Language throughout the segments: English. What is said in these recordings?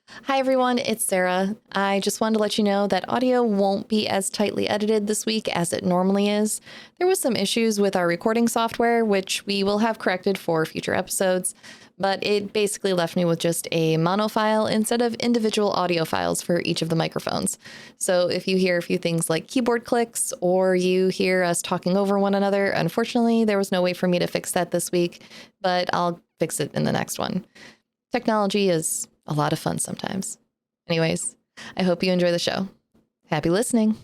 Hi everyone, it's Sara. I just wanted to let you know that audio won't be as tightly edited this week as it normally is. There was some issues with our recording software, which we will have corrected for future episodes, but it basically left me with just a mono file instead of individual audio files for each of the microphones. So if you hear a few things like keyboard clicks or you hear us talking over one another, unfortunately, there was no way for me to fix that this week, but I'll fix it in the next one. Technology is a lot of fun sometimes. Anyways, I hope you enjoy the show. Happy listening.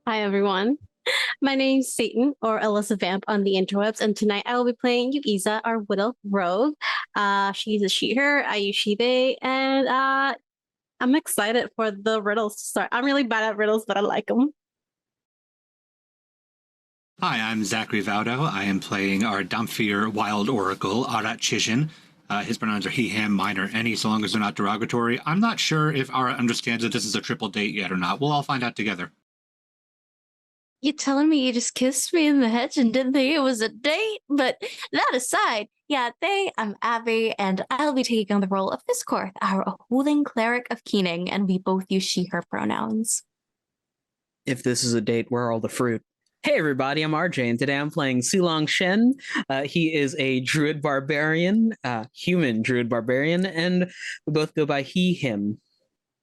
Hi everyone, my name's Satan or Alessa Vamp on the interwebs, and tonight I will be playing Yuiza, our Widow Rogue. She's a she/her, I use she/they, and I'm excited for the riddles to start. I'm really bad at riddles, but I like them. Hi, I'm Zachary Vaudo. I am playing our Damphier Wild Oracle, Arat Kshizhin. His pronouns are he, him, mine, or any, so long as they're not derogatory. I'm not sure if Arat understands that this is a triple date yet or not. We'll all find out together. You telling me you just kissed me in the hedge and didn't think it was a date? But that aside, I'm Abby, and I'll be taking on the role of Fisscourth, our holding cleric of Keening, and we both use she/her pronouns. If this is a date, where are all the fruit? Hey everybody, I'm RJ, and today I'm playing Shen. He is a druid barbarian, human druid barbarian, and we both go by he, him.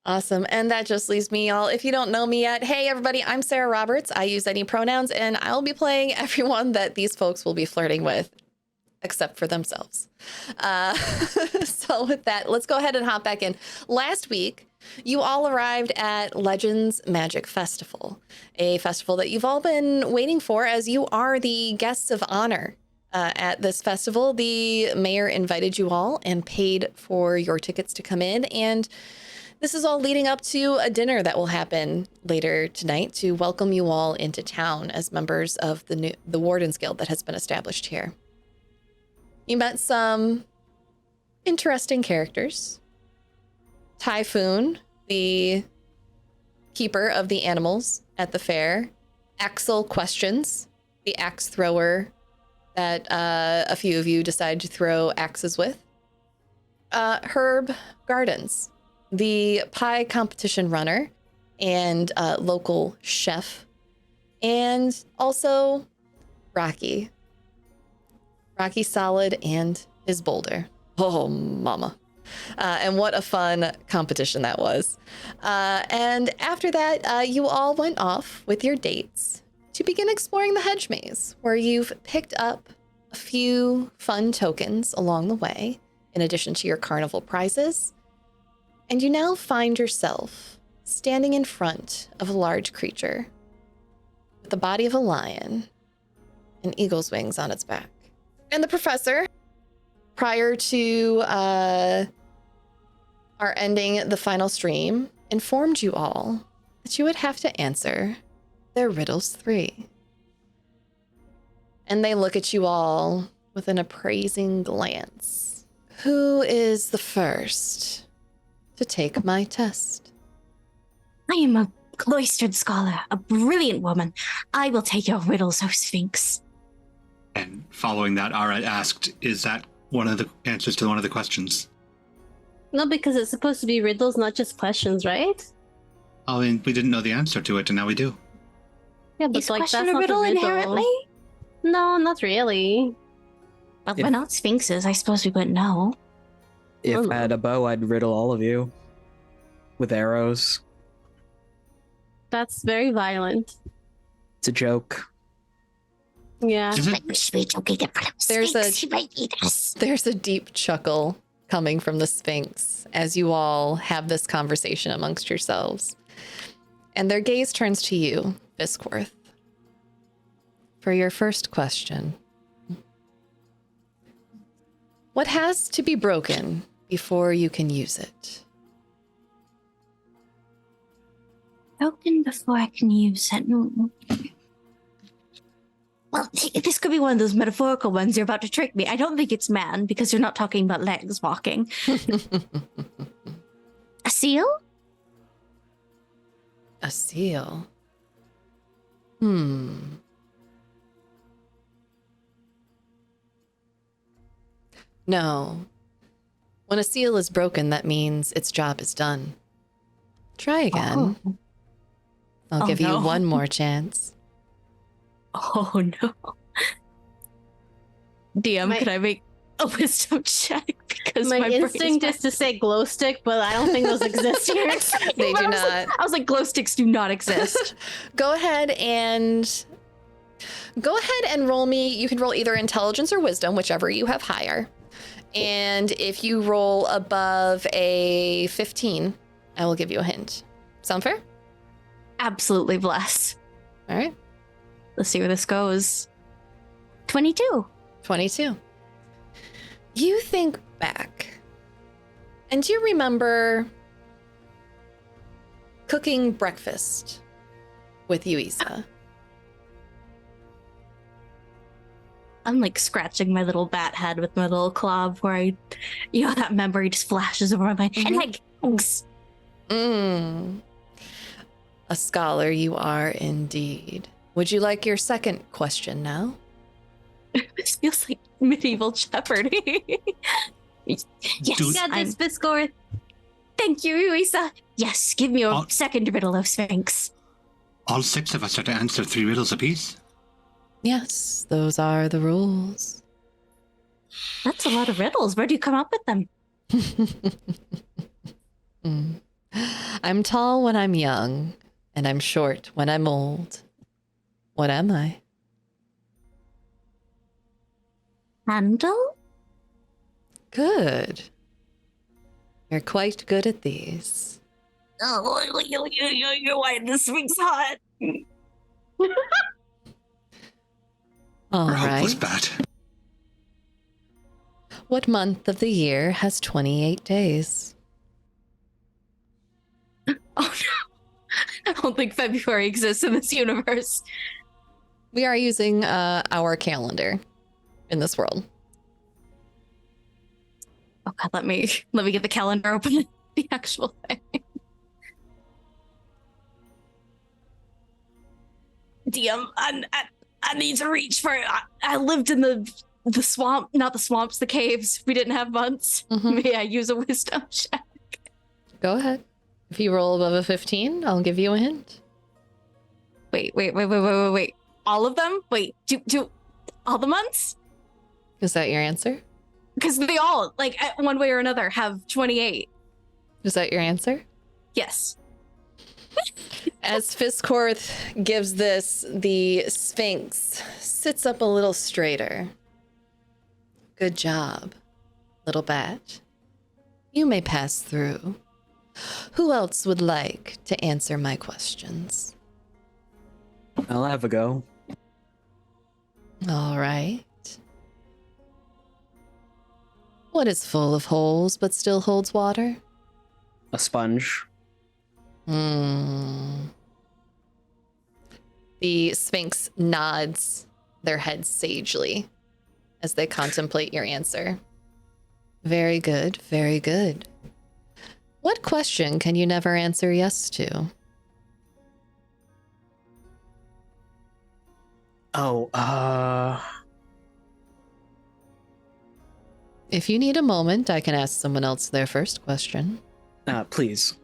Awesome. And that just leaves me, y'all. If you don't know me yet, hey, everybody, I'm Sara Roberts. I use any pronouns, and I'll be playing everyone that these folks will be flirting with, except for themselves. So with that, let's go ahead and hop back in. Last week, you all arrived at Legends Magic Festival, a festival that you've all been waiting for as you are the guests of honor. At this festival, the mayor invited you all and paid for your tickets to come in, and this is all leading up to a dinner that will happen later tonight to welcome you all into town as members of the Warden's Guild that has been established here. You met some interesting characters. Typhoon, the keeper of the animals at the fair. Axel Questions, the axe thrower that a few of you decide to throw axes with. Herb Gardens, the pie competition runner and local chef, and also Rocky Solid and his boulder. Oh, mama. And what a fun competition that was. And after that, you all went off with your dates to begin exploring the hedge maze, where you've picked up a few fun tokens along the way, in addition to your carnival prizes. And you now find yourself standing in front of a large creature with the body of a lion and eagle's wings on its back. And the professor, prior to our ending the final stream, informed you all that you would have to answer their riddles 3. And they look at you all with an appraising glance. Who is the first to take my test? I am a cloistered scholar, a brilliant woman. I will take your riddles, O Sphinx. And following that, Arat asked, is that one of the answers to one of the questions? No, because it's supposed to be riddles, not just questions, right? I mean, we didn't know the answer to it, and now we do. Yeah, but Is like question that's a not riddle the riddle. inherently? No, not really. But we're not sphinxes. I suppose we wouldn't know. If I had a bow, I'd riddle all of you with arrows. That's very violent. It's a joke. Yeah. Is it? There's a deep chuckle coming from the Sphinx as you all have this conversation amongst yourselves. And their gaze turns to you, Fisscourth, for your first question. What has to be broken before you can use it? Broken before I can use it. Well, this could be one of those metaphorical ones. You're about to trick me. I don't think it's man because you're not talking about legs walking. A seal? A seal. No. When a seal is broken, that means its job is done. Try again. Oh. I'll give you no. one more chance. Oh no. DM, could I make a wisdom check? Because My brain instinct is to say glow stick, but I don't think those exist here. They do not. I was like, glow sticks do not exist. Go ahead and roll me. You can roll either intelligence or wisdom, whichever you have higher. And if you roll above a 15, I will give you a hint. Sound fair? Absolutely bless. All right. Let's see where this goes. 22. 22. You think back, and you remember cooking breakfast with Yuiza. I'm like scratching my little bat head with my little claw where that memory just flashes over my mind. Mhm. And eggs. A scholar you are indeed. Would you like your second question now? This feels like medieval Jeopardy. Yes, Dude. Got this, Fisscourth. thank you, Yuiza. Yes, give me your Oh. second riddle of Sphinx. All 6 of us are to answer 3 riddles apiece. Yes, those are the rules. That's a lot of riddles. Where do you come up with them? I'm tall when I'm young, and I'm short when I'm old. What am I? Handle? Good. You're quite good at these. Oh, you're why the Sphinx hot. All Our hope was right. bad. What month of the year has 28 days? Oh no. I don't think February exists in this universe. We are using our calendar in this world. Oh god, let me get the calendar open. The actual thing. DM, I need to reach for it. I lived in the swamp, not the swamps, the caves. We didn't have months. Mhm. May I use a wisdom check? Go ahead. If you roll above a 15, I'll give you a hint. Wait. All of them? Wait, do all the months? Is that your answer? Because they all, like, one way or another, have 28. Is that your answer? Yes. As Fisscourth gives this, the Sphinx sits up a little straighter. Good job, little bat. You may pass through. Who else would like to answer my questions? I'll have a go. All right. What is full of holes but still holds water? A sponge. The Sphinx nods their heads sagely as they contemplate your answer. Very good, very good. What question can you never answer yes to? If you need a moment, I can ask someone else their first question. Please.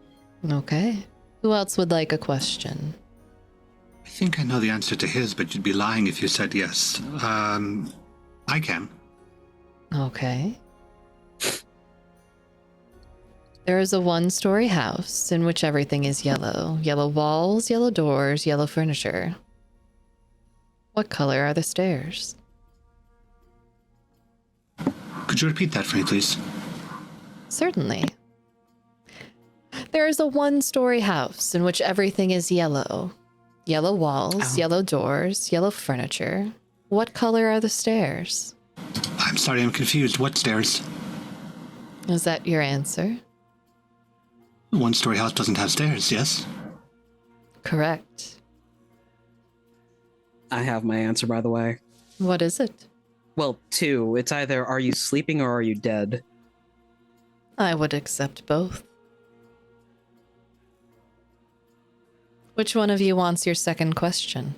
Okay. Who else would like a question? I think I know the answer to his, but you'd be lying if you said yes. I can. Okay. There is a one-story house in which everything is yellow. Yellow walls, yellow doors, yellow furniture. What color are the stairs? Could you repeat that for me, please? Certainly. There is a one-story house in which everything is yellow. Yellow walls, yellow doors, yellow furniture. What color are the stairs? I'm sorry, I'm confused. What stairs? Is that your answer? A one-story house doesn't have stairs, yes? Correct. I have my answer, by the way. What is it? Well, 2. It's either are you sleeping or are you dead? I would accept both. Which one of you wants your second question?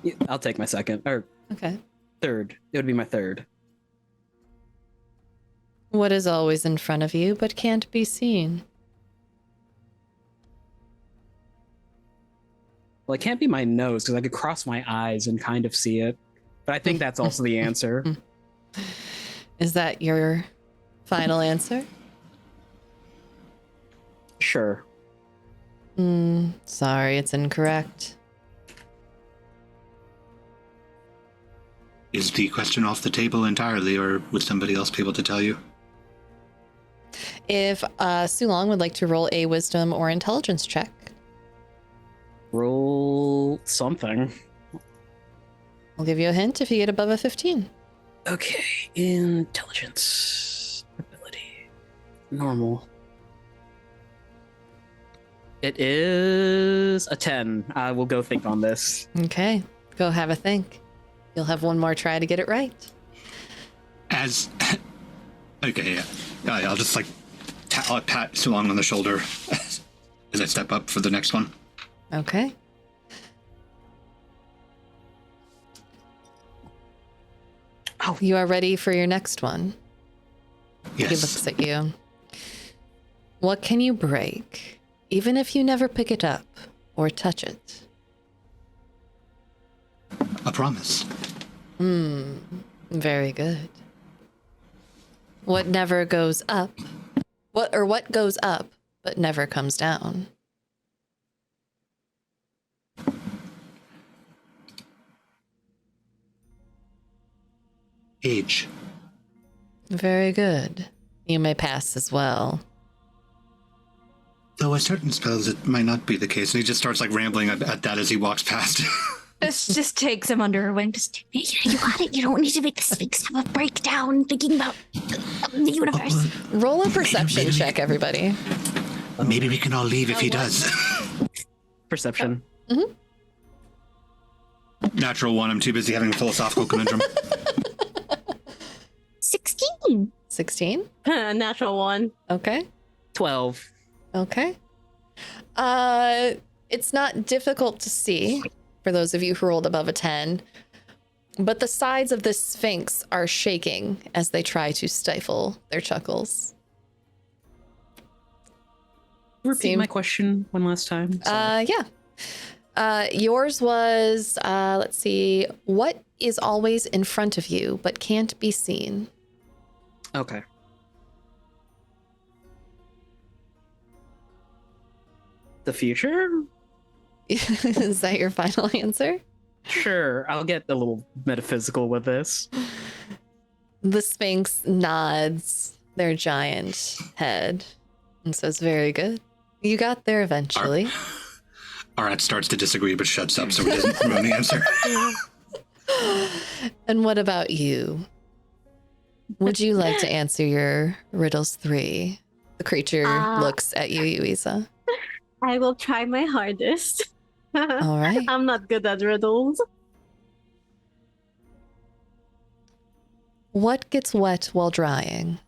Yeah, I'll take my second. Or Okay. third. It would be my third. What is always in front of you but can't be seen? Well, it can't be my nose because I could cross my eyes and kind of see it. But I think that's also the answer. Is that your final answer? Sure. Sorry, it's incorrect. Is the question off the table entirely, or would somebody else be able to tell you? If Sulong would like to roll a wisdom or intelligence check. Roll something. I'll give you a hint if you get above a 15. Okay. Intelligence. Ability. Normal. It is a 10. I will go think on this. Okay, go have a think. You'll have one more try to get it right. As... Okay, yeah. I'll just, I'll pat Sulong on the shoulder as I step up for the next one. Okay. Oh, you are ready for your next one. Yes. He looks at you. What can you break, even if you never pick it up or touch it? A promise. Very good. What never goes up? What goes up but never comes down? Age. Very good. You may pass as well. Though I certain suppose it might not be the case. And he just starts rambling at that as he walks past. This just takes him under her wing. Just, you got it. You don't need to make the Sphinx have a breakdown thinking about the universe. Roll a perception check, everybody. Maybe we can all leave if he does. Perception. Natural 1. I'm too busy having a philosophical conundrum. 16. 16? Natural 1. Okay. 12. Okay. It's not difficult to see for those of you who rolled above a 10, but the sides of this Sphinx are shaking as they try to stifle their chuckles. Repeat my question one last time. Sorry. Yeah. Yours was, let's see, what is always in front of you but can't be seen? Okay. The future? Is that your final answer? Sure. I'll get a little metaphysical with this. The Sphinx nods their giant head and says, very good. You got there eventually. Arat starts to disagree but shuts up so he doesn't ruin the answer. And what about you? Would you like to answer your riddles 3? The creature looks at you, Yuiza. I will try my hardest. All right. I'm not good at riddles. What gets wet while drying?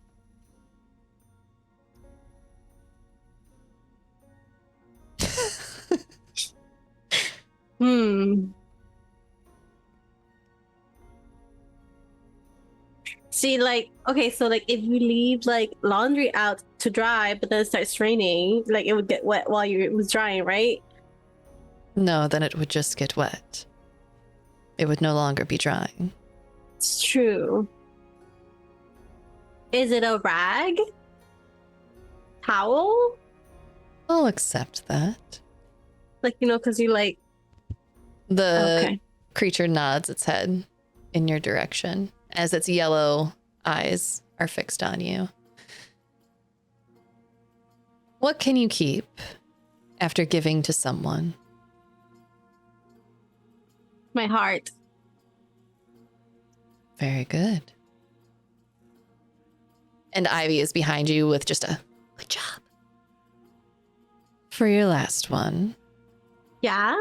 See, like, okay, so like if you leave like laundry out to dry, but then it starts raining, like it would get wet while it was drying, right? No, then it would just get wet. It would no longer be drying. It's true. Is it a rag? Towel? I'll accept that. Like, you know, because you like. The Okay. creature nods its head in your direction as its yellow eyes are fixed on you. What can you keep after giving to someone? My heart. Very good. And Ivy is behind you with just a good job. For your last one, Yeah?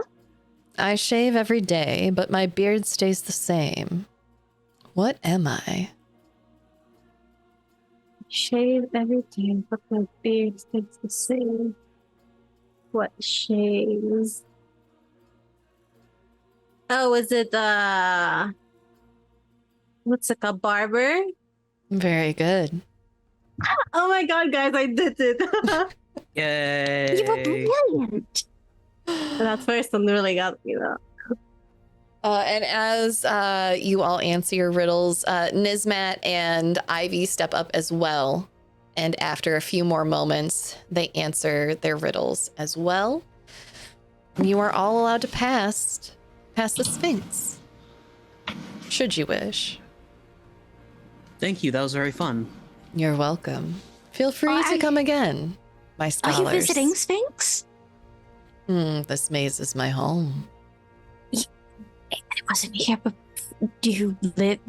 I shave every day, but my beard stays the same. What am I? Shave every day, but my beard stays the same. What shaves? Oh, is it what's like a barber? Very good. Oh my god, guys, I did it. Yay! You were brilliant. That first one really got me though. And as you all answer your riddles, Nizmat and Ivy step up as well. And after a few more moments, they answer their riddles as well. You are all allowed to pass the Sphinx, should you wish. Thank you. That was very fun. You're welcome. Feel free to come again, my Are scholars. you visiting Sphinx? This maze is my home. I wasn't here, but do you live?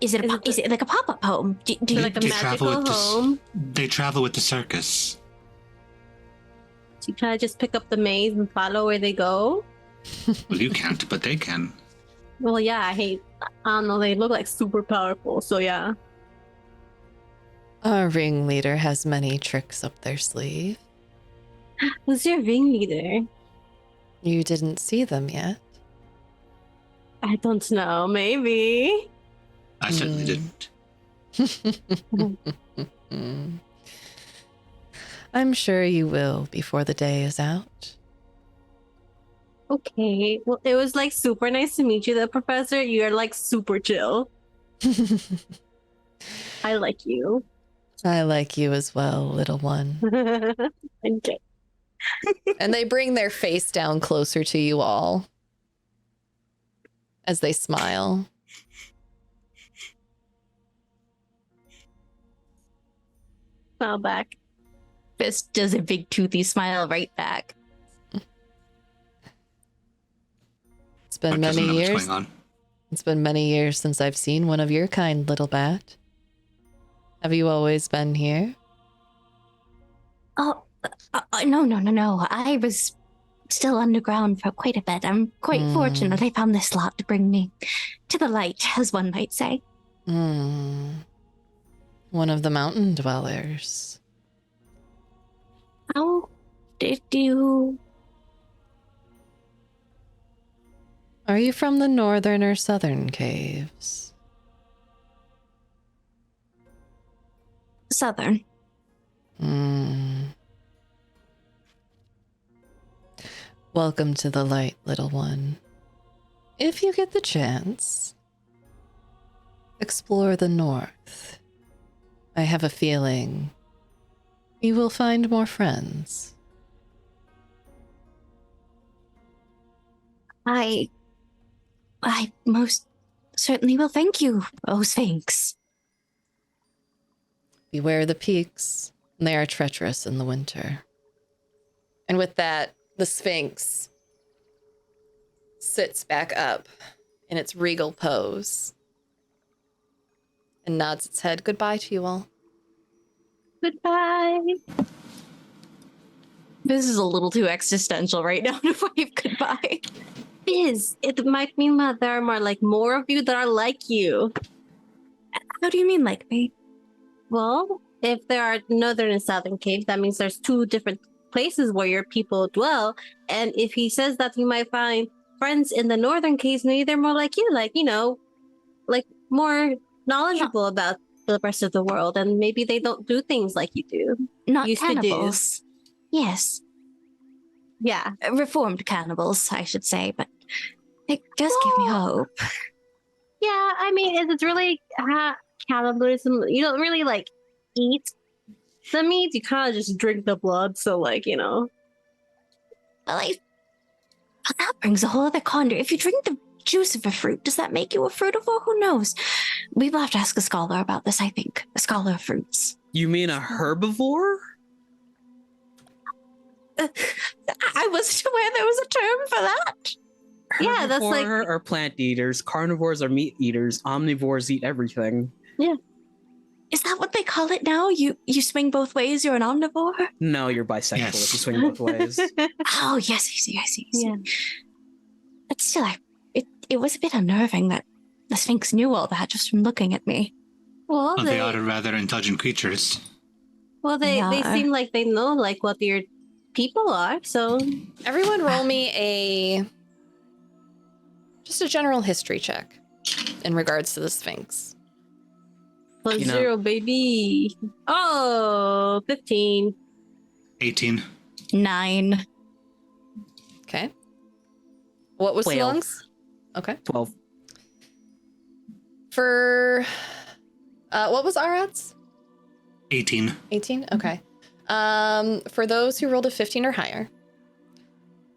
Is it like a pop-up home? Do you Like a They magical travel with home. They travel with the circus. So you kind of just pick up the maze and follow where they go. Well, you can't, but they can. Well, yeah, I don't know, they look like super powerful, so yeah. Our ringleader has many tricks up their sleeve. Who's your ringleader? You didn't see them yet. I don't know, maybe. I certainly didn't. I'm sure you will before the day is out. Okay, well, it was like super nice to meet you, the professor. You're like super chill. I like you. I like you as well, little one. Okay. And they bring their face down closer to you all as they smile. Smile back. Fist does a big toothy smile right back. It's been Buck many doesn't know what's years. going on. It's been many years since I've seen one of your kind, little bat. Have you always been here? Oh, no. I was still underground for quite a bit. I'm quite fortunate I found this lot to bring me to the light, as one might say. One of the mountain dwellers. How did you... Are you from the northern or southern caves? Southern? Welcome to the light, little one. If you get the chance, explore the north. I have a feeling you will find more friends. I most certainly will. Thank you, oh Sphinx. Beware the peaks. They are treacherous in the winter. And with that, the Sphinx sits back up in its regal pose and nods its head goodbye to you all. Goodbye. This is a little too existential right now to wave goodbye. It might mean that there are more of you that are like you. How do you mean like me? Well, if there are northern and southern caves, that means there's two different places where your people dwell. And if he says that you might find friends in the northern caves, maybe they're more like you, like, like more knowledgeable about the rest of the world. And maybe they don't do things like you do. Not Used to do. cannibals. Yes. Yeah. Reformed cannibals, I should say, but it does give me hope. Yeah, I mean, it's really cannibalism. You don't really like eat the meat. You kind of just drink the blood. So, like, Well, that brings a whole other conundrum. If you drink the juice of a fruit, does that make you a fruitivore? Who knows? We will have to ask a scholar about this, I think. A scholar of fruits. You mean a herbivore? I wasn't aware there was a term for that. Yeah, that's like- Herbivore are plant eaters. Carnivores are meat eaters. Omnivores eat everything. Is that what they call it now? You swing both ways, you're an omnivore? No, you're bisexual Yes. if you swing both ways. Oh, yes, I see. Yeah. But still, it was a bit unnerving that the Sphinx knew all that just from looking at me. Well, Well, they are rather intelligent creatures. they Yeah. seem like they know like what your people are. So Everyone roll me just a general history check in regards to the Sphinx. plus You know- 0, baby. Oh, 15. 18. 9. Okay. What was 12. Silong's? Okay. 12. For what was Arat's? 18. 18? Okay. For those who rolled a 15 or higher,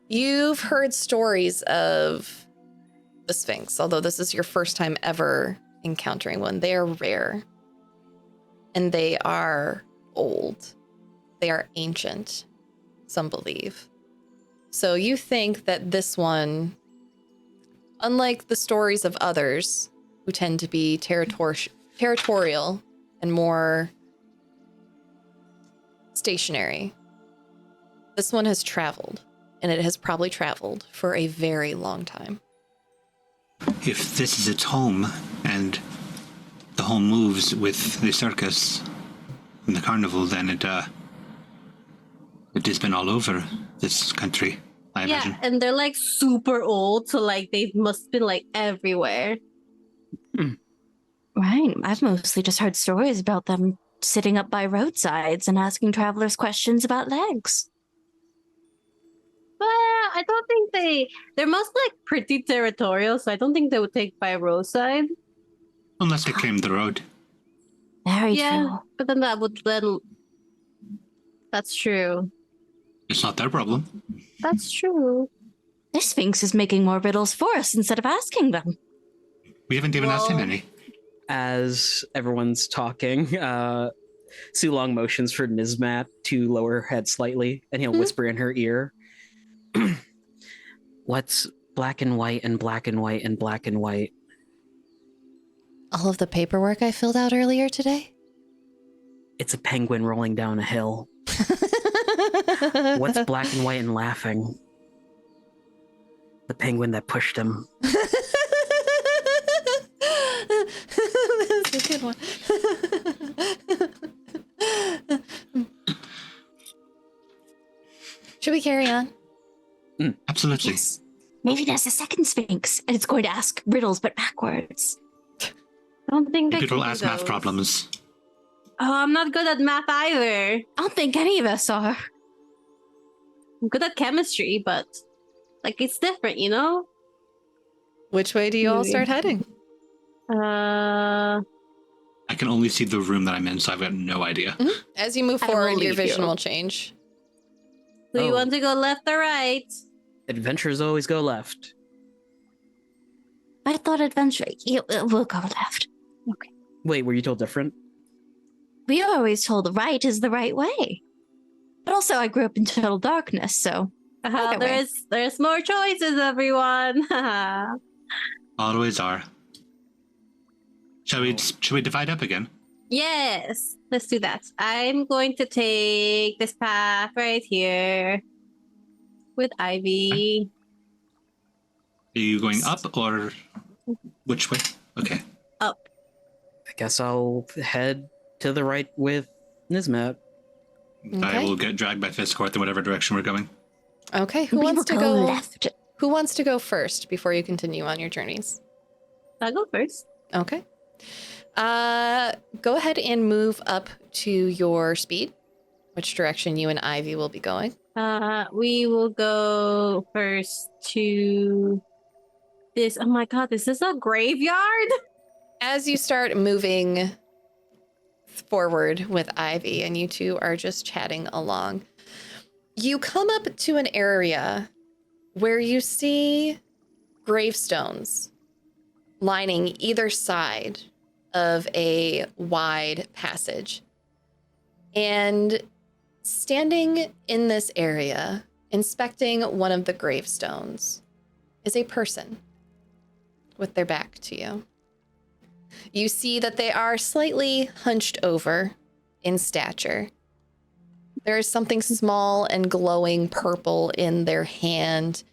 you've heard stories of the Sphinx, although this is your first time ever encountering one. They are rare. And they are old. They are ancient, some believe. So you think that this one, unlike the stories of others who tend to be territorial and more stationary, this one has traveled, and it has probably traveled for a very long time. If this is its home, and the home moves with the circus and the carnival, then it has been all over this country, I imagine. Yeah, and they're like super old, so like they must been like everywhere. Right. I've mostly just heard stories about them sitting up by roadsides and asking travelers questions about legs. But I don't think they're mostly like pretty territorial, so I don't think they would take by roadside. Unless they claim the road. Very Yeah, true. but then that's true. It's not their problem. That's true. This Sphinx is making more riddles for us instead of asking them. We haven't even asked him Well- any. As everyone's talking, Sulong motions for Nizmat to lower her head slightly, and he'll whisper in her ear, "What's black and white and black and white and black and white?" All of the paperwork I filled out earlier today? It's a penguin rolling down a hill. What's black and white and laughing? The penguin that pushed him. That's a good one. Should we carry on? Absolutely. Yes. Maybe there's a second Sphinx and it's going to ask riddles but backwards. I don't think they People can do ask math those. problems. Oh, I'm not good at math either. I don't think any of us are. I'm good at chemistry, but like it's different, you know? Which way do you all Maybe. start heading? I can only see the room that I'm in, so I've got no idea. As you move I will forward, your leave vision you. will change. Do you Oh. want to go left or right? Adventures always go left. I thought adventure. We'll go left. Wait, were you told different? We are always told the right is the right way. But also, I grew up in total darkness, so Either way. There's more choices, everyone. Always are. Shall we divide up again? Yes, let's do that. I'm going to take this path right here with Ivy. Are you going up or which way? Okay. Up. guess I'll head to the right with Nismet. I Okay. will get dragged by Fisscourth in whatever direction we're going. Okay, who We wants will to go go? left. Who wants to go first before you continue on your journeys? I'll go first. Okay. Go ahead and move up to your speed. Which direction you and Ivy will be going? We will go first to this. Oh my god, this is a graveyard. As you start moving forward with Ivy and you two are just chatting along, you come up to an area where you see gravestones lining either side of a wide passage. And standing in this area, inspecting one of the gravestones, is a person with their back to you. You see that they are slightly hunched over in stature. There is something small and glowing purple in their hand,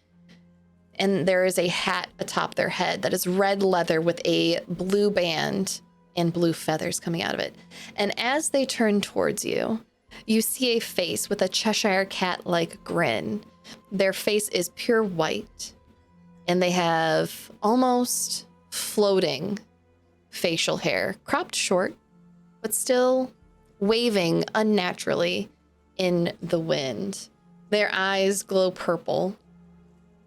and there is a hat atop their head that is red leather with a blue band and blue feathers coming out of it. And as they turn towards you, you see a face with a Cheshire cat-like grin. Their face is pure white, and they have almost floating facial hair, cropped short, but still waving unnaturally in the wind. Their eyes glow purple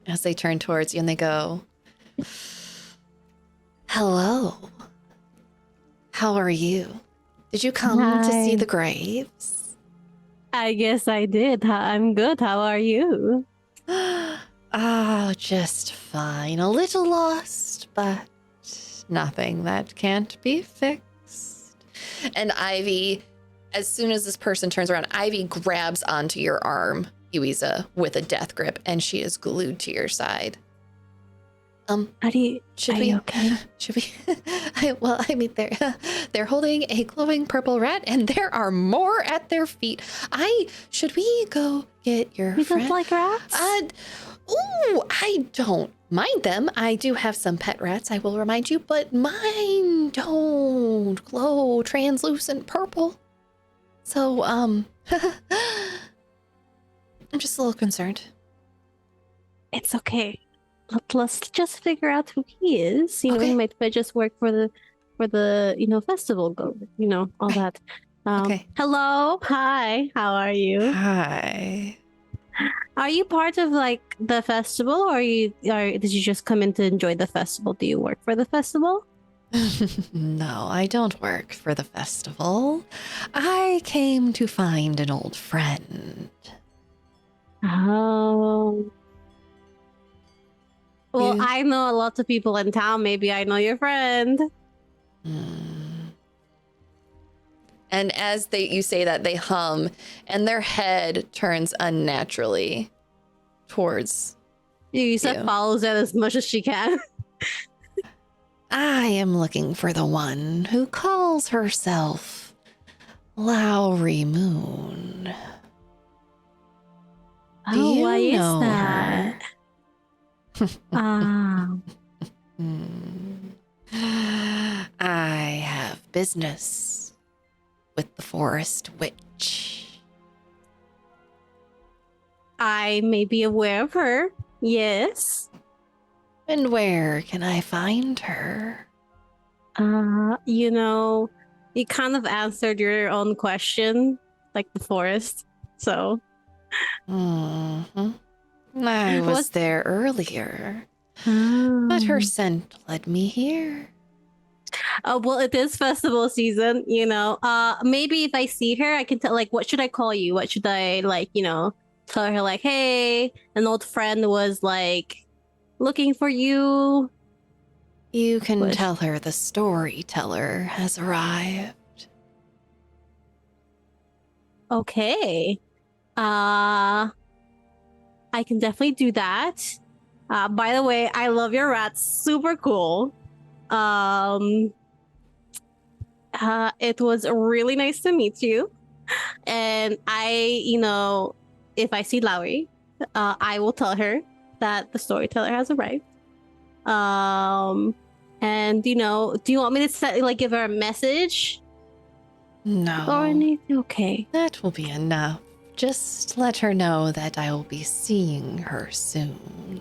as they turn towards you and they go, "Hello. How are you? Did you come to see Hi. the graves?" I guess I did. I'm good. How are you? Oh, just fine. A little lost, but nothing that can't be fixed. And Ivy, as soon as this person turns around, Ivy grabs onto your arm, Yuiza, with a death grip, and she is glued to your side. Are you okay? Should we? I mean, they're holding a glowing purple rat, and there are more at their feet. Should we go get your You friend? don't like rats? I don't mind them. I do have some pet rats, I will remind you, but mine don't glow translucent purple. So, I'm just a little concerned. It's okay. Let's just figure out who he is. You know, Okay. he might just work for the festival. Go, all that. Okay. Hello, hi. How are you? Hi. Are you part of like the festival, or did you just come in to enjoy the festival? Do you work for the festival? No, I don't work for the festival. I came to find an old friend. Oh. Well, You- I know a lot of people in town. Maybe I know your friend. Hmm. And as you say that, they hum, and their head turns unnaturally towards. Yuiza You. follows it as much as she can. I am looking for the one who calls herself Lowry Moon. Do Oh, you why is know that? Um, I have business with the forest witch. I may be aware of her. Yes. And where can I find her? You kind of answered your own question, like the forest. So, Mhm. I was What's- there earlier, but her scent led me here. well, it is festival season, maybe if I see her, I can tell, like, what should I call you? What should I, like, tell her, like, hey, an old friend was, like, looking for you. You can What? tell her the storyteller has arrived. Okay. I can definitely do that. By the way, I love your rats. Super cool. It was really nice to meet you. And if I see Lowry, I will tell her that the storyteller has arrived. And do you want me to give her a message No. or anything? Okay. That will be enough. Just let her know that I will be seeing her soon.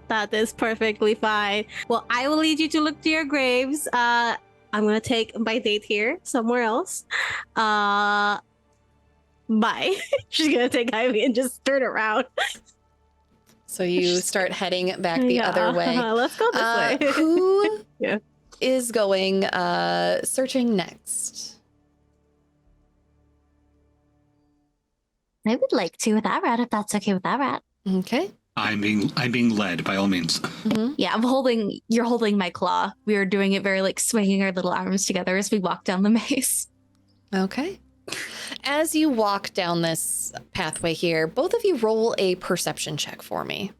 That is perfectly fine. Well, I will lead you to look to your graves. I'm gonna take my date here somewhere else. Bye. She's gonna take Ivy and just turn around. So you start heading back the other way. Let's go this way. Who Yeah. is going searching next? I would like to with Arat, if that's okay with Arat. Okay. I'm being led by all means. Mm-hmm. Yeah, you're holding my claw. We are doing it very swinging our little arms together as we walk down the maze. Okay. As you walk down this pathway here, both of you roll a perception check for me.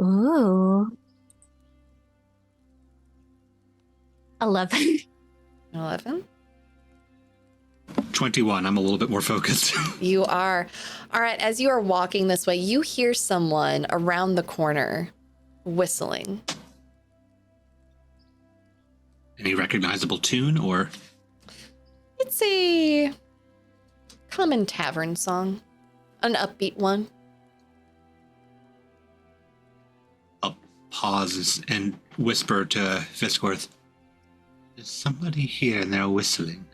Ooh. 11. 11. 21. I'm a little bit more focused. You are. All right, as you are walking this way, you hear someone around the corner whistling. Any recognizable tune or? It's a common tavern song, an upbeat one. I'll pause and whisper to Fisscourth. There's somebody here and they're whistling.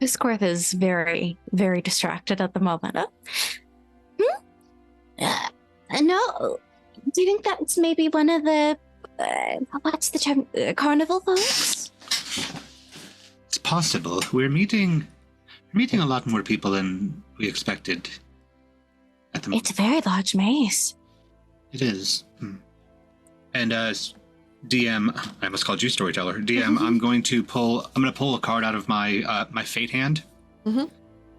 Fisscourth is very, very distracted at the moment. No. Do you think that's maybe one of the, what's the term, carnival folks? It's possible. We're meeting a lot more people than we expected at the moment. It's a very large maze. It is. And DM, I almost called you storyteller. DM, I'm going to pull a card out of my my fate hand. Mm-hmm.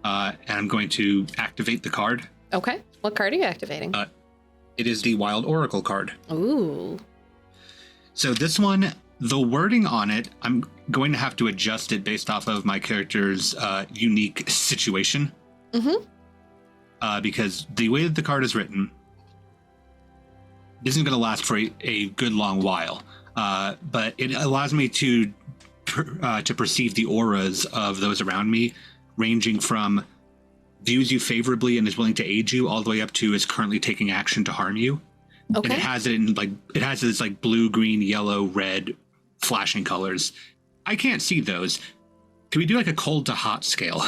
And I'm going to activate the card. Okay. What card are you activating? It is the Wild Oracle card. Ooh. So this one, the wording on it, I'm going to have to adjust it based off of my character's unique situation. Mm-hmm. Because the way that the card is written isn't going to last for a good long while. But it allows me to perceive the auras of those around me, ranging from views you favorably and is willing to aid you, all the way up to is currently taking action to harm you. Okay. And it has this like blue, green, yellow, red flashing colors. I can't see those. Can we do like a cold to hot scale?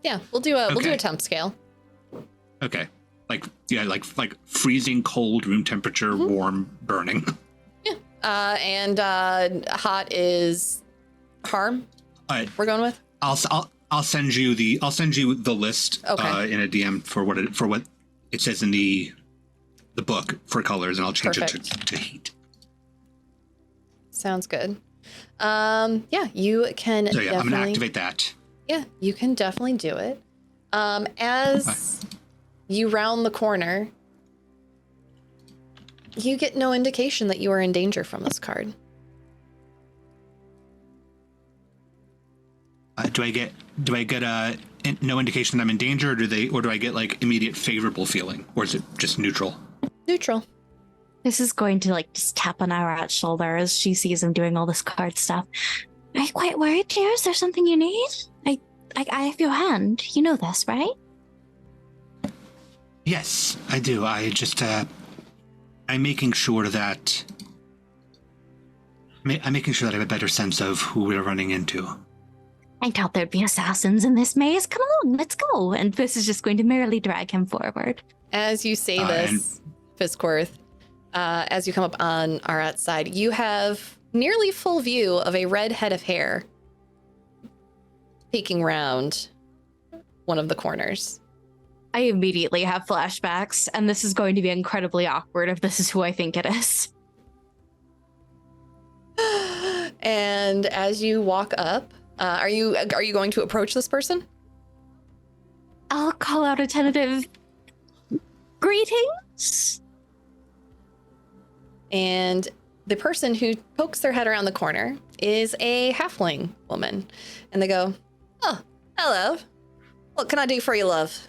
Yeah. We'll do a temp scale. Okay. Like freezing cold, room temperature, warm, burning. Yeah. And hot is harm. We're going with. I'll send you the list in a DM for what it says in the book for colors, and I'll change it to heat. Sounds good. Yeah, you can. So yeah, I'm gonna activate that. Yeah, you can definitely do it. As you round the corner, you get no indication that you are in danger from this card. Do I get no indication that I'm in danger, or do I get like immediate favorable feeling, or is it just neutral? Neutral. This is going to just tap on Arat's shoulder as she sees him doing all this card stuff. Are you quite worried, dear? Is there something you need? I have your hand. You know this, right? Yes, I do. I just I'm making sure that I have a better sense of who we're running into. I doubt there'd be assassins in this maze. Come along, let's go. And this is just going to merrily drag him forward. As you say this, Fisscourth, as you come up on Arat's side, you have nearly full view of a red head of hair peeking round one of the corners. I immediately have flashbacks, and this is going to be incredibly awkward if this is who I think it is. And as you walk up, are you going to approach this person? I'll call out a tentative greetings. And the person who pokes their head around the corner is a halfling woman. And they go, "Oh, hello. What can I do for you, love?"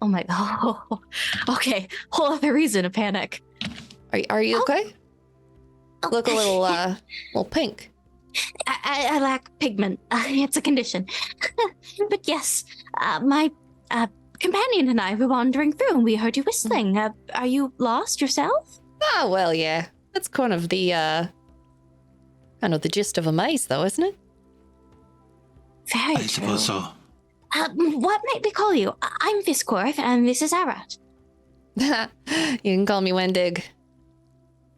Oh my god. Okay, whole other reason to panic. Are you okay? Look a little pink. I lack pigment. It's a condition. But yes, my companion and I were wandering through and we heard you whistling. Are you lost yourself? Oh, well, yeah. That's kind of the gist of a maze, though, isn't it? Very I true. suppose so. What might we call you? I'm Fisscourth and this is Arat. You can call me Wendig.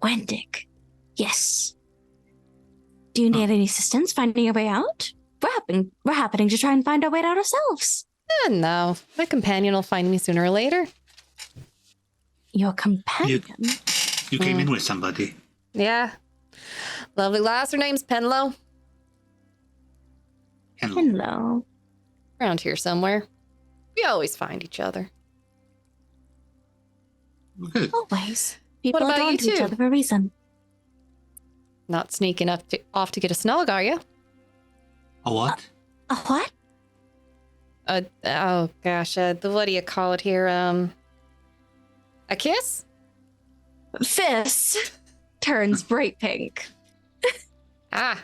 Wendig. Yes. Do you need any assistance finding your way out? We're happening to try and find our way out ourselves. No. My companion will find me sooner or later. Your companion? You came in with somebody. Yeah. Lovely lass. Her name's Penlow. Hello. Around here somewhere. We always find each other. Good. Always. People about are drawn you to each two? other for a reason. Not sneaking off to get a snog, are you? A what? A what? Oh gosh, what do you call it here? A kiss? Fist turns bright pink. Ah.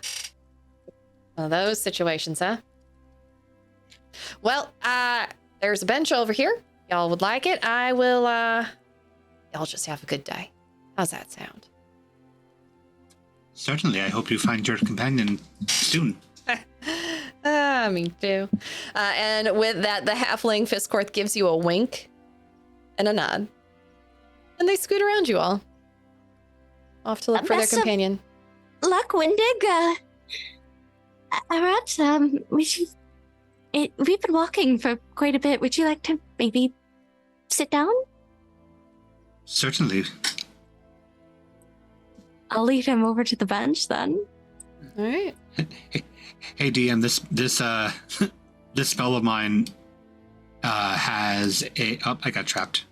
One of those situations, huh? Well, there's a bench over here. Y'all would like it? I will, y'all just have a good day. How's that sound? Certainly. I hope you find your companion soon. Me too. And with that, the halfling Fisscourth gives you a wink and a nod. And they scoot around you all. Off to look for their Best of companion. Luck, Wendig. Arat, we've been walking for quite a bit. Would you like to maybe sit down? Certainly. I'll lead him over to the bench then. All right. Hey DM, this spell of mine has a. Oh, I got trapped.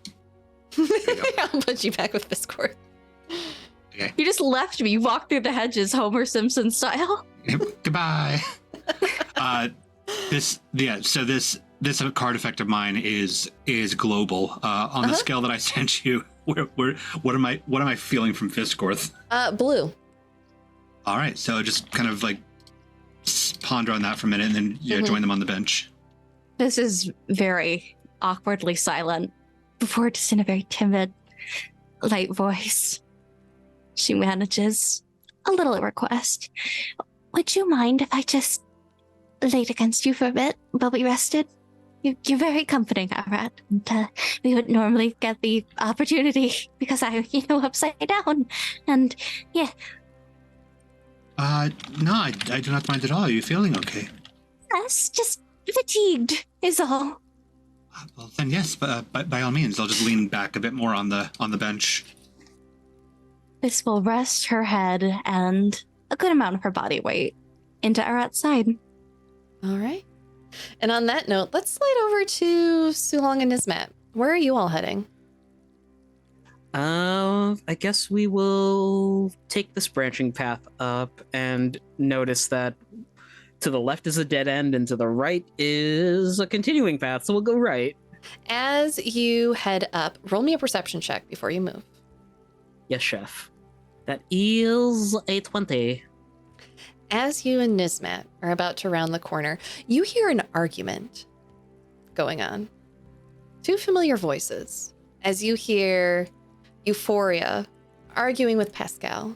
I'll put you back with Fisscourth. Okay. You just left me, walked through the hedges, Homer Simpson style. Goodbye. So this card effect of mine is global. On the scale that I sent you, what am I feeling from Fisscourth? Blue. All right, so just kind of like ponder on that for a minute, and then join them on the bench. This is very awkwardly silent before, just in a very timid, light voice, she manages a little request. Would you mind if I just laid against you for a bit while we rested? You're very comforting, Arat. And we would normally get the opportunity because I'm, upside down. And yeah. No, I do not mind at all. Are you feeling okay? Yes, just fatigued is all. Well, then yes, by all means, I'll just lean back a bit more on the bench. This will rest her head and a good amount of her body weight into Arat's side. All right. And on that note, let's slide over to Sulong and Nismat. Where are you all heading? I guess we will take this branching path up and notice that to the left is a dead end and to the right is a continuing path, so we'll go right. As you head up, roll me a perception check before you move. Yes, chef. That is a 20. As you and Nismat are about to round the corner, you hear an argument going on. Two familiar voices. As you hear Euphoria arguing with Pascal.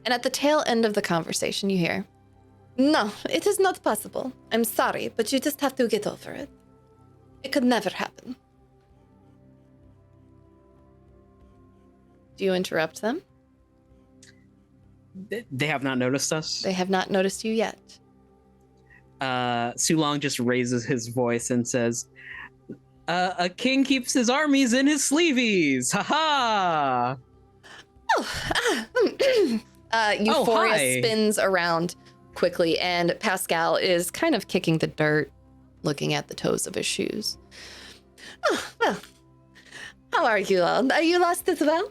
And at the tail end of the conversation, you hear, "No, it is not possible. I'm sorry, but you just have to get over it. It could never happen." Do you interrupt them? They have not noticed us. They have not noticed you yet. Sulong just raises his voice and says, a king keeps his armies in his sleeveys. Ha ha! Euphoria spins around quickly, and Pascal is kind of kicking the dirt, looking at the toes of his shoes. Oh, well, how are you all? Are you lost as well?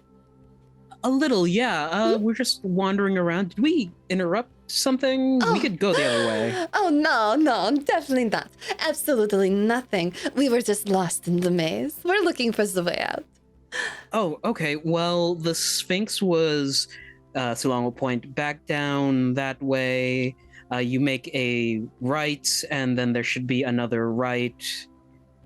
A little, yeah. We're just wandering around. Did we interrupt something? We could go the other way. Oh, no, definitely not. Absolutely nothing. We were just lost in the maze. We're looking for the way out. Oh, okay. Well, the Sphinx was Sulong will point back down that way. You make a right, and then there should be another right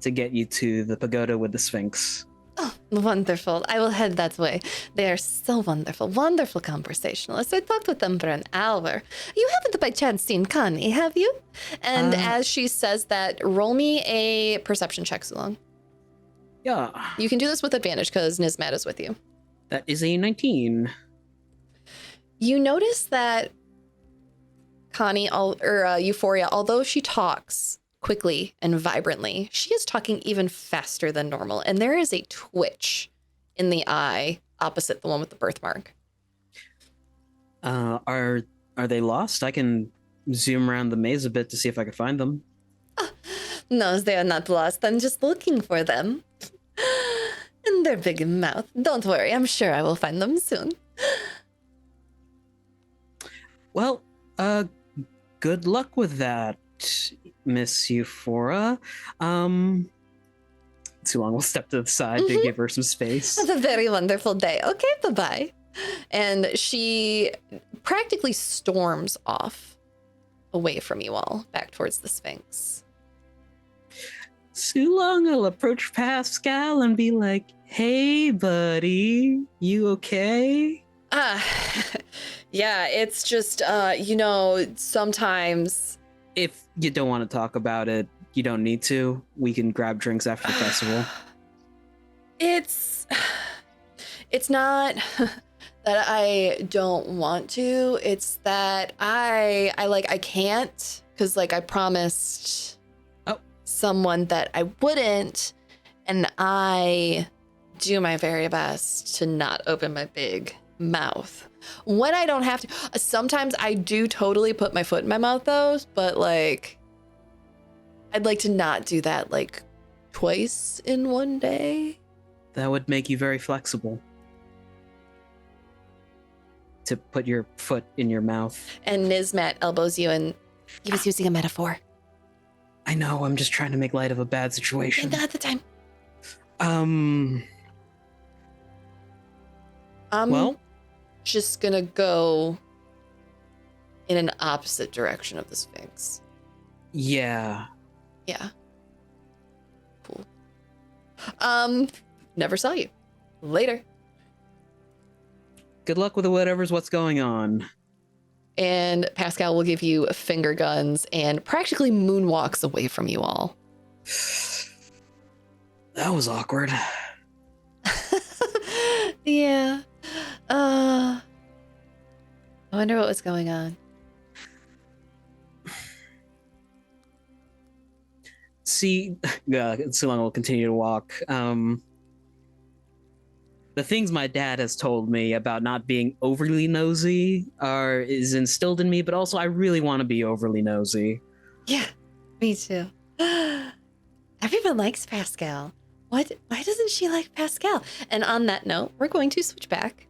to get you to the pagoda with the Sphinx. Oh, wonderful. I will head that way. They are so wonderful, wonderful conversationalists. I talked with them for an hour. You haven't by chance seen Connie, have you? And as she says that, roll me a perception check, Sulong. Yeah. You can do this with advantage because Nizmat is with you. That is a 19. You notice that Connie, Euphoria, although she talks quickly and vibrantly, she is talking even faster than normal, and there is a twitch in the eye opposite the one with the birthmark. Are they lost? I can zoom around the maze a bit to see if I can find them. No, they are not lost. I'm just looking for them. And their big mouth. Don't worry, I'm sure I will find them soon. Well, good luck with that, Miss Euphoria. Sulong will step to the side to give her some space. Have a very wonderful day. Okay, bye-bye. And she practically storms off away from you all, back towards the Sphinx. Sulong will approach Pascal and be like, "Hey, buddy, you okay?" Yeah, it's just, sometimes... If you don't want to talk about it, you don't need to. We can grab drinks after the festival. It's not that I don't want to. It's that I can't, because I promised someone that I wouldn't, and I do my very best to not open my big mouth when I don't have to. Sometimes I do totally put my foot in my mouth though, but I'd like to not do that twice in one day. That would make you very flexible. To put your foot in your mouth. And Nizmat elbows you, and he was using a metaphor. I know, I'm just trying to make light of a bad situation. Not at the time. Well, just gonna go in an opposite direction of the Sphinx. Yeah. Yeah. Cool. Never saw you. Later. Good luck with what's going on. And Pascal will give you finger guns and practically moonwalks away from you all. That was awkward. Yeah. I wonder what was going on. See, Sulong will continue to walk. The things my dad has told me about not being overly nosy is instilled in me, but also I really want to be overly nosy. Yeah, me too. Everyone likes Pascal. Why doesn't she like Pascal? And on that note, we're going to switch back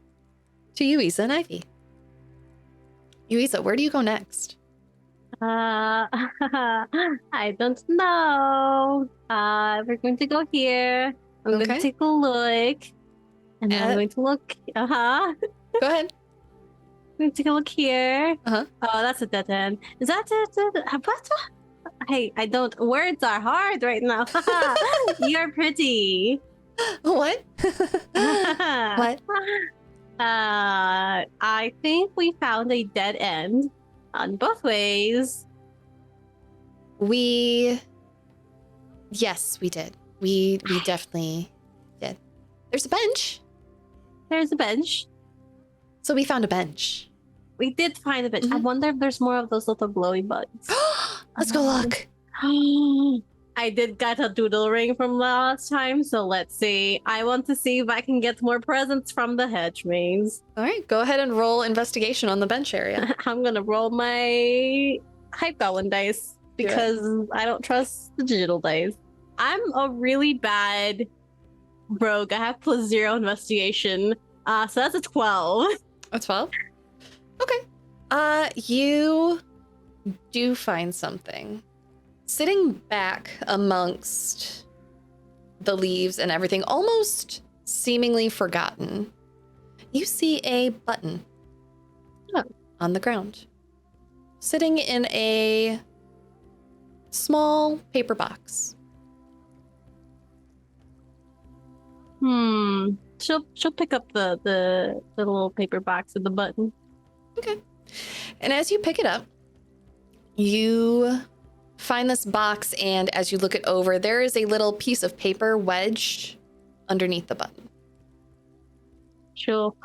to Yuiza and Ivy. Yuiza, where do you go next? I don't know. We're going to go here. I'm going to take a look. And then I'm going to look. Go ahead. I'm going to take a look here. Uh-huh. Oh, that's a dead end. Is that it? What? Hey, I don't. Words are hard right now. You're pretty. What? What? I think we found a dead end on both ways. Yes, we did. We definitely did. There's a bench. There's a bench. So we found a bench. We did find a bench. Mm-hmm. I wonder if there's more of those little glowy bugs. Let's go look. I did get a doodle ring from last time, so let's see. I want to see if I can get more presents from the hedge maze. All right, go ahead and roll investigation on the bench area. I'm gonna roll my hype goblin dice because I don't trust the digital dice. I'm a really bad rogue. I have +0 investigation. So that's a 12. A 12? Okay. You do find something. Sitting back amongst the leaves and everything, almost seemingly forgotten, you see a button on the ground, sitting in a small paper box. She'll pick up the little paper box with the button. Okay. And as you pick it up, you find this box, and as you look it over, there is a little piece of paper wedged underneath the button. She'll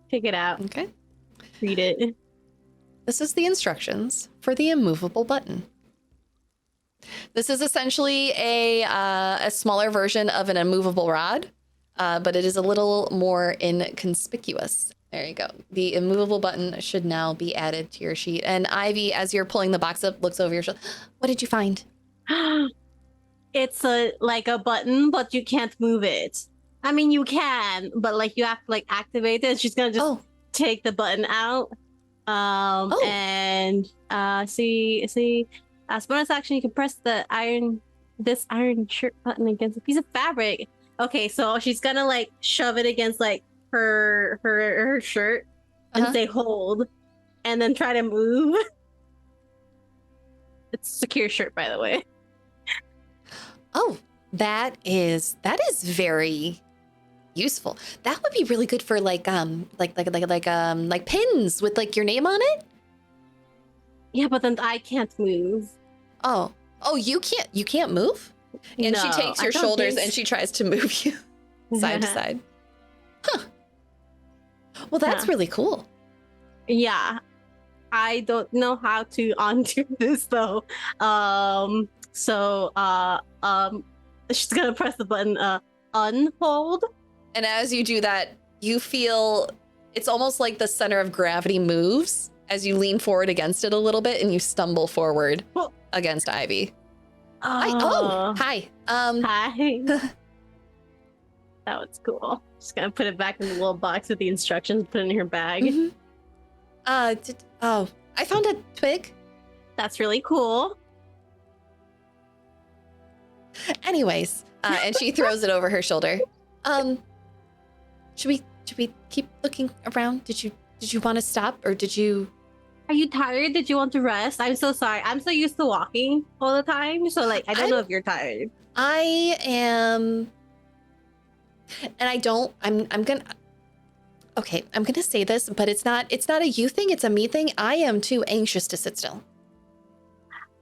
pick it out, Okay. read it. This is the instructions for the immovable button. This is essentially a smaller version of an immovable rod, but it is a little more inconspicuous. There you go. The immovable button should now be added to your sheet. And Ivy, as you're pulling the box up, looks over your shoulder. What did you find? It's like a button, but you can't move it. I mean, you can, but like you have to like activate it. She's gonna just take the button out. And see. As bonus action, you can press this iron shirt button against a piece of fabric. Okay, so she's gonna like shove it against like her shirt and say hold, and then try to move. It's a secure shirt, by the way. Oh, that is very useful. That would be really good for like pins with like your name on it. Yeah, but then I can't move. Oh, you can't move? And No, she takes I your don't shoulders think and she tries to move you side to side. Huh. Well, that's really cool. Yeah. I don't know how to undo this though. So she's gonna press the button unhold. And as you do that, you feel it's almost like the center of gravity moves as you lean forward against it a little bit and you stumble forward against Ivy. Hi. Hi. That was cool. Just gonna put it back in the little box with the instructions, put it in her bag. Mm-hmm. I found a twig. That's really cool. Anyways, and she throws it over her shoulder. Should we keep looking around? Did you want to stop, or did you? Are you tired? Did you want to rest? I'm so sorry. I'm so used to walking all the time, so like I don't know if you're tired. I am, and I don't. I'm gonna. Okay, I'm gonna say this, but it's not a you thing. It's a me thing. I am too anxious to sit still.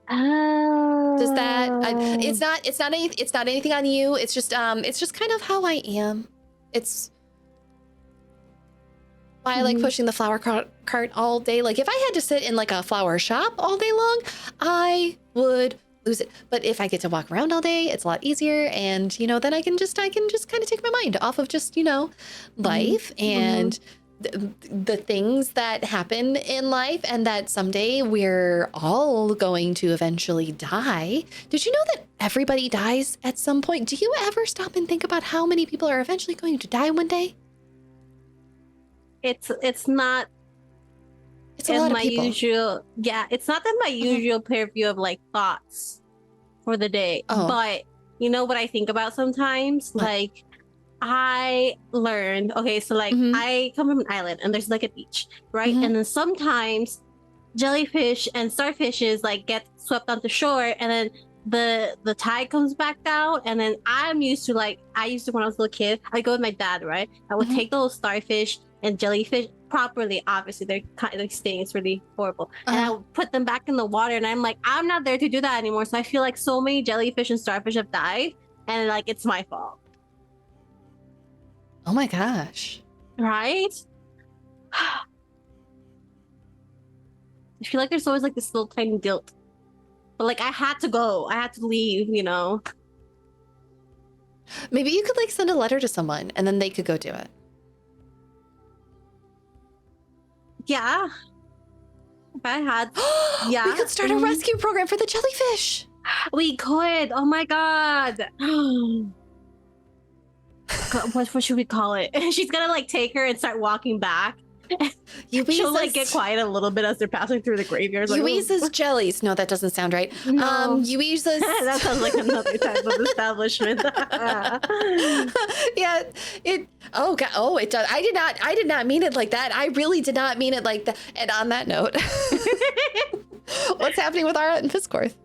Oh. Does that? It's not anything on you. It's just kind of how I am. It's why I like pushing the flower cart all day. Like if I had to sit in like a flower shop all day long, I would lose it. But if I get to walk around all day, it's a lot easier. And then I can just kind of take my mind off of just life and the things that happen in life, and that someday we're all going to eventually die. Did you know that everybody dies at some point? Do you ever stop and think about how many people are eventually going to die one day? It's not. It's a lot of people. It's not in my usual purview of like thoughts for the day. But you know what I think about sometimes? What? Like I learned, so like I come from an island and there's like a beach, right? And then sometimes jellyfish and starfishes like get swept onto shore, and then the tide comes back down, and then I used to when I was a little kid, I go with my dad, right? I would take those starfish and jellyfish properly. Obviously they're kind of sting, it's really horrible, and I would put them back in the water, and I'm like, I'm not there to do that anymore. So I feel like so many jellyfish and starfish have died, and like it's my fault. Oh my gosh. Right? I feel like there's always like this little tiny guilt, but like I had to go, I had to leave. Maybe you could like send a letter to someone and then they could go do it. Yeah. If I had, We could start a rescue program for the jellyfish. We could. Oh my god. God, what should we call it? She's gonna like take her and start walking back She'll like get quiet a little bit as they're passing through the graveyards. Like, Yuiza's jellies. No, that doesn't sound right. No. Yuiza's. That sounds like another type of establishment. Yeah, it. Oh god. Oh, it does. I did not mean it like that. I really did not mean it like that. And on that note, what's happening with Arat and Fisscourth?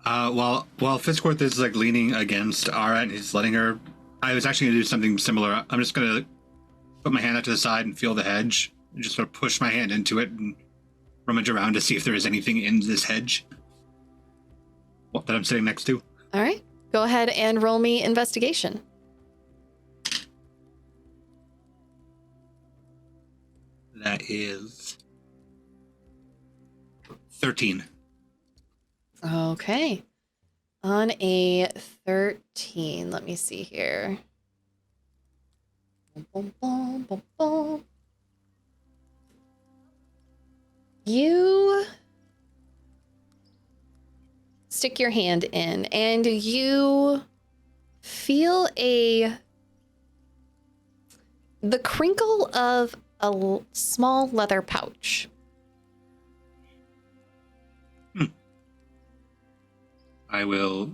While Fisscourth is like leaning against Arat, he's letting her. I was actually gonna do something similar. I'm just gonna put my hand out to the side and feel the hedge, and just sort of push my hand into it and rummage around to see if there is anything in this hedge that I'm sitting next to. All right, go ahead and roll me investigation. That is 13. Okay. On a 13, let me see here. Boom, boom, boom, boom. You stick your hand in and you feel the crinkle of a small leather pouch. I will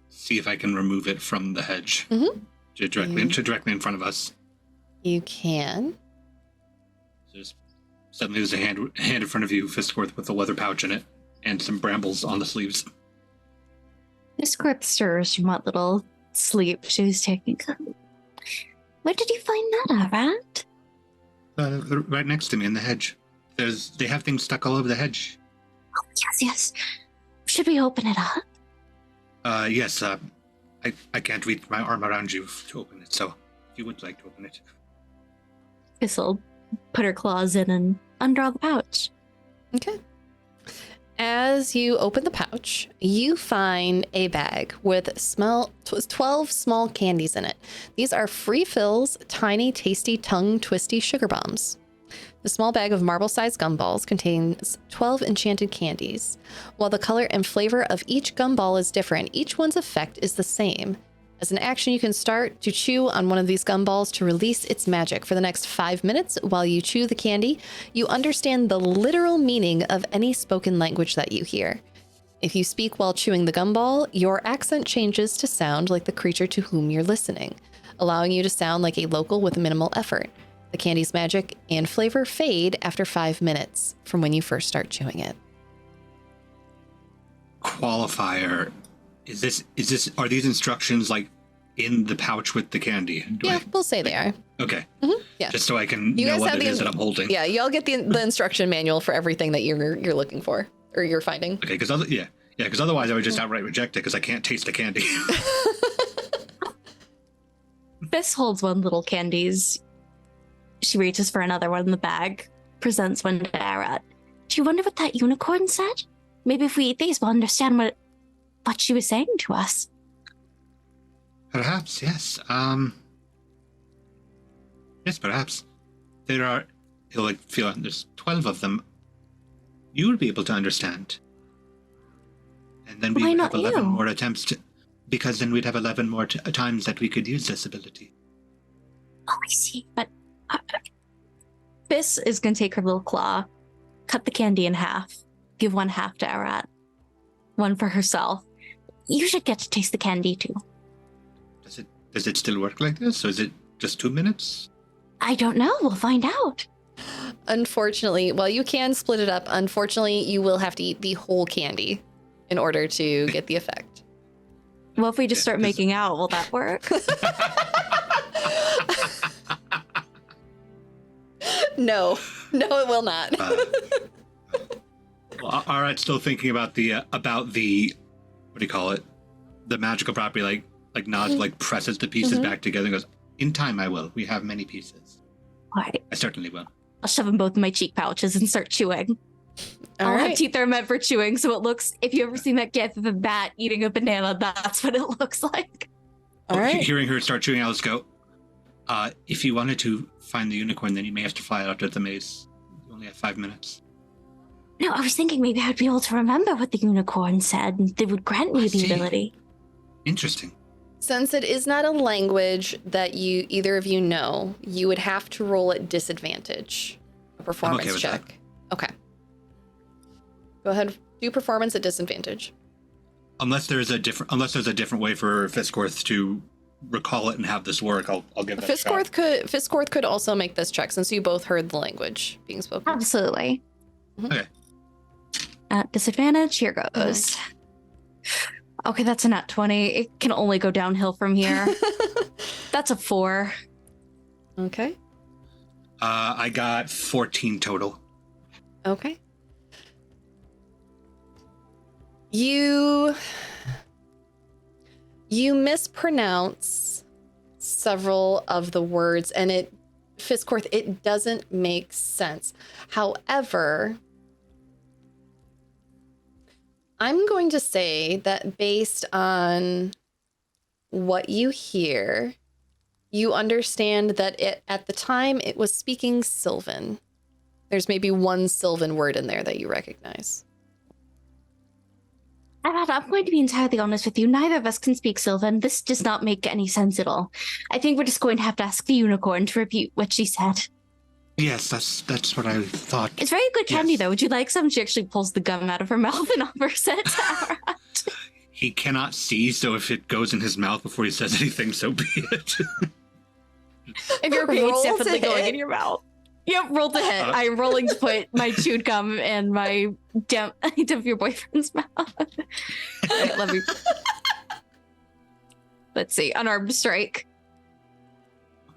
see if I can remove it from the hedge directly in front of us. You can. So just suddenly there's a hand in front of you, Fisscourth, with a leather pouch in it and some brambles on the sleeves. Fisscourth stirs from what little sleep she was taking. Where did you find that, Arat? Right next to me in the hedge. They have things stuck all over the hedge. Oh, yes. Should we open it up? Yes, I can't reach my arm around you to open it, so if you would like to open it. This'll put her claws in and undraw the pouch. Okay. As you open the pouch, you find a bag with 12 small candies in it. These are free fills, tiny, tasty, tongue-twisty sugar bombs. The small bag of marble-sized gumballs contains 12 enchanted candies. While the color and flavor of each gumball is different, each one's effect is the same. As an action, you can start to chew on one of these gumballs to release its magic. For the next 5 minutes, while you chew the candy, you understand the literal meaning of any spoken language that you hear. If you speak while chewing the gumball, your accent changes to sound like the creature to whom you're listening, allowing you to sound like a local with minimal effort. The candy's magic and flavor fade after 5 minutes from when you first start chewing it. Qualifier. Are these instructions like in the pouch with the candy? We'll say they are. Okay. Mm-hmm. Yeah. Just so I can know what it is that I'm holding. Yeah, y'all get the instruction manual for everything that you're looking for or you're finding. Okay, because otherwise I would just outright reject it because I can't taste the candy. Fiss holds one little candies. She reaches for another one in the bag, presents one to Arat. Do you wonder what that unicorn said? Maybe if we eat these, we'll understand what she was saying to us. Perhaps, yes. Yes, perhaps. He'll feel there's 12 of them. You will be able to understand. And then we would have 11 more attempts because then we'd have 11 more times that we could use this ability. Oh, I see. But Fiss is going to take her little claw, cut the candy in half, give one half to Arat, one for herself. You should get to taste the candy too. Does it still work like this, or is it just 2 minutes? I don't know. We'll find out. Unfortunately, well, you can split it up. Unfortunately, you will have to eat the whole candy in order to get the effect. Well, if we just start making out, will that work? No, it will not. Well, Arat's still thinking about the what do you call it? The magical property, like nods, like presses the pieces back together and goes, "In time, I will. We have many pieces. All right. I certainly will." I'll shove them both in my cheek pouches and start chewing. I'll have teeth that are meant for chewing, so it looks. If you ever seen that gif of a bat eating a banana, that's what it looks like. All right. Hearing her start chewing, I'll just go. If you wanted to find the unicorn, then you may have to fly out to the maze. You only have 5 minutes. No, I was thinking maybe I'd be able to remember what the unicorn said, and they would grant me the ability. Interesting. Since it is not a language that either of you know, you would have to roll at disadvantage. A performance with check. Okay. Go ahead. Do performance at disadvantage. Unless there's a different way for Fisscourth to recall it and have this work, I'll give that a shot. Fisscourth could also make this check since you both heard the language being spoken. Absolutely. Okay. At disadvantage, here goes. Okay, that's a nat 20. It can only go downhill from here. That's a 4. Okay. I got 14 total. Okay. You mispronounce several of the words, and Fisscourth, it doesn't make sense. However, I'm going to say that based on what you hear, you understand that at the time it was speaking Sylvan. There's maybe one Sylvan word in there that you recognize. Arat, I'm going to be entirely honest with you. Neither of us can speak Sylvan. This does not make any sense at all. I think we're just going to have to ask the unicorn to repeat what she said. Yes, that's what I thought. It's very good candy, Yes. though. Would you like some? She actually pulls the gum out of her mouth and offers it to Arat. He cannot see, so if it goes in his mouth before he says anything, so be it. If you're okay, it's Roll to definitely going hit. in your mouth. Yep, roll to hit. I'm rolling to put my chewed gum in my dump your boyfriend's mouth. Right, let me. Let's see. Unarmed strike.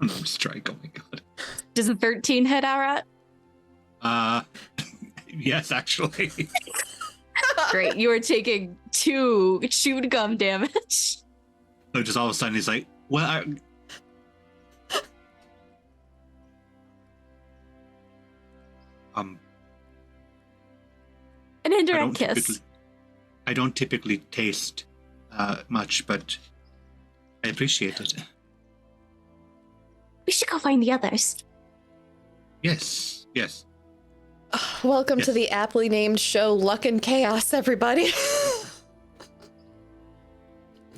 Unarmed strike. Oh my god. Does a 13 hit, Arat? Yes, actually. Great. You are taking 2 chewed gum damage. So just all of a sudden he's like, well, An indirect kiss. I don't typically taste much, but I appreciate it. We should go find the others. Yes. Welcome to Yes. the aptly named show Luck and Chaos, everybody.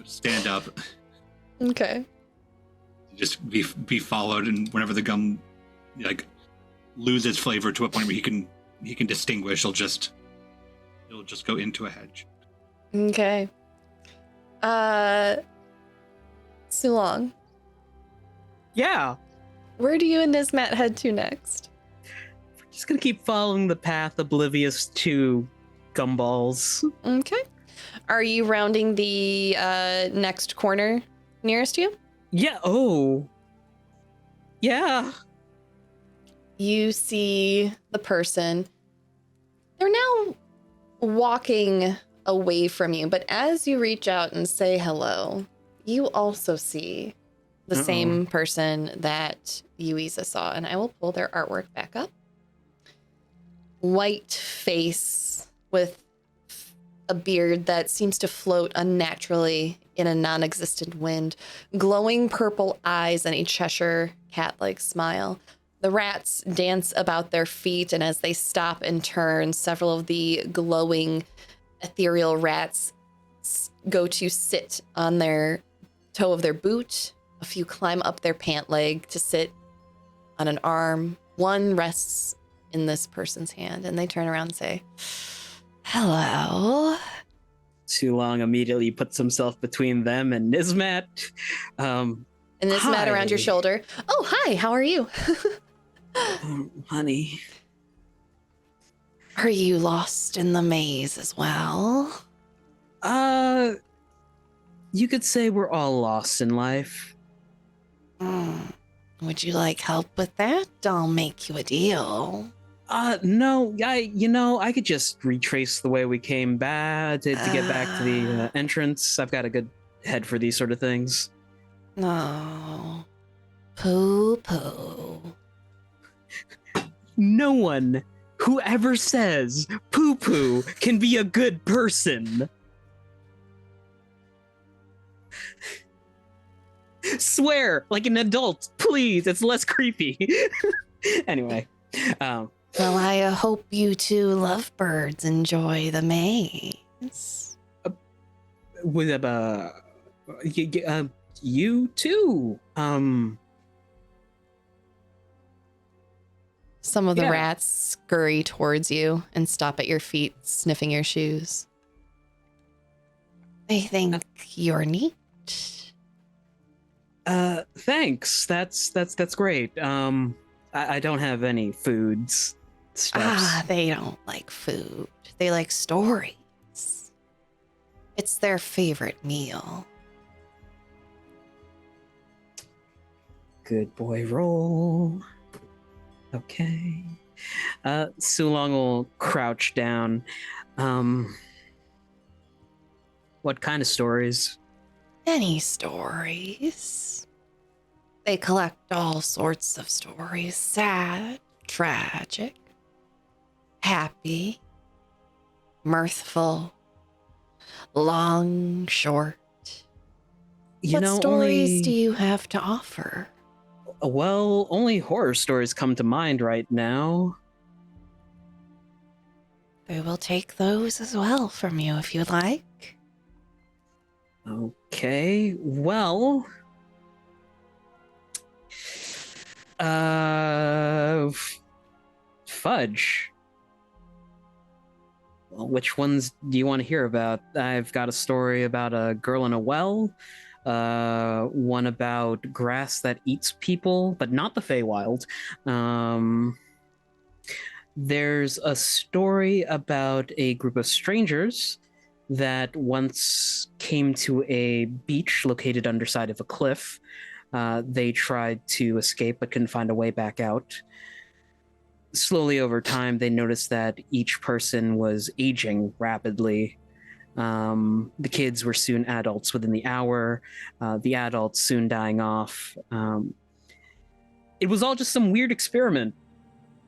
Stand up. Okay. Just be followed, and whenever the gum like loses flavor to a point where he can distinguish, it'll just go into a hedge. Okay. Sulong, Yeah. where do you and Nismat head to next? We're just gonna keep following the path oblivious to gumballs. Okay. Are you rounding the next corner nearest you? Yeah. Oh. Yeah. You see the person. They're now walking away from you, but as you reach out and say hello, you also see the same person that Yuiza saw, and I will pull their artwork back up. White face with a beard that seems to float unnaturally in a non-existent wind, glowing purple eyes and a Cheshire cat-like smile. The rats dance about their feet, and as they stop and turn, several of the glowing ethereal rats go to sit on their toe of their boot. A few climb up their pant leg to sit on an arm. One rests in this person's hand, and they turn around and say, "Hello." Sulong immediately puts himself between them and Nismat. And Nismat around your Hi. shoulder. "Oh, hi, how are you?" Honey. "Are you lost in the maze as well?" You could say we're all lost in life. Would you like help with that? I'll make you a deal. No, I could just retrace the way we came back to get back to the entrance. I've got a good head for these sort of things. No. Poo. No one who ever says poo poo can be a good person. Swear like an adult, please. It's less creepy. Anyway, Well, I hope you two lovebirds enjoy the maze. with You too. Some of the Yeah. rats scurry towards you and stop at your feet, sniffing your shoes. They think you're neat. Thanks. That's great. I don't have any foods stuffs. They don't like food. They like stories. It's their favorite meal. Good boy roll. Okay. Sulong will crouch down. What kind of stories? Any stories? They collect all sorts of stories. Sad, tragic, happy, mirthful, long, short. What stories do you have to offer? Well, only horror stories come to mind right now. We will take those as well from you if you'd like. Okay, well... Fudge. Well, which ones do you want to hear about? I've got a story about a girl in a well, one about grass that eats people, but not the Feywild. There's a story about a group of strangers that once came to a beach located underside of a cliff. They tried to escape but couldn't find a way back out. Slowly over time, they noticed that each person was aging rapidly. The kids were soon adults within the hour, the adults soon dying off. It was all just some weird experiment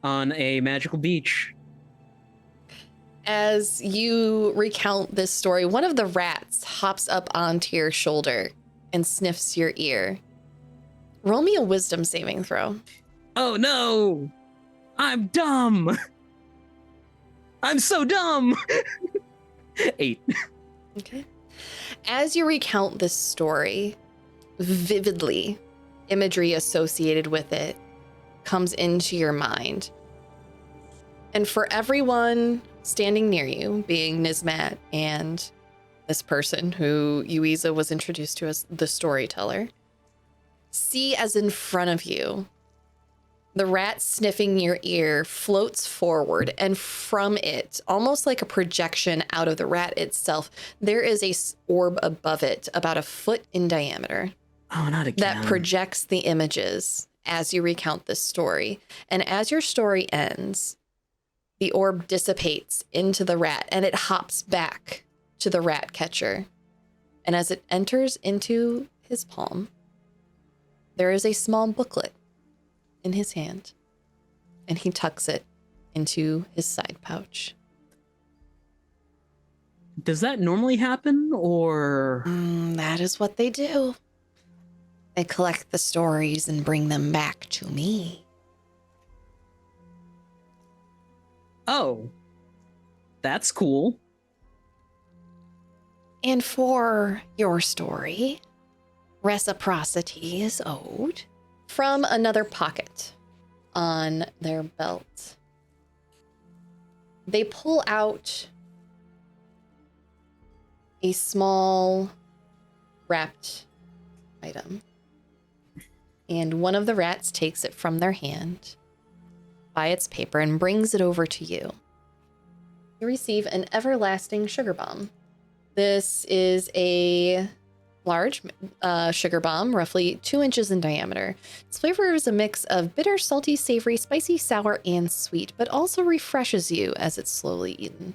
on a magical beach. As you recount this story, one of the rats hops up onto your shoulder and sniffs your ear. Roll me a wisdom saving throw. Oh no! I'm dumb! I'm so dumb! 8. Okay. As you recount this story, vividly, imagery associated with it comes into your mind. And for everyone standing near you, being Nizmat and this person who Yuiza was introduced to as the storyteller, see as in front of you, the rat sniffing your ear floats forward, and from it, almost like a projection out of the rat itself, there is a orb above it, about a foot in diameter. Oh, not again. That projects the images as you recount this story. And as your story ends, the orb dissipates into the rat and it hops back to the rat catcher. And as it enters into his palm, there is a small booklet in his hand, and he tucks it into his side pouch. Does that normally happen, or...? That is what they do. They collect the stories and bring them back to me. Oh, that's cool. And for your story, reciprocity is owed. From another pocket on their belt, they pull out a small wrapped item, and one of the rats takes it from their hand by its paper and brings it over to you. You receive an everlasting sugar bomb. This is a large sugar bomb, roughly 2 inches in diameter. Its flavor is a mix of bitter, salty, savory, spicy, sour, and sweet, but also refreshes you as it's slowly eaten.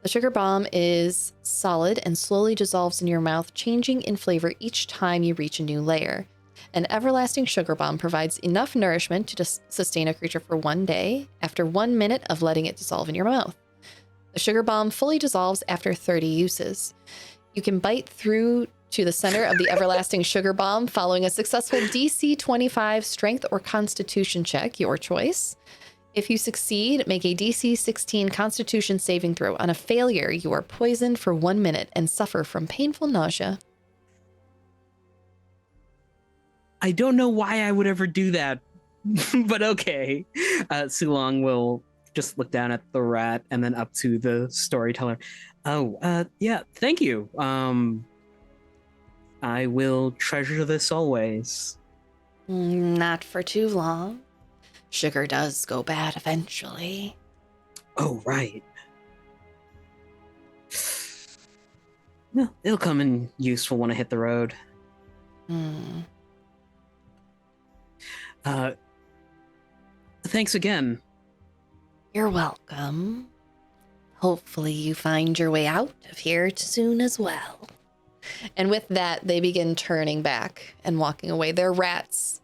The sugar bomb is solid and slowly dissolves in your mouth, changing in flavor each time you reach a new layer. An everlasting sugar bomb provides enough nourishment to sustain a creature for 1 day after 1 minute of letting it dissolve in your mouth. The sugar bomb fully dissolves after 30 uses. You can bite through to the center of the everlasting sugar bomb following a successful DC 25 strength or constitution check, your choice. If you succeed, make a DC 16 constitution saving throw. On a failure, you are poisoned for 1 minute and suffer from painful nausea. I don't know why I would ever do that, but okay. Sulong will just look down at the rat and then up to the storyteller. Oh, yeah, thank you. I will treasure this always. Not for too long. Sugar does go bad eventually. Oh, right. No, it'll come in useful when I hit the road. Thanks again. You're welcome. Hopefully you find your way out of here soon as well. And with that, they begin turning back and walking away. Their rats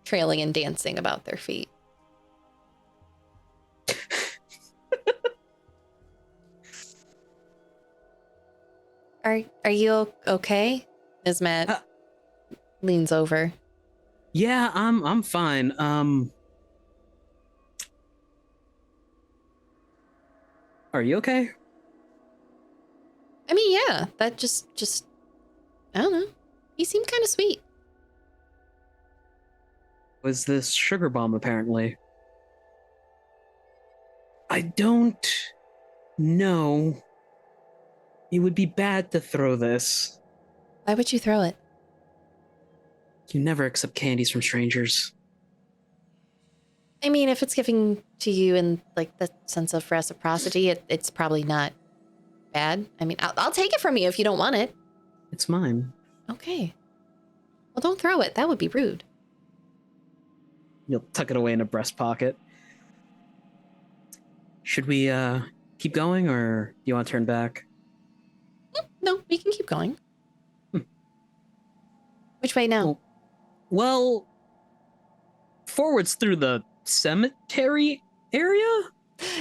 trailing and dancing about their feet. Are you okay? As Matt leans over. Yeah, I'm fine. Are you okay? I mean, yeah, that just I don't know. He seemed kind of sweet. Was this sugar bomb apparently? I don't know. It would be bad to throw this. Why would you throw it? You never accept candies from strangers. I mean, if it's giving to you in like the sense of reciprocity, it's probably not bad. I mean, I'll take it from you if you don't want it. It's mine. Okay. Well, don't throw it. That would be rude. You'll tuck it away in a breast pocket. Should we keep going, or do you want to turn back? No, we can keep going. Which way now? Well, forwards through the cemetery area?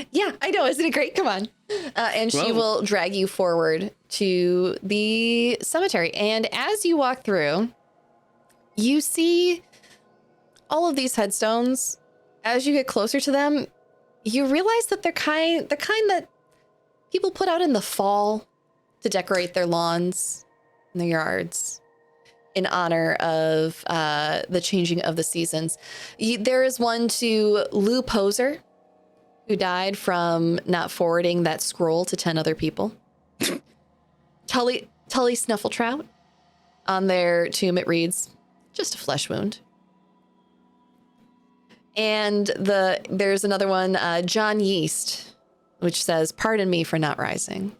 Yeah, I know. Isn't it great? Come on. And she Whoa. will drag you forward to the cemetery. And as you walk through, you see all of these headstones. As you get closer to them, you realize that they're the kind that people put out in the fall to decorate their lawns and their yards in honor of the changing of the seasons. There is one to Lou Poser, who died from not forwarding that scroll to 10 other people. Tully Snuffletrout. On their tomb, it reads, just a flesh wound. And there's another one, John Yeast, which says, pardon me for not rising.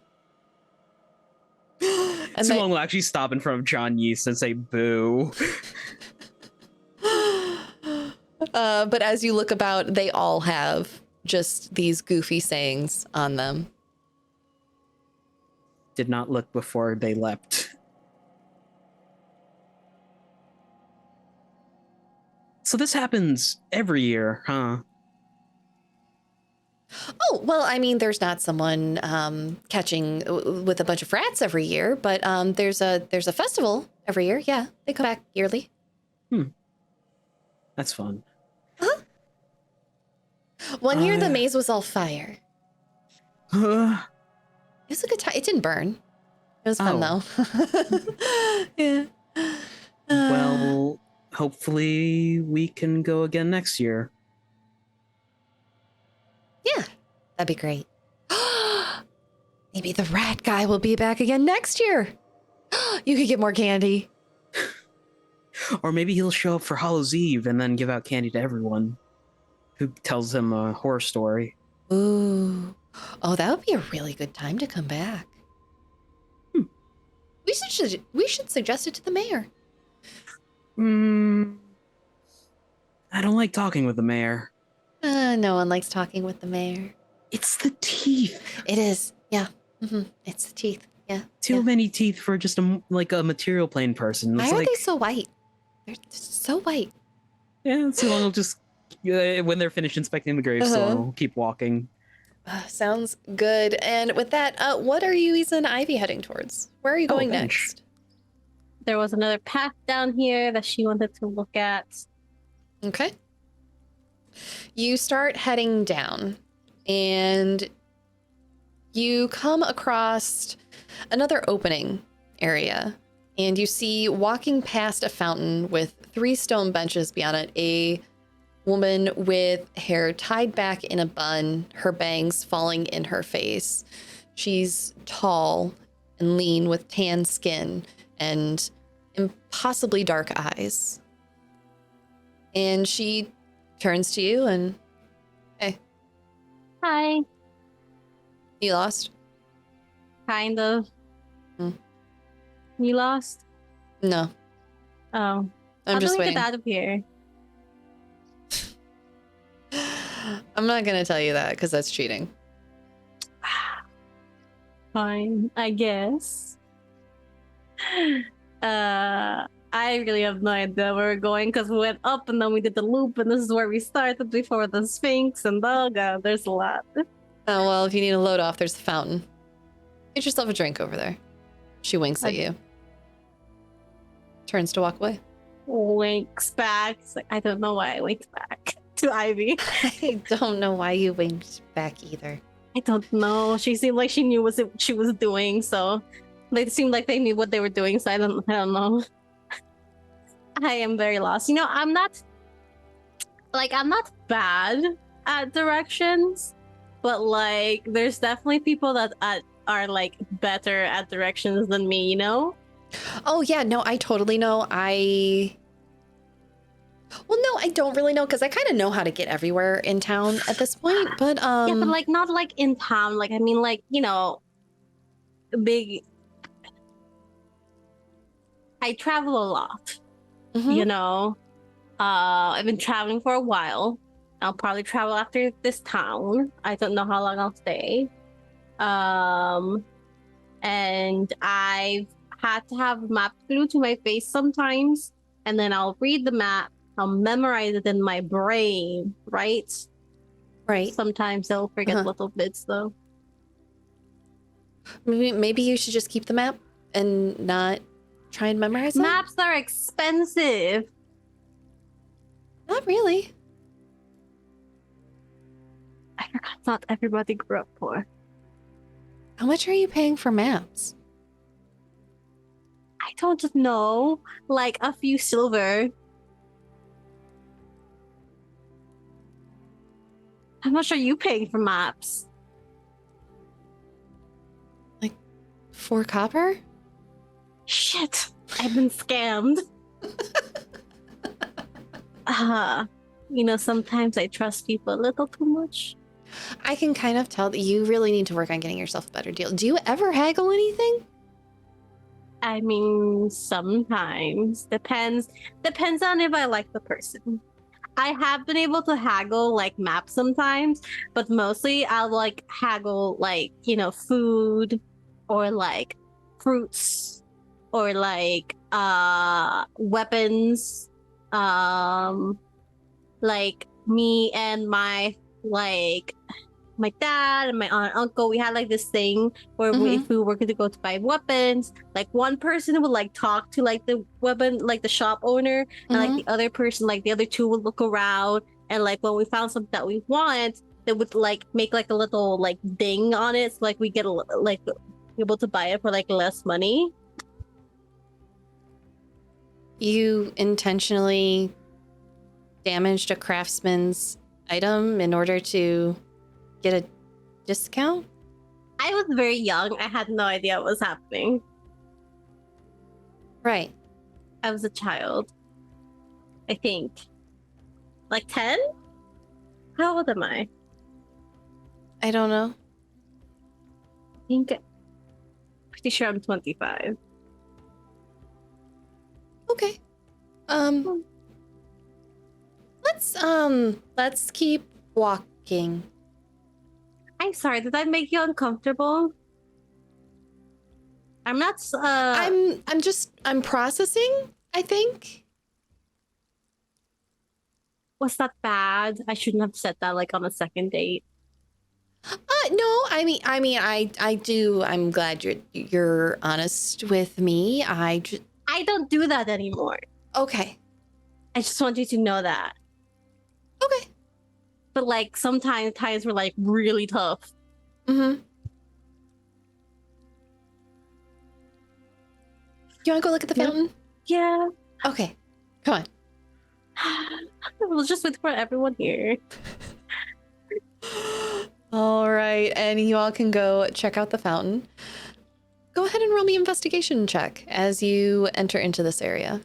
And Someone will actually stop in front of John Yeast and say, boo. But as you look about, they all have just these goofy sayings on them. Did not look before they leapt. So this happens every year, huh? Oh, well, I mean, there's not someone catching with a bunch of rats every year, but there's a festival every year. Yeah, they come back yearly. That's fun. One year the maze was all fire. It was a good time. It didn't burn. It was fun though. Yeah. Well, hopefully we can go again next year. Yeah, that'd be great. Maybe the rat guy will be back again next year. You could get more candy. Or maybe he'll show up for Hallows Eve and then give out candy to everyone who tells him a horror story. Ooh. Oh, that would be a really good time to come back. We should suggest it to the mayor. I don't like talking with the mayor. No one likes talking with the mayor. It's the teeth. It is. Yeah. It's the teeth. Yeah. Too many teeth for just a material plane person. Why It's are like, they so white? They're so white. yeah, so long will just when they're finished inspecting the gravestone, we'll keep walking. Sounds good. And with that, what are Yuiza and Ivy heading towards? Where are you going bench. next? There was another path down here that she wanted to look at. Okay. You start heading down and you come across another opening area And you see walking past a fountain with 3 stone benches beyond it, a woman with hair tied back in a bun, her bangs falling in her face. She's tall and lean with tan skin and impossibly dark eyes. And she turns to you and, hey, Hi. you lost? Kind of. Hmm. You lost? No, Oh. I'm How just do we waiting. get out of here? I'm not going to tell you that because that's cheating. Fine, I guess. I really have no idea where we're going because we went up and then we did the loop and this is where we started before the Sphinx and oh god, there's a lot. Oh, well, if you need a load off, there's the fountain. Get yourself a drink over there. She winks at you. Turns to walk away. Winks back. It's like, I don't know why I winked back to Ivy. I don't know why you winked back either. I don't know. She seemed like she knew what she was doing, so they seemed like they knew what they were doing. So I don't know. I am very lost. You know, I'm not bad at directions, but like, there's definitely people that are like better at directions than me. You know? Oh, yeah, no, I totally know. I don't really know because I kind of know how to get everywhere in town at this point. But Yeah, but like not like in town. Like I mean, like you know, big. I travel a lot. mhm. You know, I've been traveling for a while. I'll probably travel after this town. I don't know how long I'll stay. And I've had to have map glued to my face sometimes, and then I'll read the map. I'll memorize it in my brain, right? Right. Sometimes I'll forget Uh-huh. little bits though. Maybe you should just keep the map and not try and memorize it. Maps are expensive. Not really. I forgot not everybody grew up poor. How much are you paying for maps? I don't know, like a few silver. How much are you paying for maps? 4 copper? Shit, I've been scammed. You know, sometimes I trust people a little too much. I can kind of tell that you really need to work on getting yourself a better deal. Do you ever haggle anything? I mean, sometimes depends on if I like the person. I have been able to haggle like maps sometimes, but mostly I'll like haggle like, you know, food or like fruits or like weapons. Like me and my dad and my aunt and uncle, we had like this thing where if we were going to go to buy weapons, like one person would like talk to like the weapon, like the shop owner, and like the other person, like the other two would look around, and like when we found something that we want, they would like make like a little like ding on it, so like we get like able to buy it for like less money. You intentionally damaged a craftsman's item in order to get a discount? I was very young. I had no idea what was happening. Right. I was a child. I think. Like 10? How old am I? I don't know. I think pretty sure I'm 25. Okay. Let's keep walking. I'm sorry, did that make you uncomfortable? I'm not I'm processing, I think. was that bad? I shouldn't have said that like on a second date. No, I do. I'm glad you're honest with me. I don't do that anymore. Okay. I just want you to know that. Okay. But like sometimes times were like really tough. You want to go look at the Yep. fountain? Yeah. Okay, come on. We'll just wait for everyone here. All right, and you all can go check out the fountain. Go ahead and roll me investigation check as you enter into this area.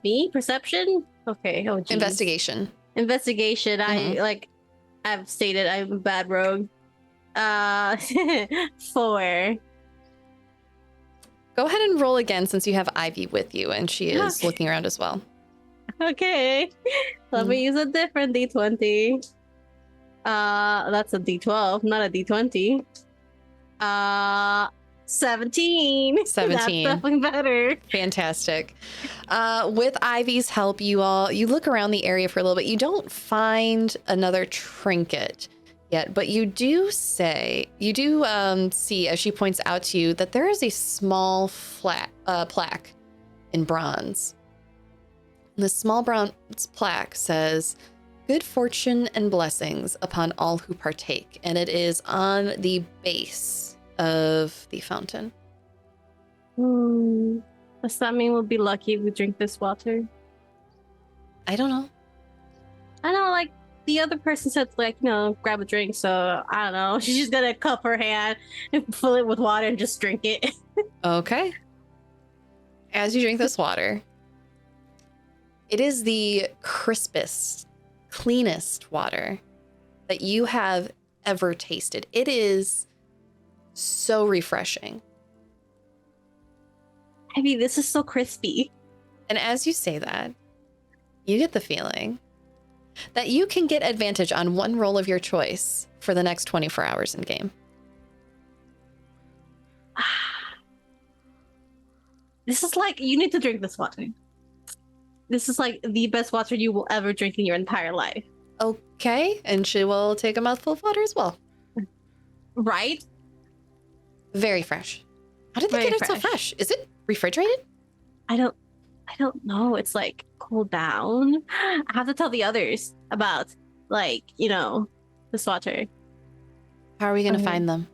Me? Perception? Okay. Oh, geez. Investigation. Investigation. I've stated I'm a bad rogue. 4. Go ahead and roll again since you have Ivy with you and she is Okay. looking around as well. Okay. Let me use a different D20. That's a D12, not a D20. 17. 17. That's definitely better. Fantastic. With Ivy's help, you look around the area for a little bit. You don't find another trinket yet, but you do see, as she points out to you, that there is a small plaque in bronze. The small bronze plaque says, "Good fortune and blessings upon all who partake," and it is on the base of the fountain. Does that mean we'll be lucky if we drink this water? I don't know. I know, like, the other person said, like, grab a drink, so I don't know. She's just gonna cup her hand and fill it with water and just drink it. Okay. As you drink this water, it is the crispest, cleanest water that you have ever tasted. It is so refreshing. I mean, this is so crispy. And as you say that, you get the feeling that you can get advantage on one roll of your choice for the next 24 hours in game. This is like, you need to drink this water. This is like the best water you will ever drink in your entire life. Okay, and she will take a mouthful of water as well. Right? Very fresh. How did they Very get it so fresh. fresh? Is it refrigerated? I don't know. It's like cooled down. I have to tell the others about, like, this water. How are we going to Okay. find them?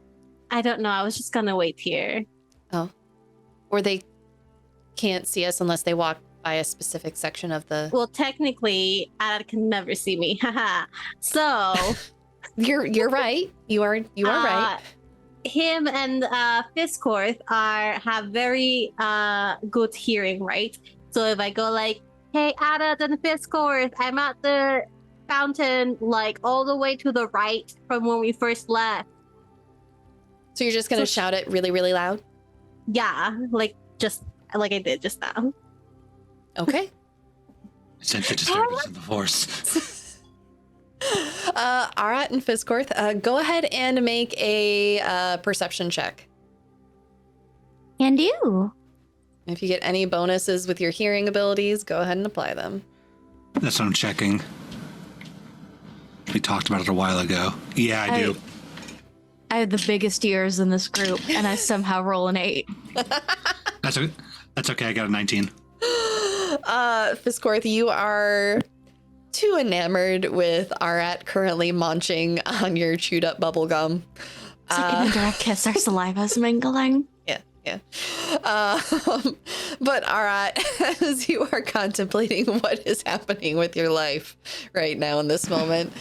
I don't know. I was just gonna wait here. Or they can't see us unless they walk by a specific section of the... Well, technically, Arat can never see me. Haha. So You're right. You are right. Him and Fisscourth have very good hearing, right? So if I go like, "Hey, Arat and Fisscourth, I'm at the fountain, like all the way to the right from when we first left." So you're just going to So shout it really, really loud? Yeah, just like I did just now. Okay. Sense the disturbance of the force. Arat and Fisscourth, go ahead and make a perception check. And you. If you get any bonuses with your hearing abilities, go ahead and apply them. That's what I'm checking. We talked about it a while ago. Yeah, I do. I have the biggest ears in this group, and I somehow roll an 8. That's okay. I got a 19. Fisscourth, you are too enamored with Arat currently munching on your chewed up bubble gum. It's like an indirect kiss. Our saliva's mingling. Yeah. But Arat, as you are contemplating what is happening with your life right now in this moment,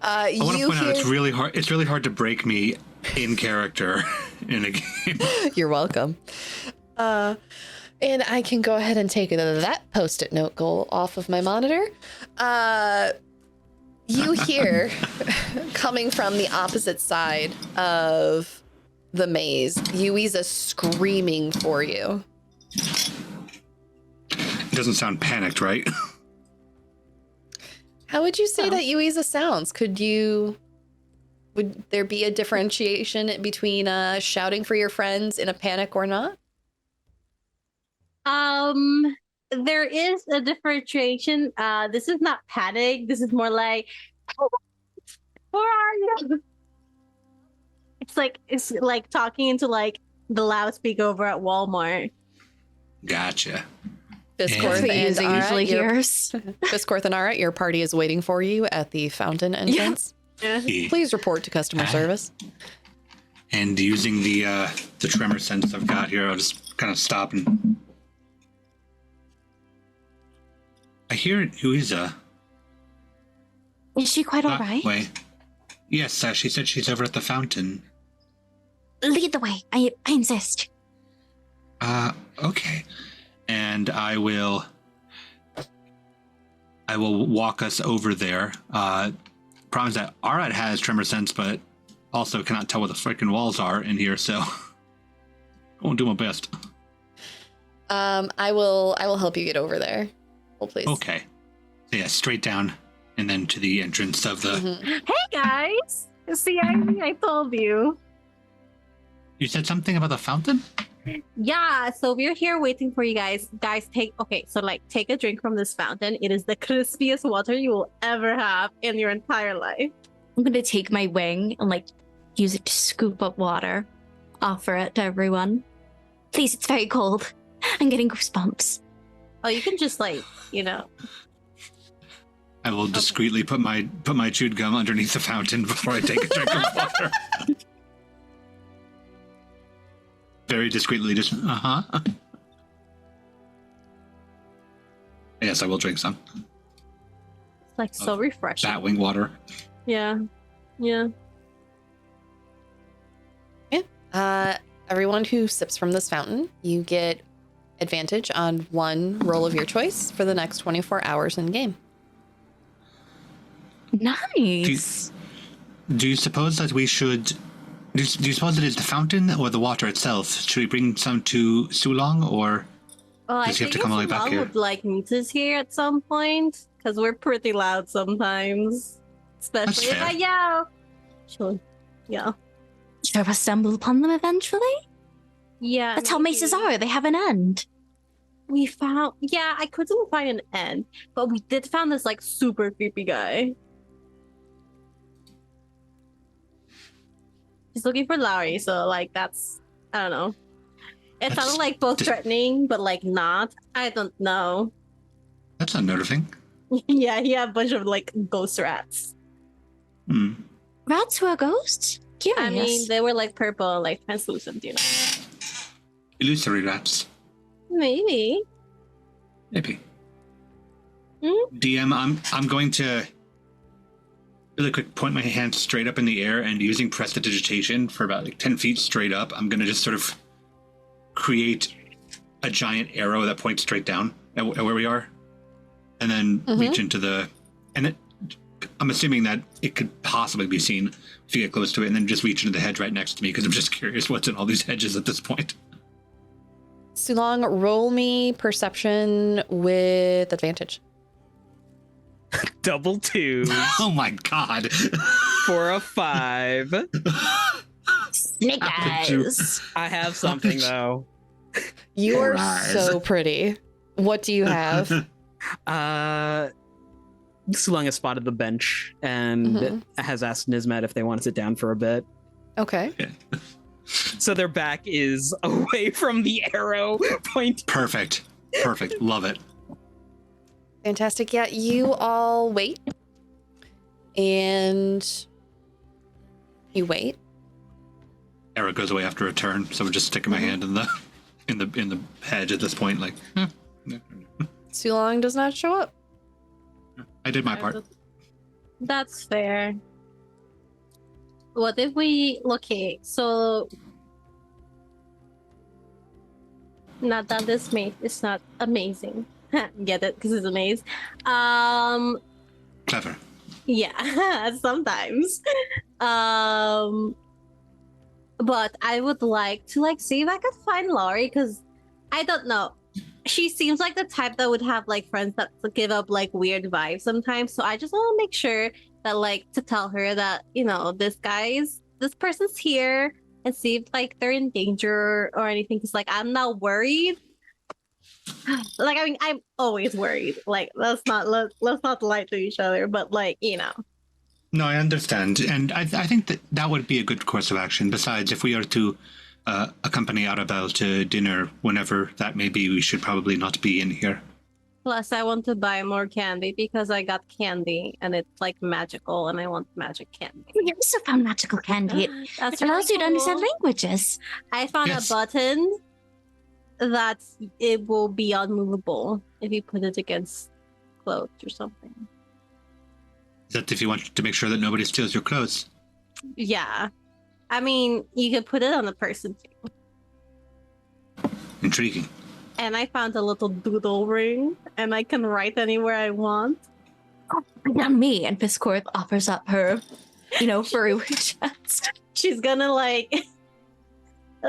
I want to point out it's really hard. It's really hard to break me in character in a game. You're welcome. And I can go ahead and take that post-it note goal off of my monitor. You hear coming from the opposite side of the maze, Yuiza screaming for you. It doesn't sound panicked, right? How would you say that Yuiza sounds? Would there be a differentiation between shouting for your friends in a panic or not? There is a differentiation. This is not panic. This is more like, "Where are you?" It's like talking into like the loudspeaker over at Walmart. Gotcha. Fisscourth And- and Using Arat, usually your, hears. Fisscourth and Arat, your party is waiting for you at the fountain entrance. He- Please report to customer service. And using the tremor sense I've got here, I'll just kind of stop and... I hear Yuiza. Is she quite all That right? way. Yes, she said she's over at the fountain. Lead the way. I insist. Okay. And I will walk us over there. Problem is that Arat has tremor sense, but also cannot tell where the freaking walls are in here, so I won't do my best. I will help you get over there. Hold, please. Okay. So yeah, straight down and then to the entrance of the... Mhm. Hey guys! See, I told you. You said something about the fountain? Yeah, so we're here waiting for you guys. Guys, take a drink from this fountain. It is the crispiest water you will ever have in your entire life. I'm gonna take my wing and use it to scoop up water. Offer it to everyone. Please, it's very cold. I'm getting goosebumps. Oh, you can just I will discreetly put my chewed gum underneath the fountain before I take a drink of water. Very discreetly, just Yes, I will drink some. It's so refreshing. Batwing water. Yeah. Everyone who sips from this fountain, you get advantage on one roll of your choice for the next 24 hours in game. Nice. Do you suppose that we should... Do you suppose it is the fountain or the water itself? Should we bring some to Sulong, or Well, I does he have think to come all the way back Mom here? would meet us here at some point because we're pretty loud sometimes, especially if fair. I yell. Sure. Yeah. Sure, we'll stumble upon them eventually. Yeah. That's how maces are. They have an end. We found. Yeah, I couldn't find an end, but we did find this super creepy guy. He's looking for Lowry, so that's I don't know. It That's sounded both dis- threatening, but not. I don't know. That's unnerving. Yeah, he had a bunch of ghost rats. Hmm. Rats who are ghosts? Curious. I mean, they were purple, translucent, Illusory rats. Maybe. Maybe. Hmm? DM, I'm going to really quick point my hand straight up in the air, and using prestidigitation for about 10 feet straight up, I'm going to just sort of create a giant arrow that points straight down at where we are, and then reach into the... And I'm assuming that it could possibly be seen if you get close to it, and then just reach into the hedge right next to me, because I'm just curious what's in all these hedges at this point. Sulong, roll me perception with advantage. Double 2 Oh my god. for a 5. Snake eyes. I have something though. You are Alright. so pretty. What do you have? Sulong has spotted the bench and has asked Nismet if they want to sit down for a bit. Okay. So their back is away from the arrow point. Perfect. Love it. Fantastic. Yeah, you all wait. And you wait. Arrow goes away after a turn, so I'm just sticking my hand in the hedge at this point, Sulong does not show up. I did my part. That's fair. What if we... Okay, so... Not that this maze is not amazing. Get it? Because it's a maze. Clever. Yeah, sometimes. But I would like to see if I could find Laurie, because I don't know. She seems like the type that would have friends that give up weird vibes sometimes. So I just want to make sure that to tell her that this person's here, and see if they're in danger or anything. Because I'm not worried. I mean, I'm always worried. Let's not lie to each other. But No, I understand, and I think that would be a good course of action. Besides, if we are to accompany Arabelle to dinner, whenever that may be, we should probably not be in here. Plus, I want to buy more candy because I got candy and it's like magical, and I want magic candy. You also found magical candy. It That's allows you to understand cool. languages. I found Yes. a button that it will be unmovable if you put it against clothes or something. That's if you want to make sure that nobody steals your clothes. Yeah. I mean, you could put it on a person too. Intriguing. And I found a little doodle ring, and I can write anywhere I want. Not me. And Fisscourth offers up her, furry chest. She's gonna like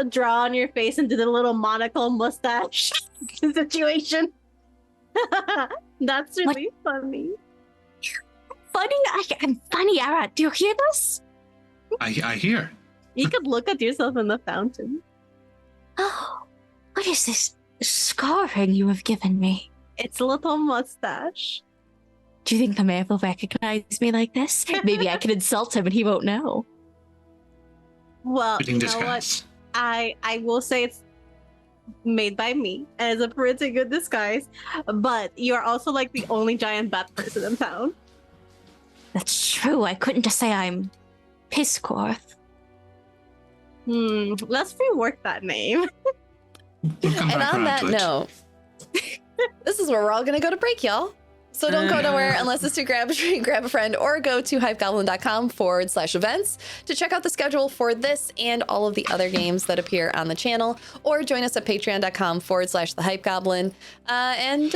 draw on your face and do the little monocle mustache situation. That's really funny. Funny. I'm funny, Arat. Do you hear this? I hear. You could look at yourself in the fountain. Oh, what is this scarring you have given me? It's a little mustache. Do you think the man will recognize me like this? Maybe I can insult him and he won't know. Well, Fitting you know what? disguise. I will say it's made by me, and it's a pretty good disguise. But you're also like the only giant bat person in town. That's true. I couldn't just say I'm Fisscourth. Let's rework that name. We'll come And back on around that to it. note, this is where we're all going to go to break, y'all. So don't go nowhere unless it's to grab a drink, grab a friend, or go to hypegoblin.com/events to check out the schedule for this and all of the other games that appear on the channel, or join us at patreon.com/thehypegoblin and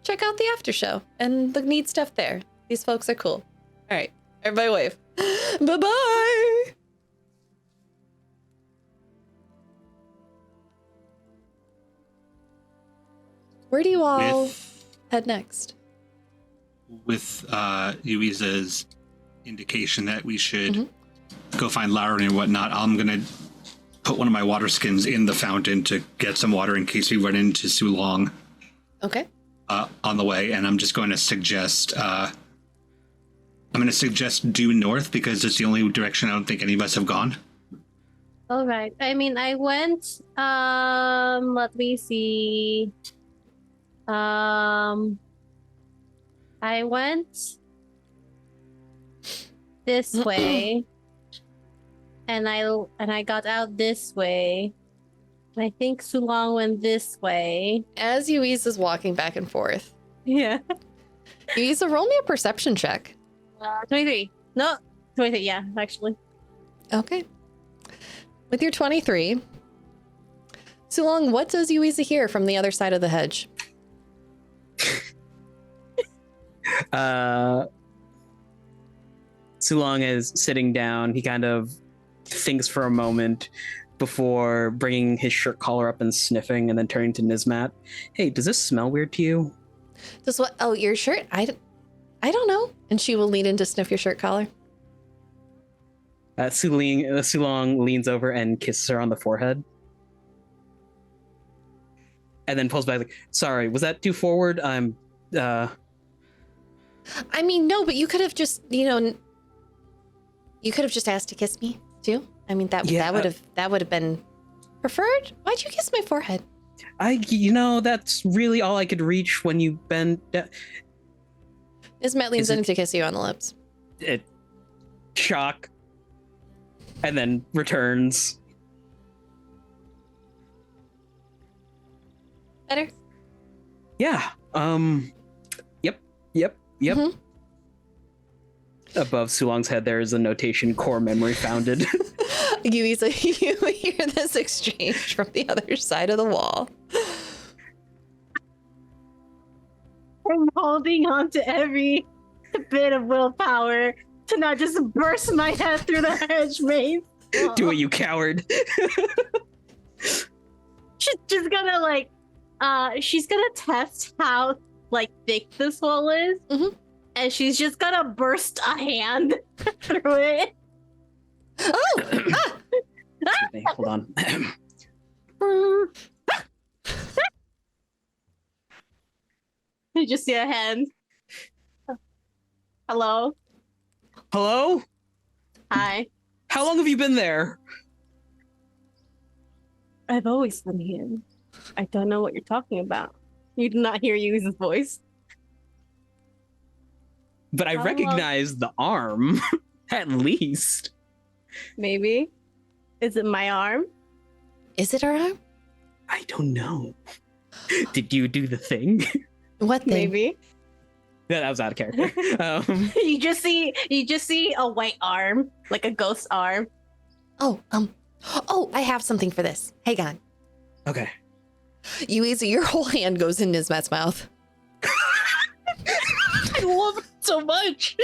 check out the after show and the neat stuff there. These folks are cool. All right, everybody wave. Bye-bye. Where do you all head next? With Yuiza's indication that we should Mhm. go find Lowry and whatnot, I'm going to put one of my water skins in the fountain to get some water in case we run into Sulong Okay. on the way. And I'm just going to suggest due north because it's the only direction I don't think any of us have gone. All right. I mean, I went. Let me see. I went this way, and I got out this way. And I think Sulong went this way. As Yuiza is walking back and forth, Yeah. Yuiza, roll me a perception check. 23. No, 23. Yeah, actually. Okay. With your 23, Sulong, what does Yuiza hear from the other side of the hedge? Sulong is sitting down. He kind of thinks for a moment before bringing his shirt collar up and sniffing, and then turning to Nizmat. Hey, does this smell weird to you? Does what? Oh, your shirt? I don't know. And she will lean in to sniff your shirt collar. Sulong leans over and kisses her on the forehead. And then pulls back like, sorry, was that too forward? I mean, no, but you could have just, you could have just asked to kiss me too. I mean, that would have been preferred. Why'd you kiss my forehead? That's really all I could reach when you bend. Ismet leans in to kiss you on the lips. Shock. And then returns. Better? Yeah. Yep. Mhm. Above Sulong's head, there is a notation: core memory founded. Yuiza, you hear this exchange from the other side of the wall. I'm holding on to every bit of willpower to not just burst my head through the hedge maze. Do it, you coward. She's just gonna she's gonna test how thick this wall is, Mhm. and she's just gonna burst a hand through it. Oh! Excuse me, hold on. You just see a hand. Hello. Hello? Hi. How long have you been there? I've always been here. I don't know what you're talking about. You do not hear Yuiza's voice. But I Oh, well. recognize the arm, at least. Maybe. Is it my arm? Is it our arm? I don't know. Did you do the thing? What thing? Maybe. That was out of character. You just see a white arm, like a ghost arm. Oh, I have something for this. Hang on. Okay. Yuiza, your whole hand goes in Nismet's mouth. I love it so much.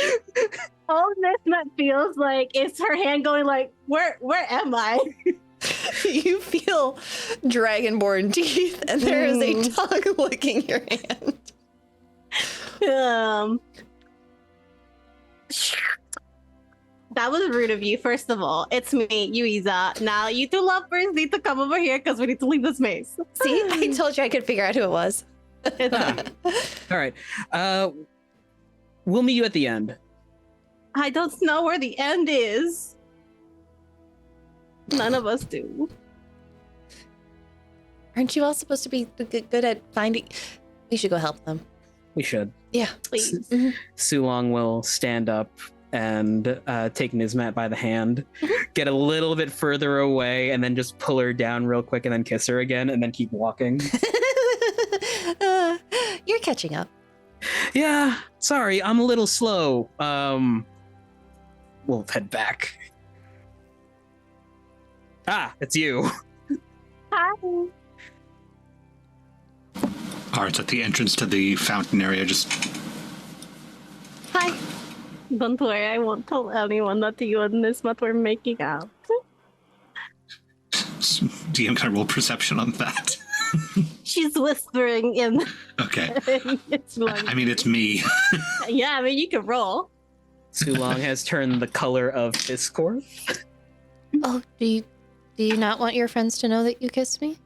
All Nismet feels like is her hand going like, where am I? You feel dragonborn teeth, and there is a tongue licking your hand. That was rude of you. First of all, it's me, Yuiza. Now you two lovers need to come over here because we need to leave this maze. See, I told you I could figure out who it was. All right. We'll meet you at the end. I don't know where the end is. None of us do. Aren't you all supposed to be good at finding? We should go help them. We should. Yeah, Please. Sulong will stand up and take Nismet by the hand, get a little bit further away, and then just pull her down real quick and then kiss her again and then keep walking. You're catching up. Yeah, sorry, I'm a little slow. We'll head back. Ah, it's you. Hi. Arat's at the entrance to the fountain area, just Hi. Don't worry, I won't tell anyone that you and Nismet were making out. DM can I roll perception on that? She's whispering in. Okay. It's like, I mean, it's me. yeah, I mean, you can roll. Sulong has turned the color of Fisscourth. Oh, do you not want your friends to know that you kissed me?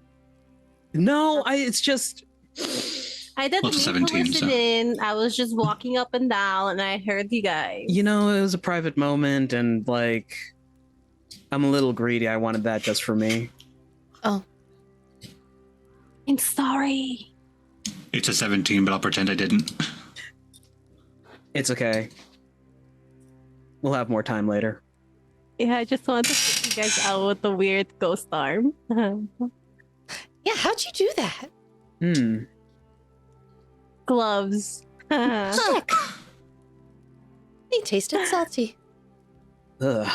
No, it's just... I didn't Well, it's mean to 17, listen so. in. I was just walking up and down, and I heard you guys. You know, it was a private moment, and, like, I'm a little greedy. I wanted that just for me. Oh, I'm sorry. It's a 17, but I'll pretend I didn't. It's okay. We'll have more time later. Yeah, I just wanted to put you guys out with the weird ghost arm. yeah. How'd you do that? Gloves. Look, they tasted salty. Ugh.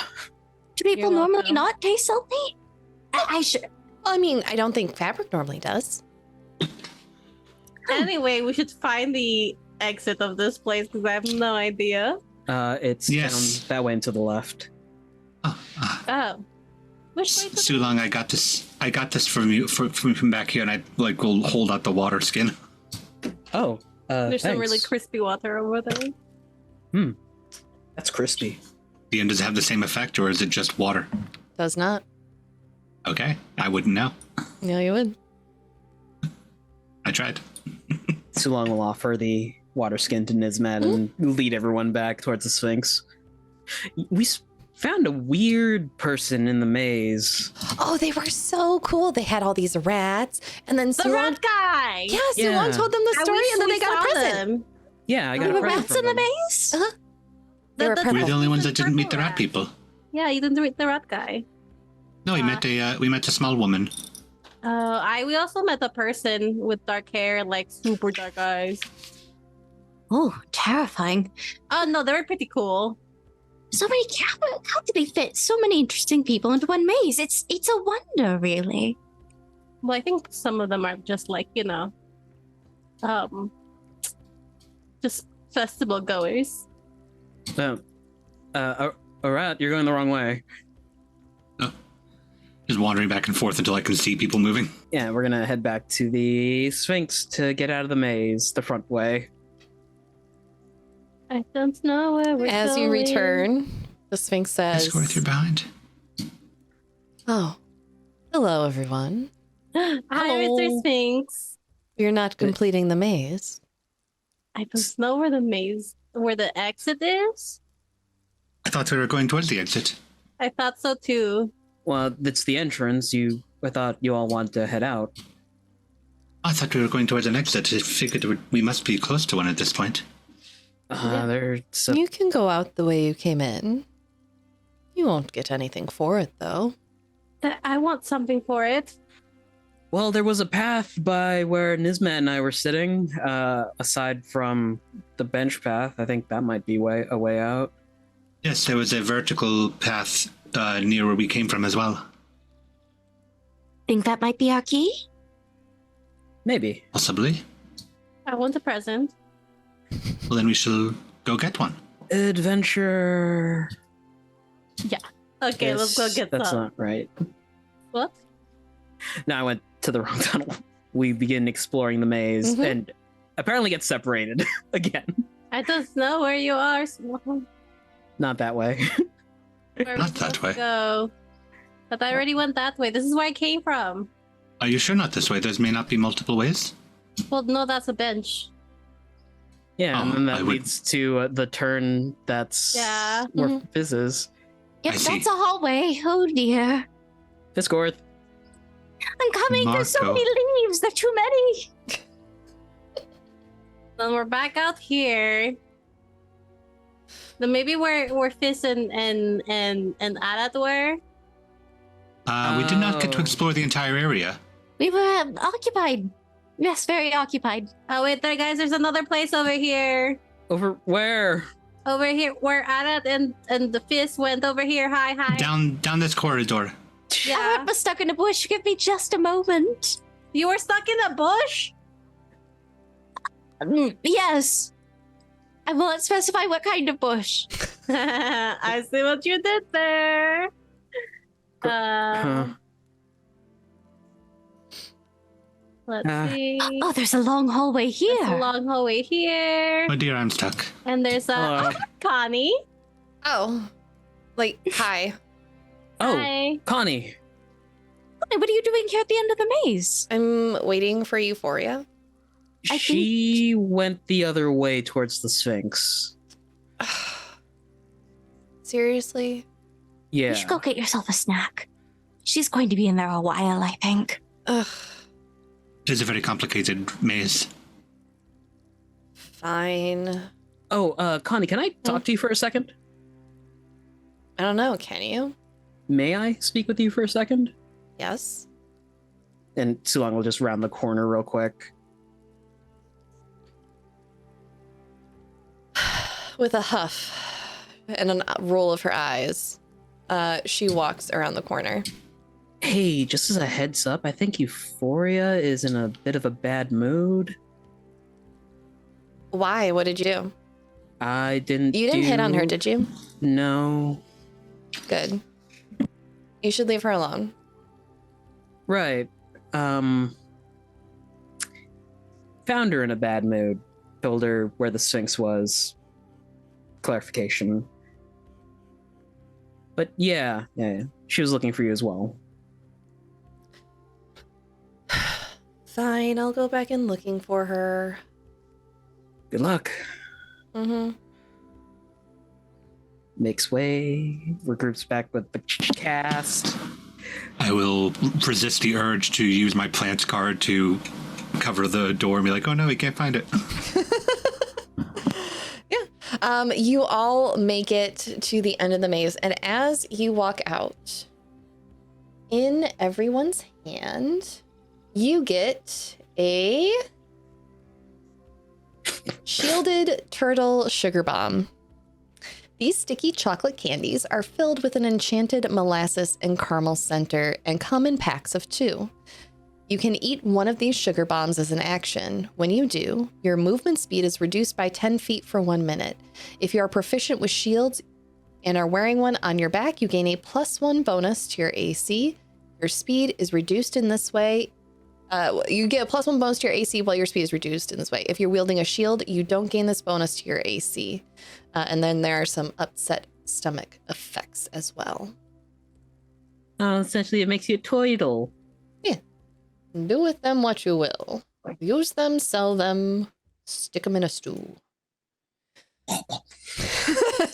Do people You're normally welcome. not taste salty? I should. Well, I mean, I don't think fabric normally does. Anyway, we should find the exit of this place because I have no idea. It's Yes. down that way and to the left. Oh, Oh. Which way to Sulong, I got this from you from back here, and I will hold out the water skin. Oh, There's some really thanks. crispy water over there. That's crispy. Does it have the same effect, or is it just water? Does not. Okay, I wouldn't know. No, you would. I tried. Sulong will offer the water skin to Nismet and lead everyone back towards the Sphinx. We found a weird person in the maze. Oh, they were so cool. They had all these rats, and then The rat guy! Yeah, Sulong Yeah. told them the I story, wish and then we they got a saw present. them. Yeah, I got There a were present rats from in the them. maze? They were The We're purple. the only ones that didn't meet the purple rat rat. people. Yeah, you didn't meet the rat guy. No, we met a small woman. We also met a person with dark hair, like super dark eyes. Oh, terrifying. Oh no, they were pretty cool. So many. How did they fit so many interesting people into one maze? It's a wonder, really. Well, I think some of them are just like, just festival goers. Arat, you're going the wrong way. Just wandering back and forth until I can see people moving. Yeah, we're gonna head back to the Sphinx to get out of the maze the front way. I don't know where we're As you going. return, the Sphinx says, Fisscourth, you're behind. "Oh, hello, everyone. Hi, Hello. Mr. Sphinx. You're not completing the maze." I don't know where the exit is. I thought we were going towards the exit. I thought so too. Well, it's the entrance. I thought you all want to head out. I thought we were going towards an exit. I figured we must be close to one at this point. There's You can go out the way you came in. You won't get anything for it, though. I want something for it. Well, there was a path by where Nismet and I were sitting, aside from the bench path. I think that might be a way out. Yes, there was a vertical path near where we came from as well. Think that might be our key? Maybe. Possibly. I want a present. Well, then we shall go get one. Adventure. Okay, let's go get That's some. not right. What? No, I went to the wrong tunnel. We begin exploring the maze and apparently get separated again. I don't know where you are. Not that way. Where are we Not that supposed way. to go? But I already went that way. This is where I came from. Are you sure not this way? There may not be multiple ways? Well, no, that's a bench. Yeah, and Oh, then that I would- leads to the turn that's where Fizz is. Yep, I see. that's a hallway. Oh dear. Fisscourth. I'm coming. There's so Marco. many leaves. There are too many. Then we're back out here. Then maybe where Fizz and Arat were. We did not get to Oh. explore the entire area. We were occupied. Yes, very occupied. Oh wait, there, guys. There's another place over here. Over where? Over here, where Arat and the Fizz went over here. Hi. Down this corridor. Yeah. I was stuck in a bush. Give me just a moment. You were stuck in a bush? Yes. I won't specify what kind of bush. I see what you did there. Huh. Let's see. Oh, there's a long hallway here. There's a long hallway here. Oh dear, I'm stuck. And there's a Hello. Connie. Oh, like, hi. Oh, Hi. Connie. What are you doing here at the end of the maze? I'm waiting for Euphoria. I She went the other way towards the Sphinx. Seriously? Yeah. You should go get yourself a snack. She's going to be in there a while, I think. Ugh, It is a very complicated maze. fine. Oh, Connie, can I talk to you for a second? I don't know, can you? May I speak with you for a second? Yes? And Sulong will just round the corner real quick. With a huff and a roll of her eyes, she walks around the corner. Hey, just as a heads up, I think Euphoria is in a bit of a bad mood. Why? What did you do? I didn't. You didn't hit on her, did you? No. Good. You should leave her alone. Right. Found her in a bad mood. Told her where the Sphinx was. Clarification. But yeah. She was looking for you as well. Fine, I'll go back in looking for her. Good luck. Mm-hmm. Makes way. Regroups back with the cast. I will resist the urge to use my plant card to cover the door and be like, oh no, we can't find it. You all make it to the end of the maze, and as you walk out, in everyone's hand, you get a shielded turtle sugar bomb. These sticky chocolate candies are filled with an enchanted molasses and caramel center and come in packs of 2. You can eat one of these sugar bombs as an action. When you do, your movement speed is reduced by 10 feet for 1 minute. If you are proficient with shields and are wearing one on your back, you gain a +1 bonus to your AC. Your speed is reduced in this way. You get a +1 bonus to your AC while your speed is reduced in this way. If you're wielding a shield, you don't gain this bonus to your AC. And then there are some upset stomach effects as well. Essentially, it makes you a turtle. Do with them what you will. Use them, sell them, stick them in a stew.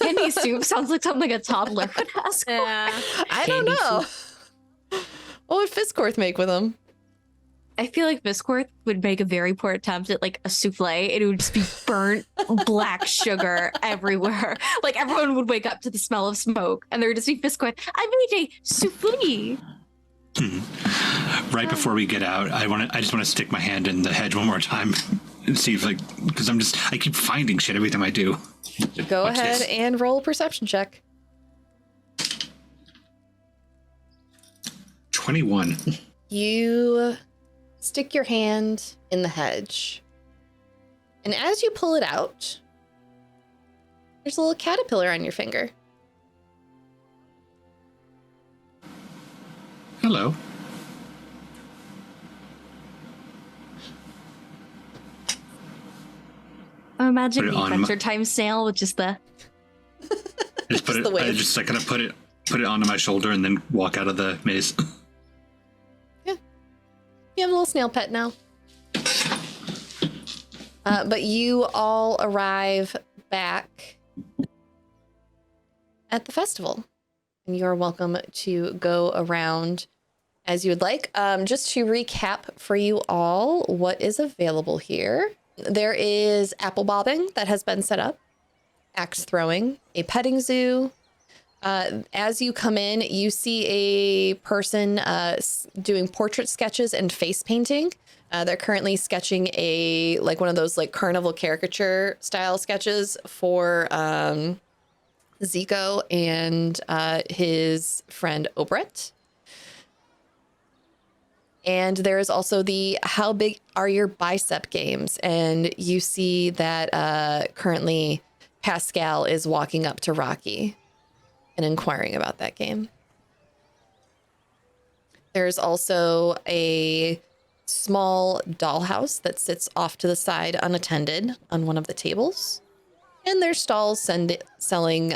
Candy soup sounds like something a toddler would ask. Yeah. I don't Candy know. What would Fisscourth make with them? I feel like Fisscourth would make a very poor attempt at like a souffle. It would just be burnt black sugar everywhere. Like everyone would wake up to the smell of smoke, and there would just be Fisscourth. I made a souffle. Right before we get out, I just want to stick my hand in the hedge one more time and see if because I keep finding shit every time I do. Go Watch ahead this. and roll a perception check. 21. You stick your hand in the hedge. And as you pull it out, there's a little caterpillar on your finger. Hello. I imagine Put it the on Adventure Time sale with just the. Just put Just the it. wave. I just kind of put it onto my shoulder and then walk out of the maze. You have a little snail pet now. But you all arrive back at the festival. And you're welcome to go around as you would like. Just to recap for you all what is available here. There is apple bobbing that has been set up, axe throwing, a petting zoo. As you come in, you see a person doing portrait sketches and face painting. They're currently sketching one of those carnival caricature style sketches for Zico and his friend Obret. And there is also the How Big Are Your Bicep games? And you see that currently Pascal is walking up to Rocky and inquiring about that game. There's also a small dollhouse that sits off to the side unattended on one of the tables. And there's stalls selling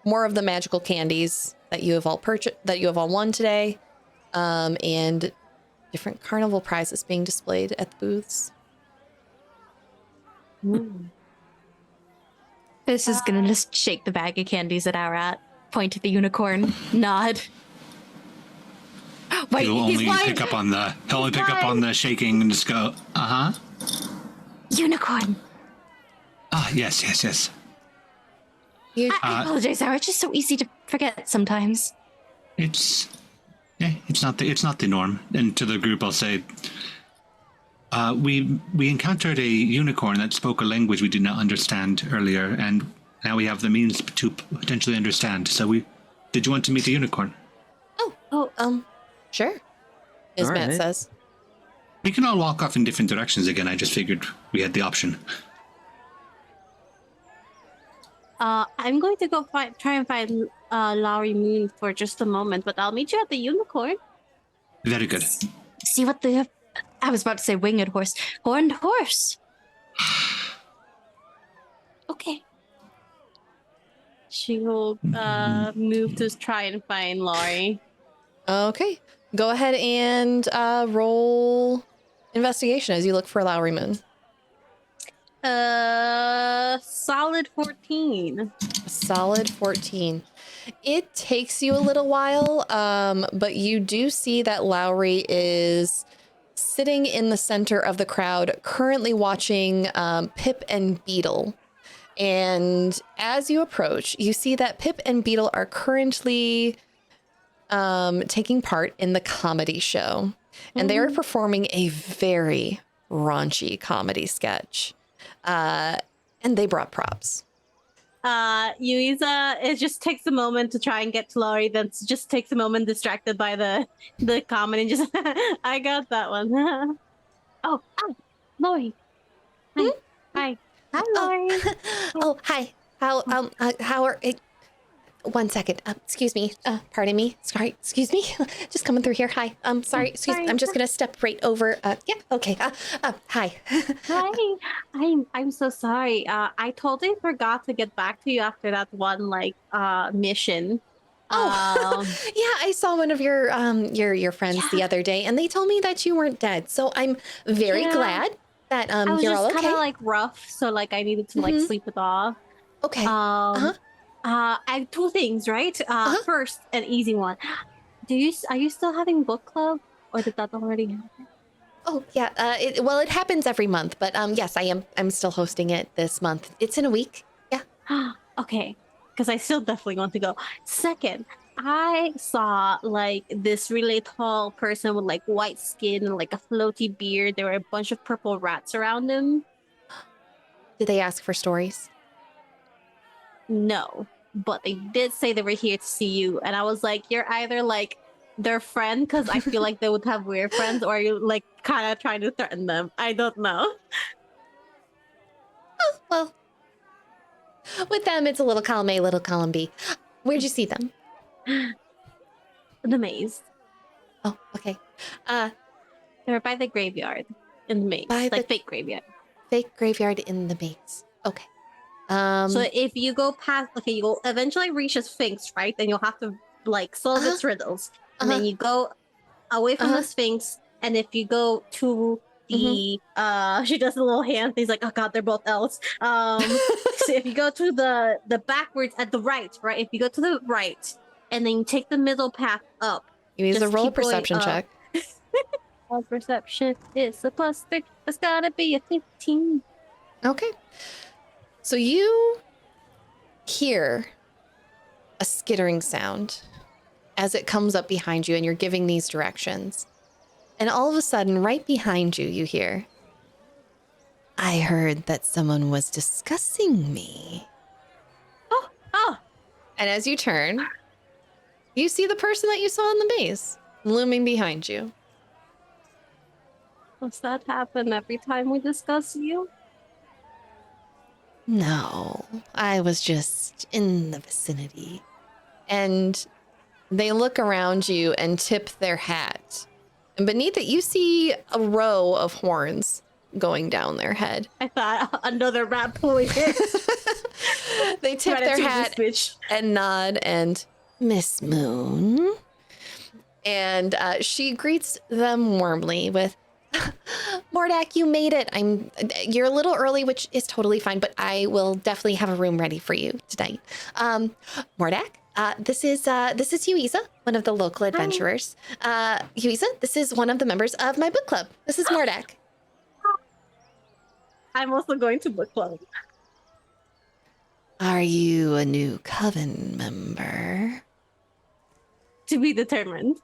more of the magical candies that you have all won today, and different carnival prizes being displayed at the booths. This is gonna just shake the bag of candies at Arat, point to the unicorn, nod. Wait, He'll he's only lying. pick up on the shaking and just go, Unicorn. Ah, yes. I apologize, Sarah. It's just so easy to forget sometimes. It's not the norm. And to the group, I'll say, we encountered a unicorn that spoke a language we did not understand earlier, and now we have the means to potentially understand. So did you want to meet the unicorn? Sure. As All Matt right. says. We can all walk off in different directions again. I just figured we had the option. I'm going to go try and find Lowry Moon for just a moment, but I'll meet you at the unicorn. Very good. See what the... I was about to say winged horse. Horned horse. Okay. She will move to try and find Lowry. Okay. Go ahead and roll investigation as you look for Lowry Moon. Solid 14. Solid 14. It takes you a little while, but you do see that Lowry is sitting in the center of the crowd, currently watching Pip and Beetle. And as you approach, you see that Pip and Beetle are currently taking part in the comedy show. And they are performing a very raunchy comedy sketch. And they brought props. Yuiza, it just takes a moment to try and get to Lowry, then just takes a moment distracted by the comment and just, I got that one. Oh, hi, Lowry. Hi. Hi. Hi, Lowry. Oh, hi. How are it? One second. Excuse me. Pardon me. Sorry. Excuse me. Just coming through here. Hi. Sorry. Excuse me. sorry. I'm just gonna step right over. Yeah. Okay. Hi. Hi. I'm so sorry. I totally forgot to get back to you after that one mission. Oh, yeah. I saw one of your friends the other day, and they told me that you weren't dead. So I'm very Yeah. glad that I was you're just all kind okay. of rough, so I needed to sleep it off. Okay. I have two things, right? First, an easy one. Are you still having book club, or did that already happen? Oh yeah. It happens every month, but yes, I'm still hosting it this month. It's in a week. Yeah. Okay, because I still definitely want to go. Second, I saw like this really tall person with like white skin and like a floaty beard. There were a bunch of purple rats around him. Did they ask for stories? No, but they did say they were here to see you, and I was like, you're either like their friend, because I feel like they would have weird friends, or you like kind of trying to threaten them. I don't know. Well, with them, it's a little column A, little column B. Where'd you see them? The maze. Oh, okay. They were by the graveyard in the maze, By like the- fake graveyard. Fake graveyard in the maze. Okay. So if you go past, okay, you will eventually reach a sphinx, right? Then you'll have to like solve its riddles, and then you go away from the sphinx. And if you go to the, she does the little hand. He's like, oh god, they're both elves. So if you go to the backwards at the right, right? If you go to the right, and then you take the middle path up. You need to just roll a keep going perception up. check. All perception is a +3. It's gotta be a 15. Okay. So you hear a skittering sound as it comes up behind you and you're giving these directions. And all of a sudden, right behind you, you hear, I heard that someone was discussing me. Oh, And as you turn, you see the person that you saw in the maze looming behind you. does that happen every time we discuss you? No, I was just in the vicinity. And they look around you and tip their hat. And beneath it, you see a row of horns going down their head. I thought another rat pulling it. They tip their hat and nod and Miss Moon. And she greets them warmly with, Mordak, you made it. You're a little early, which is totally fine, but I will definitely have a room ready for you tonight. Mordak, this is Yuiza, one of the local adventurers. Yuiza, this is one of the members of my book club. This is Mordak. I'm also going to book club. Are you a new coven member? To be determined.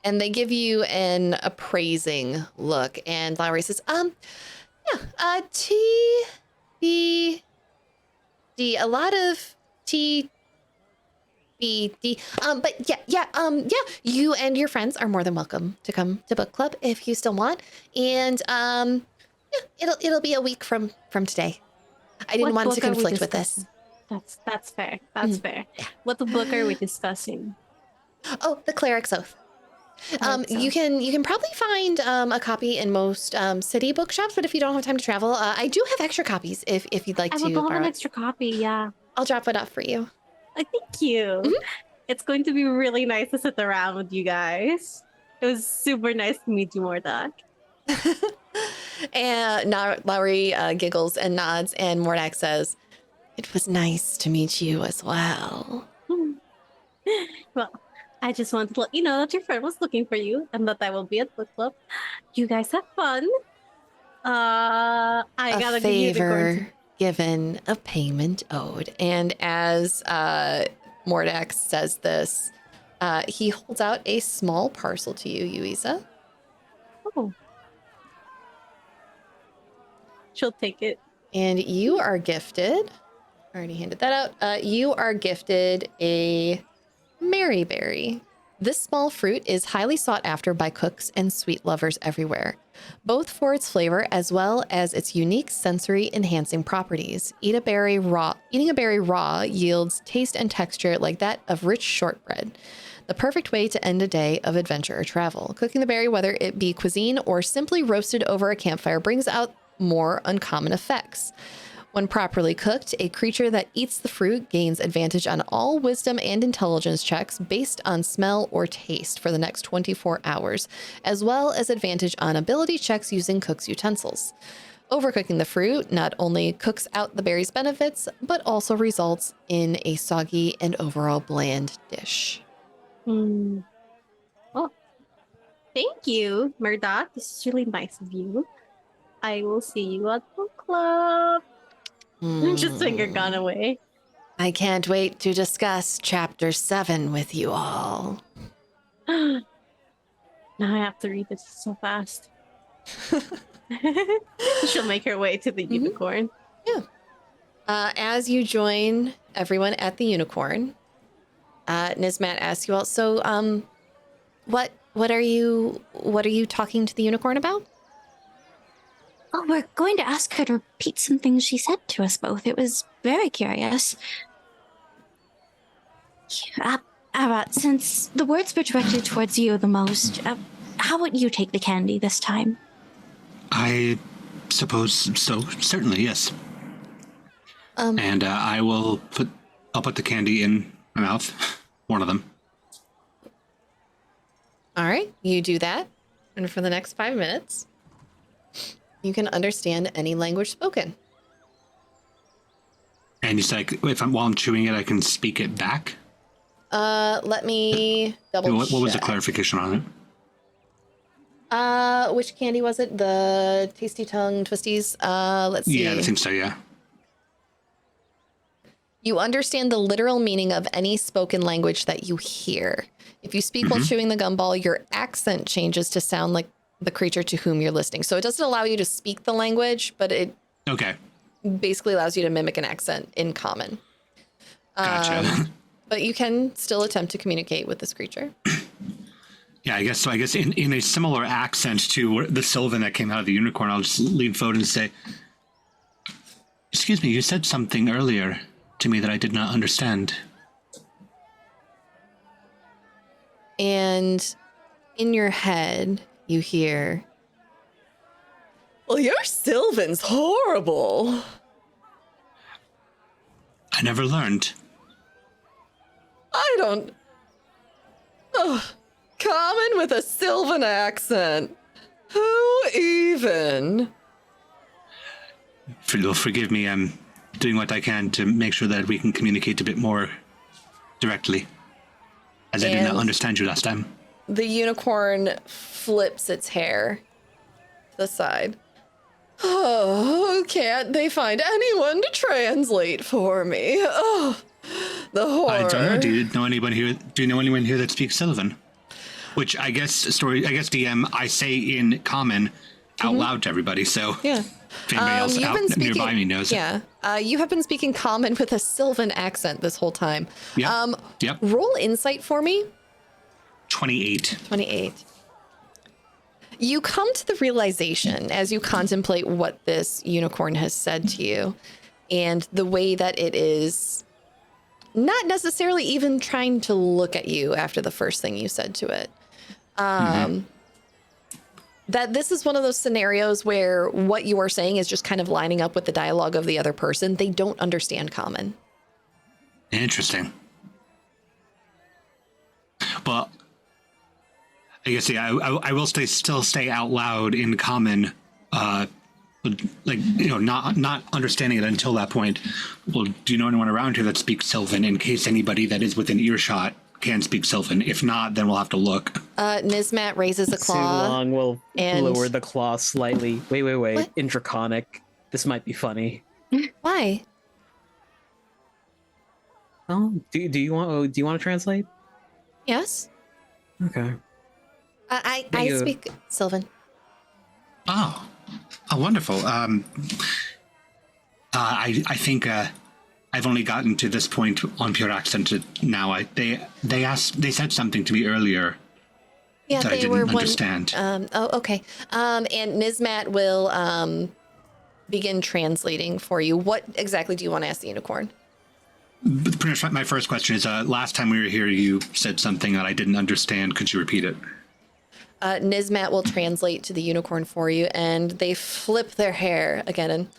And they give you an appraising look, and Lowry says, TBD, a lot of TBD. But yeah, you and your friends are more than welcome to come to book club if you still want. And it'll be a week from today. I didn't want to conflict with this. That's fair. That's fair. What book are we discussing? Oh, the Cleric's Oath. You can probably find a copy in most city bookshops, but if you don't have time to travel, I do have extra copies if you'd like to I would love borrow an it. extra copy, yeah. I'll drop it off for you. Thank you. It's going to be really nice to sit around with you guys. It was super nice to meet you, Mordak. And Lowry giggles and nods, and Mordak says, it was nice to meet you as well. Well, I just wanted to let you know that your friend was looking for you and that I will be at book club. You guys have fun. I gotta give you the favor given, a payment owed. And as Mordak says this, he holds out a small parcel to you, Yuiza. Oh. She'll take it. And you are gifted. I already handed that out. You are gifted a Maryberry. This small fruit is highly sought after by cooks and sweet lovers everywhere, both for its flavor as well as its unique sensory enhancing properties. Eating a berry raw yields taste and texture like that of rich shortbread. The perfect way to end a day of adventure or travel. Cooking the berry, whether it be cuisine or simply roasted over a campfire, brings out more uncommon effects. When properly cooked, a creature that eats the fruit gains advantage on all wisdom and intelligence checks based on smell or taste for the next 24 hours, as well as advantage on ability checks using cook's utensils. Overcooking the fruit not only cooks out the berry's benefits, but also results in a soggy and overall bland dish. Thank you, Murdoch. This is really nice of you. I will see you at the club. Just finger gone away. I can't wait to discuss chapter 7 with you all. Now I have to read this so fast. She'll make her way to the unicorn. Yeah. As you join everyone at the unicorn, Nismat asks you all, so what are you talking to the unicorn about? Oh, we're going to ask her to repeat some things she said to us both. It was very curious. Arat, since the words were directed towards you the most, how would you take the candy this time? I suppose so. Certainly, yes. And I'll put the candy in my mouth. One of them. All right, you do that, and for the next 5 minutes, you can understand any language spoken. And you said while I'm chewing it, I can speak it back. Let me double What was the check. clarification on it? Which candy was it? The Tasty Tongue Twisties? Let's see. Yeah, I think so, yeah. You understand the literal meaning of any spoken language that you hear. If you speak while chewing the gumball, your accent changes to sound like the creature to whom you're listening. So it doesn't allow you to speak the language, but it basically allows you to mimic an accent in common. Gotcha. But you can still attempt to communicate with this creature. Yeah, I guess so. I guess in a similar accent to the Sylvan that came out of the unicorn, I'll just lean forward and say, "Excuse me, you said something earlier to me that I did not understand." And in your head, you hear, "Well, your Sylvan's horrible." I never learned. I don't... Oh, common with a Sylvan accent. Who even? You'll forgive me. I'm doing what I can to make sure that we can communicate a bit more directly, as I did not understand you last time. The unicorn flips its hair to the side. Oh, can't they find anyone to translate for me? Oh, the horror. I don't know. Do you know anyone here? Do you know anyone here that speaks Sylvan? Which I guess DM, I say in common out loud to everybody. So Yeah. if anybody else out nearby me knows. Yeah. You have been speaking common with a Sylvan accent this whole time. Yep. Roll insight for me. 28. 28. You come to the realization as you contemplate what this unicorn has said to you and the way that it is not necessarily even trying to look at you after the first thing you said to it. That this is one of those scenarios where what you are saying is just kind of lining up with the dialogue of the other person. They don't understand common. Interesting. But I guess, yeah, I will still stay out loud in common, not understanding it until that point. Well, do you know anyone around here that speaks Sylvan in case anybody that is within earshot can speak Sylvan? If not, then we'll have to look. Nismat raises a claw. Sulong will and- lower the claw slightly. Wait. What? In Draconic. This might be funny. Why? Oh, do you want to translate? Yes? Okay. I you. speak Sylvan. Oh, wonderful. I think I've only gotten to this point on pure accent now. They said something to me earlier Yeah, that I they didn't were understand. Okay. And Nismat will begin translating for you. What exactly do you want to ask the unicorn? But pretty much my first question is, last time we were here, you said something that I didn't understand. Could you repeat it? Nismat will translate to the unicorn for you, and they flip their hair again and,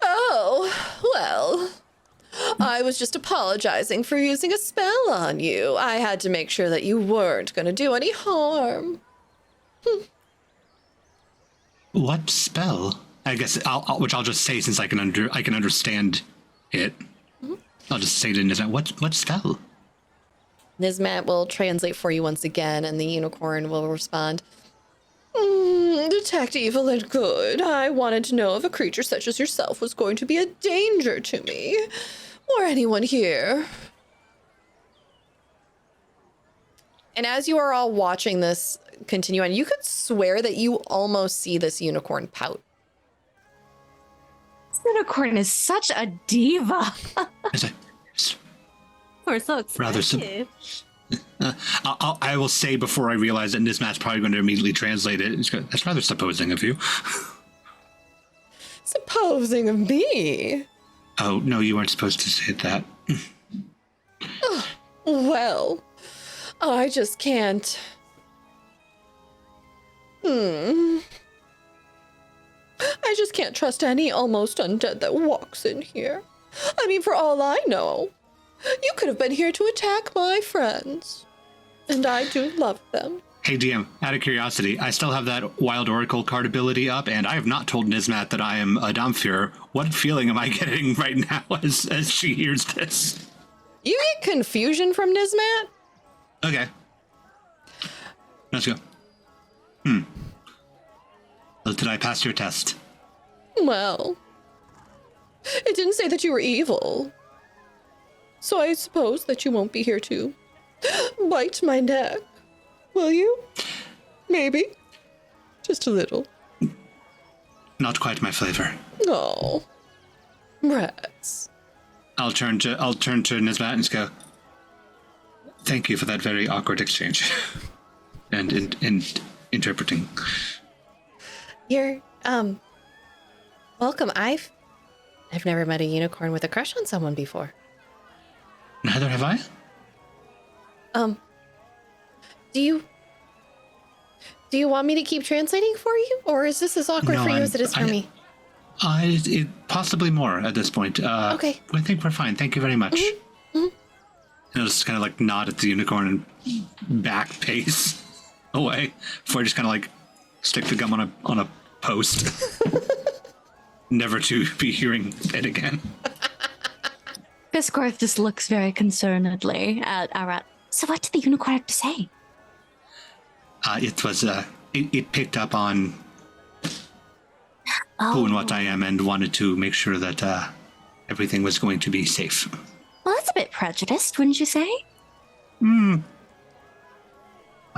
"Oh, well, I was just apologizing for using a spell on you. I had to make sure that you weren't going to do any harm." What spell? I guess which I'll just say since I can understand it. I'll just say to Nismat, what spell? Nismat will translate for you once again, and the unicorn will respond. Detect evil and good. I wanted to know if a creature such as yourself was going to be a danger to me, or anyone here. And as you are all watching this continue on, you could swear that you almost see this unicorn pout. This unicorn is such a diva. We're so Rather excited. I will say before I realize that Nismat's probably going to immediately translate it. That's rather supposing of you. Supposing of me? Oh, no, you weren't supposed to say that. Well, I just can't. I just can't trust any almost undead that walks in here. I mean, for all I know, you could have been here to attack my friends. And I do love them. Hey, DM, out of curiosity, I still have that Wild Oracle card ability up, and I have not told Nismat that I am a Domfir. What feeling am I getting right now as she hears this? You get confusion from Nismat? Okay. Let's go. Well, did I pass your test? Well, it didn't say that you were evil. So I suppose that you won't be here to bite my neck. Will you? Maybe. Just a little. Not quite my flavor. Oh. Rats. I'll turn to Nismat and just go, thank you for that very awkward exchange. and interpreting. You're, welcome. I've never met a unicorn with a crush on someone before. Neither have I. Do you want me to keep translating for you? Or is this as awkward No, for you as it is for me? Possibly more at this point. Okay. I think we're fine. Thank you very much. And I'll just kind of like nod at the unicorn and back pace away before I just kind of like stick the gum on a post. Never to be hearing it again. Fisscourth just looks very concernedly at Arat. So what did the unicorn have to say? It was it picked up on who and what I am and wanted to make sure that everything was going to be safe. Well, that's a bit prejudiced, wouldn't you say? I'm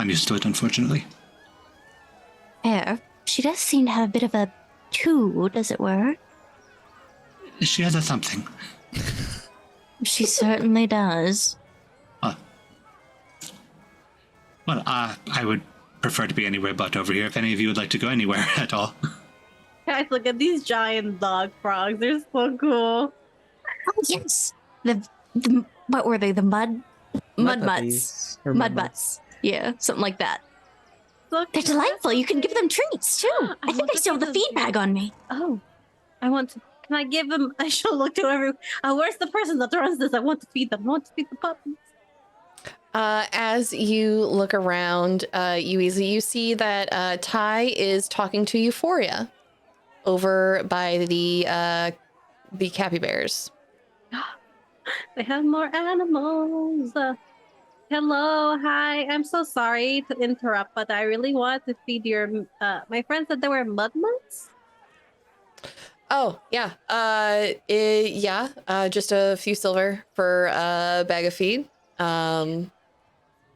used to it, unfortunately. Fair. She does seem to have a bit of a tood, as it were. She has a something. She certainly does. Well, I would prefer to be anywhere but over here if any of you would like to go anywhere at all. Guys, look at these giant dog frogs. They're so cool. Oh, yes. The what were they? The mud mutts. Or Mud butts. Yeah, something like that. Look, They're delightful. You can give them treats, too. I think I still have the feed bag on me. Oh, I want to. Can I give them? I shall look to everyone. Where's the person that runs this? I want to feed them. I want to feed the puppies. As you look around, Yuiza, you see that Ty is talking to Euphoria over by the capybaras. They have more animals. Hello, hi. I'm so sorry to interrupt, but I really want to feed your. My friend said they were mudmutts. Oh, yeah. Just a few silver for a bag of feed.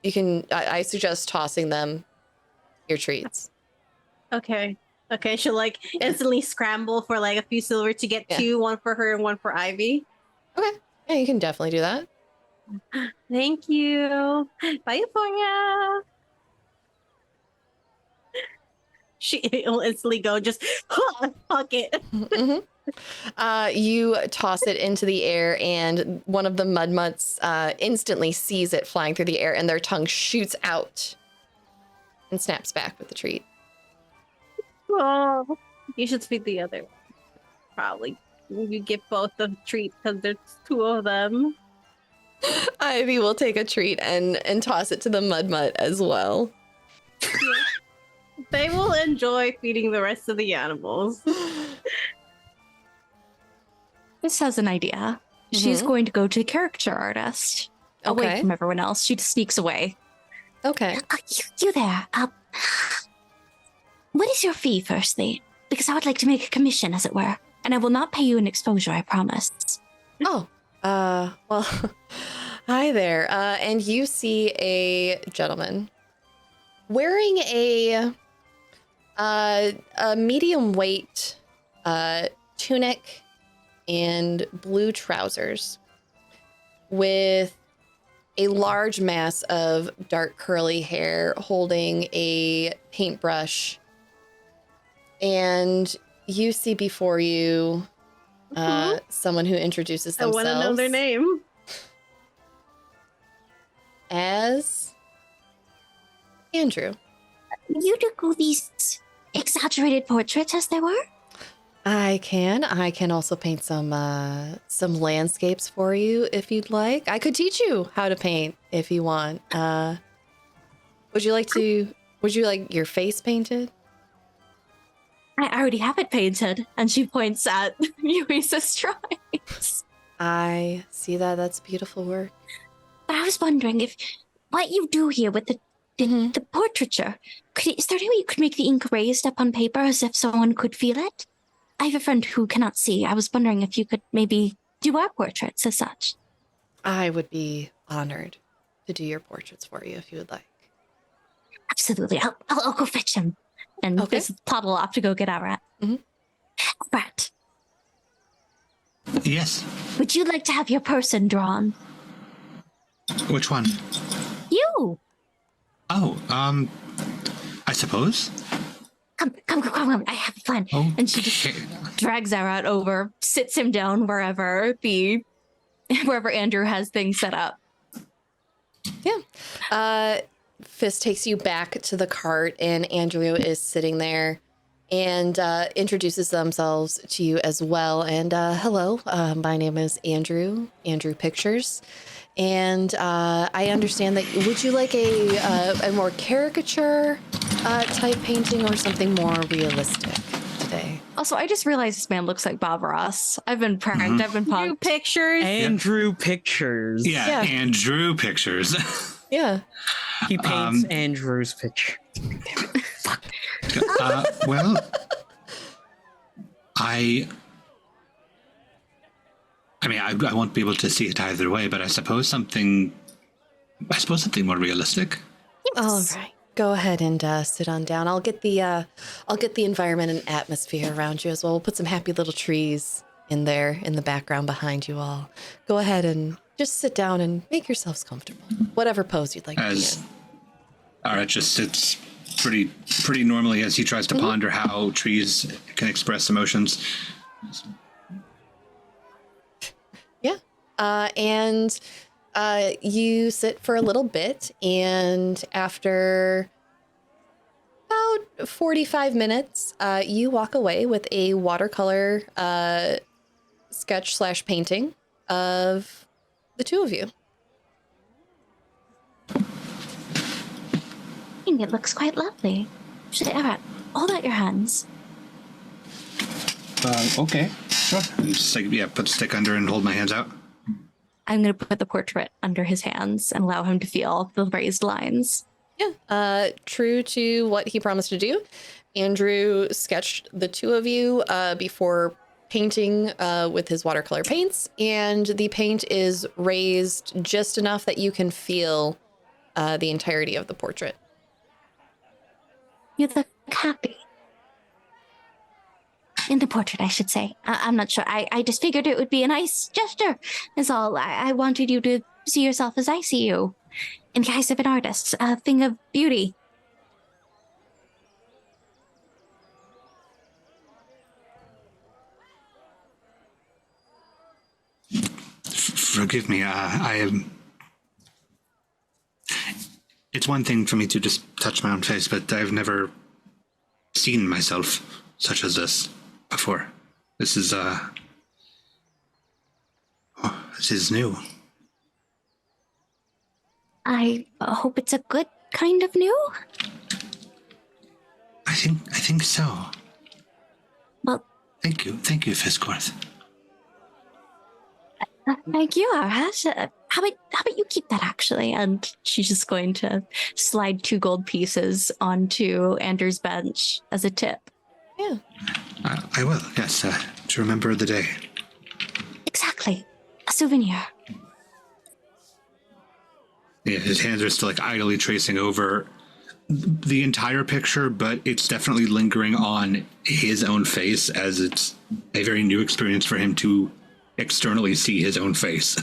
You can, I suggest tossing them your treats. Okay. Okay, she'll like instantly scramble for like a few silver to get two, one for her and one for Ivy. Okay. Yeah, you can definitely do that. Thank you. Bye, Euphoria. She'll instantly go just fuck it. You toss it into the air, and one of the mudmutts instantly sees it flying through the air, and their tongue shoots out and snaps back with the treat. Oh, you should feed the other one. Probably. You give both the treat because there's two of them. Ivy will take a treat and toss it to the mudmutt as well. They will enjoy feeding the rest of the animals. This has an idea. She's going to go to the character artist away Okay. from everyone else. She just sneaks away. Okay. You there. What is your fee, firstly? Because I would like to make a commission, as it were. And I will not pay you an exposure, I promise. Oh, well, hi there. And you see a gentleman wearing a medium weight tunic and blue trousers with a large mass of dark curly hair, holding a paintbrush. And you see before you someone who introduces I themselves. want to know their name. As Andrew. You do these exaggerated portraits, as they were? I can also paint some landscapes for you if you'd like. I could teach you how to paint if you want. Would you like your face painted? I already have it painted. And she points at Yuiza's drawings. I see that. That's beautiful work. But I was wondering if what you do here with the portraiture, is there any way you could make the ink raised up on paper as if someone could feel it? I have a friend who cannot see. I was wondering if you could maybe do our portraits as such. I would be honored to do your portraits for you if you would like. Absolutely. I'll go fetch him. And Okay. this toddle off to go get Arat. Mhm. Arat, Yes. would you like to have your person drawn? Which one? You! Oh, I suppose. Come. I have a plan. Oh, And she just drags Arat over, sits him down wherever Andrew has things set up. Yeah. Fist takes you back to the cart, and Andrew is sitting there and introduces themselves to you as well. And hello, my name is Andrew Pictures. And I understand that, would you like a more caricature type painting or something more realistic today? Also, I just realized this man looks like Bob Ross. I've been pranked. I've been New punked. pictures. Andrew Pictures. Yeah, Yeah. Andrew Pictures. Yeah. He paints Andrew's picture. Well, I mean, I won't be able to see it either way, but I suppose something more realistic. All right. Go ahead and sit on down. I'll get the environment and atmosphere around you as well. We'll put some happy little trees in there in the background behind you all. Go ahead and just sit down and make yourselves comfortable. Whatever pose you'd like to be As in. Arat just sits pretty normally as he tries to ponder how trees can express emotions. Yeah. And you sit for a little bit, and after about 45 minutes, you walk away with a watercolor sketch/painting of the two of you. I think it looks quite lovely. Arat, hold out your hands. Okay, sure. And just put the stick under and hold my hands out. I'm going to put the portrait under his hands and allow him to feel the raised lines. Yeah. True to what he promised to do, Andrew sketched the two of you before painting with his watercolor paints, and the paint is raised just enough that you can feel the entirety of the portrait. You look happy. In the portrait, I should say. I'm not sure. I just figured it would be a nice gesture, is all. I wanted you to see yourself as I see you. In the eyes of an artist, a thing of beauty. Forgive me. I am. It's one thing for me to just touch my own face, but I've never seen myself such as this before. This is this is new. I hope it's a good kind of new. I think so. Well, Thank you, Fisscourth. thank you, Arat. how about you keep that actually? And she's just going to slide 2 gold pieces onto Andrew's bench as a tip. Yeah. I will, yes, to remember the day. Exactly. A souvenir. Yeah, his hands are still like idly tracing over the entire picture, but it's definitely lingering on his own face, as it's a very new experience for him to externally see his own face.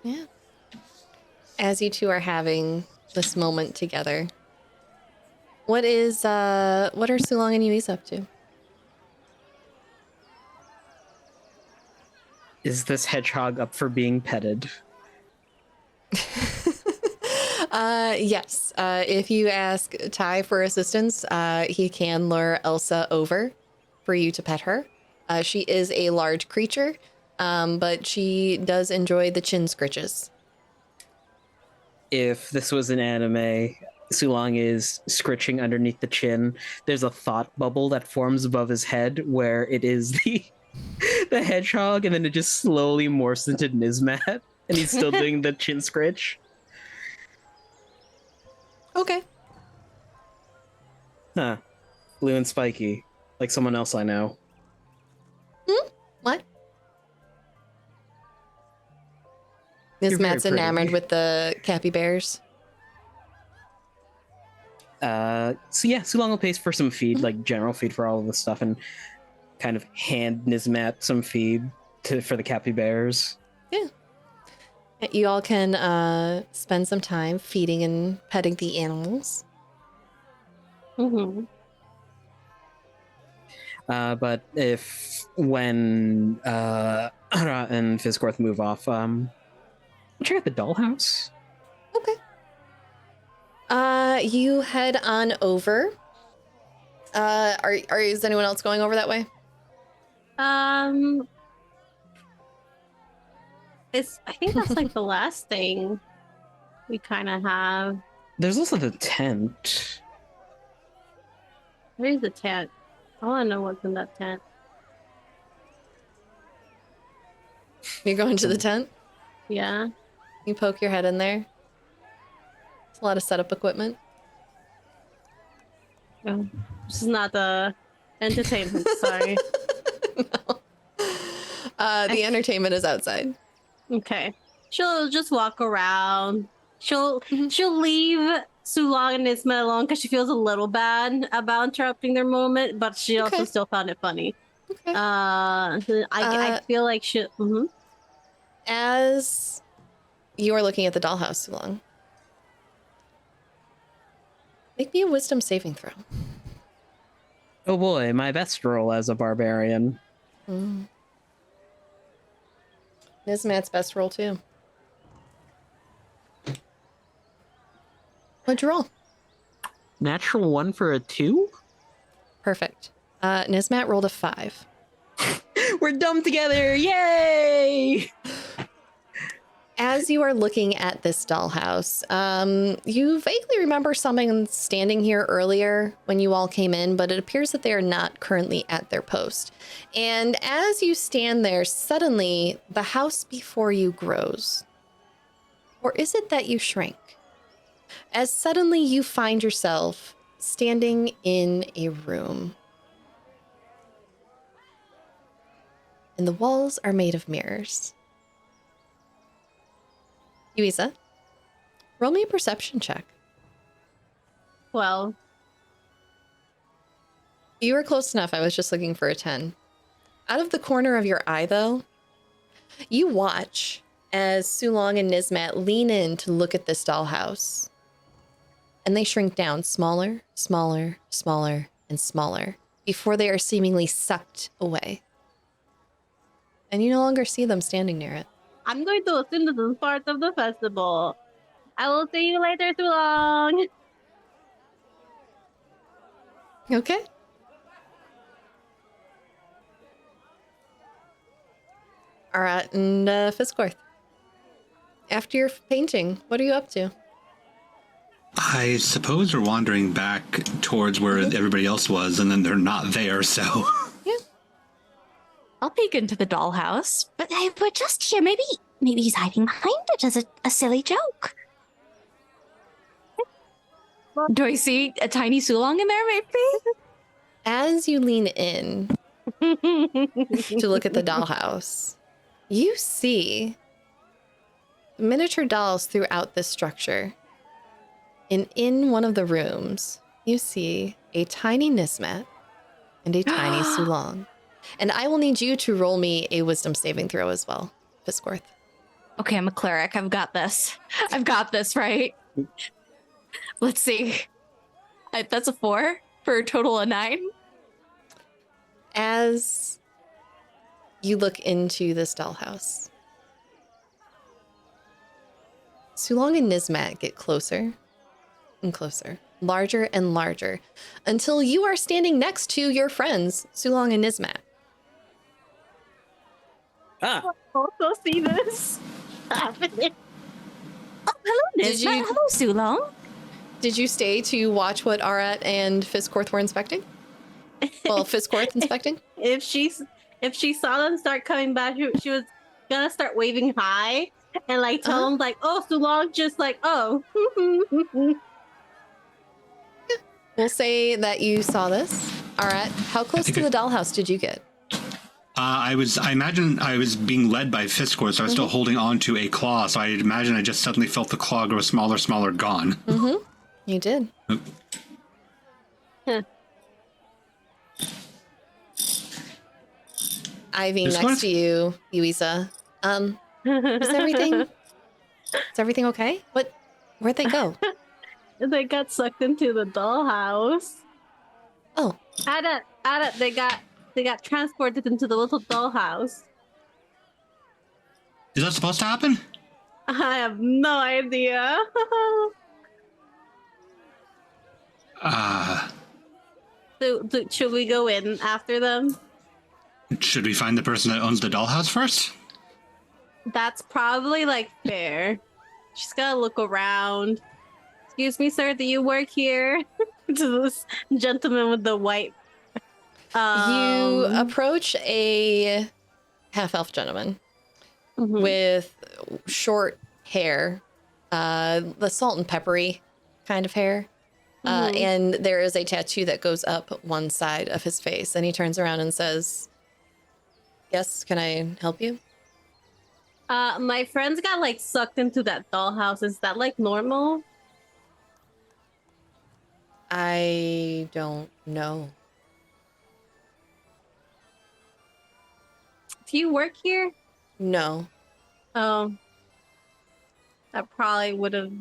Yeah. As you two are having this moment together, what are Sulong and Yuiza up to? Is this hedgehog up for being petted? Yes. If you ask Ty for assistance, he can lure Elsa over for you to pet her. She is a large creature, but she does enjoy the chin scritches. If this was an anime, Sulong is scritching underneath the chin. There's a thought bubble that forms above his head where it is the hedgehog, and then it just slowly morphs into Nismat, and he's still doing the chin scritch. Okay. Huh. Blue and spiky, like someone else I know. What? This You're very Matt's pretty. enamored with the capybaras. So yeah, Sulong will pay for some feed, like general feed for all of this stuff, and kind of hand Nismat some feed for the capybaras. Yeah. You all can spend some time feeding and petting the animals. Mm-hmm. But when Arat and Fisscourth move off, check out the dollhouse. Okay. You head on over. Is anyone else going over that way? I think that's like the last thing we kind of have. There's also the tent. Where's the tent? I want to know what's in that tent. You go into the tent. Yeah. You poke your head in there. It's a lot of setup equipment. Oh, this is not the entertainment. Sorry. No. The entertainment is outside. Okay. She'll just walk around. She'll leave Sulong and Nisma alone because she feels a little bad about interrupting their moment, but she also still found it funny. Okay. I feel like she. Mm-hmm. As you are looking at the dollhouse too long, make me a wisdom saving throw. Oh boy, my best roll as a barbarian. Nismat's best roll too. What'd you roll? Natural 1 for a 2? Perfect. Nismat rolled a 5. We're dumb together! Yay! As you are looking at this dollhouse, you vaguely remember someone standing here earlier when you all came in, but it appears that they are not currently at their post. And as you stand there, suddenly the house before you grows. Or is it that you shrink? As suddenly you find yourself standing in a room. And the walls are made of mirrors. Yuiza, roll me a perception check. Well, You were close enough. I was just looking for a 10. Out of the corner of your eye, though, you watch as Sulong and Nismat lean in to look at this dollhouse. And they shrink down smaller, smaller, smaller, and smaller before they are seemingly sucked away. And you no longer see them standing near it. I'm going to assume this is part of the festival. I will see you later, Sulong. Okay. Arat and Fisscourth. After your painting, what are you up to? I suppose we're wandering back towards where everybody else was, and then they're not there, so... Yeah. I'll peek into the dollhouse. But hey, we're just here. Maybe he's hiding behind it as a silly joke. Do I see a tiny Sulong in there, maybe? As you lean in to look at the dollhouse, you see miniature dolls throughout this structure. And in one of the rooms, you see a tiny Nismat and a tiny Sulong. And I will need you to roll me a wisdom saving throw as well, Fisscourth. Okay, I'm a cleric. I've got this. I've got this, right? Let's see. That's a 4 for a total of 9. As you look into this dollhouse, Sulong and Nismat get closer and closer, larger and larger, until you are standing next to your friends, Sulong and Nismat. Also see this happening. Oh, hello, Did Nismat. you- Hello, Sulong. Did you stay to watch what Arat and Fisscourth were inspecting? Well, Fisscourth inspecting? If she saw them start coming back, she was gonna start waving hi and like tell them like, oh, so long, just like, oh. We'll say that you saw this. Arat, how close to the dollhouse did you get? I imagine I was being led by Fisscourth, so I was still holding on to a claw. So I imagine I just suddenly felt the claw grow smaller, gone. Mm-hmm. You did. Ivy Fisscourth? next to you, Yuiza. Is everything okay? Where'd they go? They got sucked into the dollhouse. Oh, Arat, they got transported into the little dollhouse. Is that supposed to happen? I have no idea. Should we go in after them? Should we find the person that owns the dollhouse first? That's probably like fair. She's gotta look around. Excuse me, sir, do you work here? To this gentleman with the white. you approach a half-elf gentleman with short hair, the salt and peppery kind of hair. And there is a tattoo that goes up one side of his face. And he turns around and says, "Yes, can I help you?" My friends got like sucked into that dollhouse. Is that like normal? I don't know. Do you work here? No. Oh. That probably would have.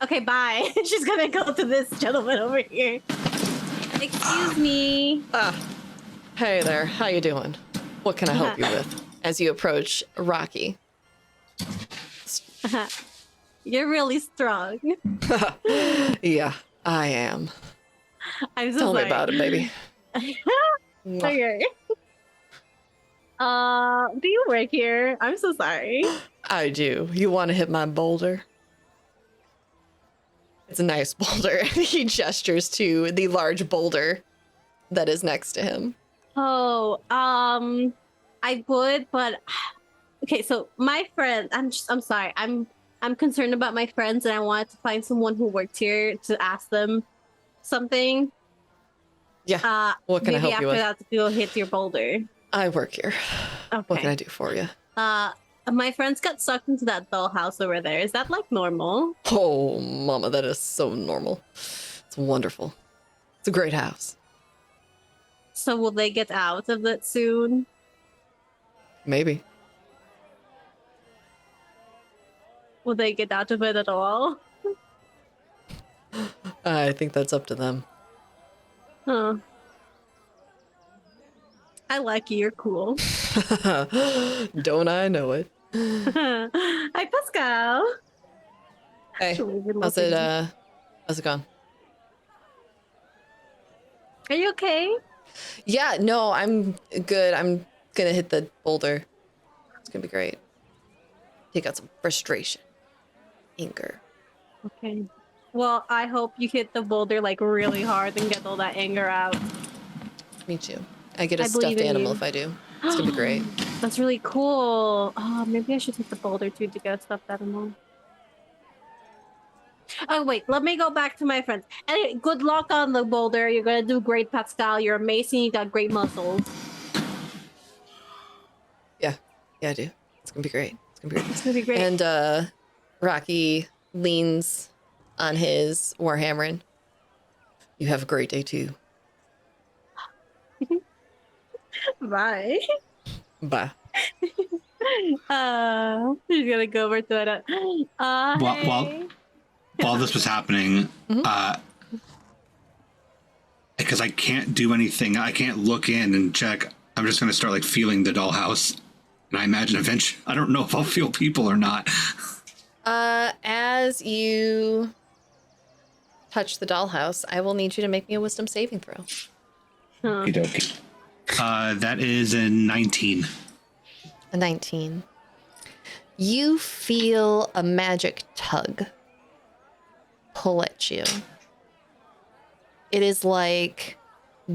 Okay, bye. She's gonna go to this gentleman over here. Excuse me. Hey there, how you doing? What can I help you with? As you approach Rocky. You're really strong. Yeah, I am. I'm so Tell me sorry. about it, baby. Mwah. Okay. Do you work here? I'm so sorry. I do. You want to hit my boulder? It's a nice boulder. He gestures to the large boulder that is next to him. Oh, I would, but okay. So my friend, I'm sorry. I'm concerned about my friends, and I wanted to find someone who worked here to ask them something. Yeah. What can I help you with? Maybe after that, go hit your boulder. I work here. Okay. What can I do for you? My friends got sucked into that dollhouse over there. Is that like normal? Oh, mama, that is so normal. It's wonderful. It's a great house. So will they get out of it soon? Maybe. Will they get out of it at all? I think that's up to them. Huh. I like you. You're cool. Don't I know it? Hi, Pascal. Hey, how's it going? Are you okay? Yeah, no, I'm good. I'm gonna hit the boulder. It's gonna be great. Take out some frustration, anger. Okay. Well, I hope you hit the boulder like really hard and get all that anger out. Me too. I get a I believe stuffed in animal you. if I do. It's gonna be great. That's really cool. Oh, maybe I should take the boulder too to get a stuffed animal. Oh wait, let me go back to my friends. Anyway, good luck on the boulder. You're gonna do great, Pascal. You're amazing. You got great muscles. Yeah, I do. It's gonna be great. It's gonna be great. It's gonna be great. And Rocky leans on his warhammer. You have a great day too. Bye. Bye. He's gonna go over to it. Hey. While this was happening, because I can't do anything, I can't look in and check. I'm just going to start like feeling the dollhouse, and I imagine eventually, I don't know if I'll feel people or not. As you touch the dollhouse, I will need you to make me a wisdom saving throw. Huh. Okey-dokey. That is a 19. A 19. You feel a magic tug pull at you. It is like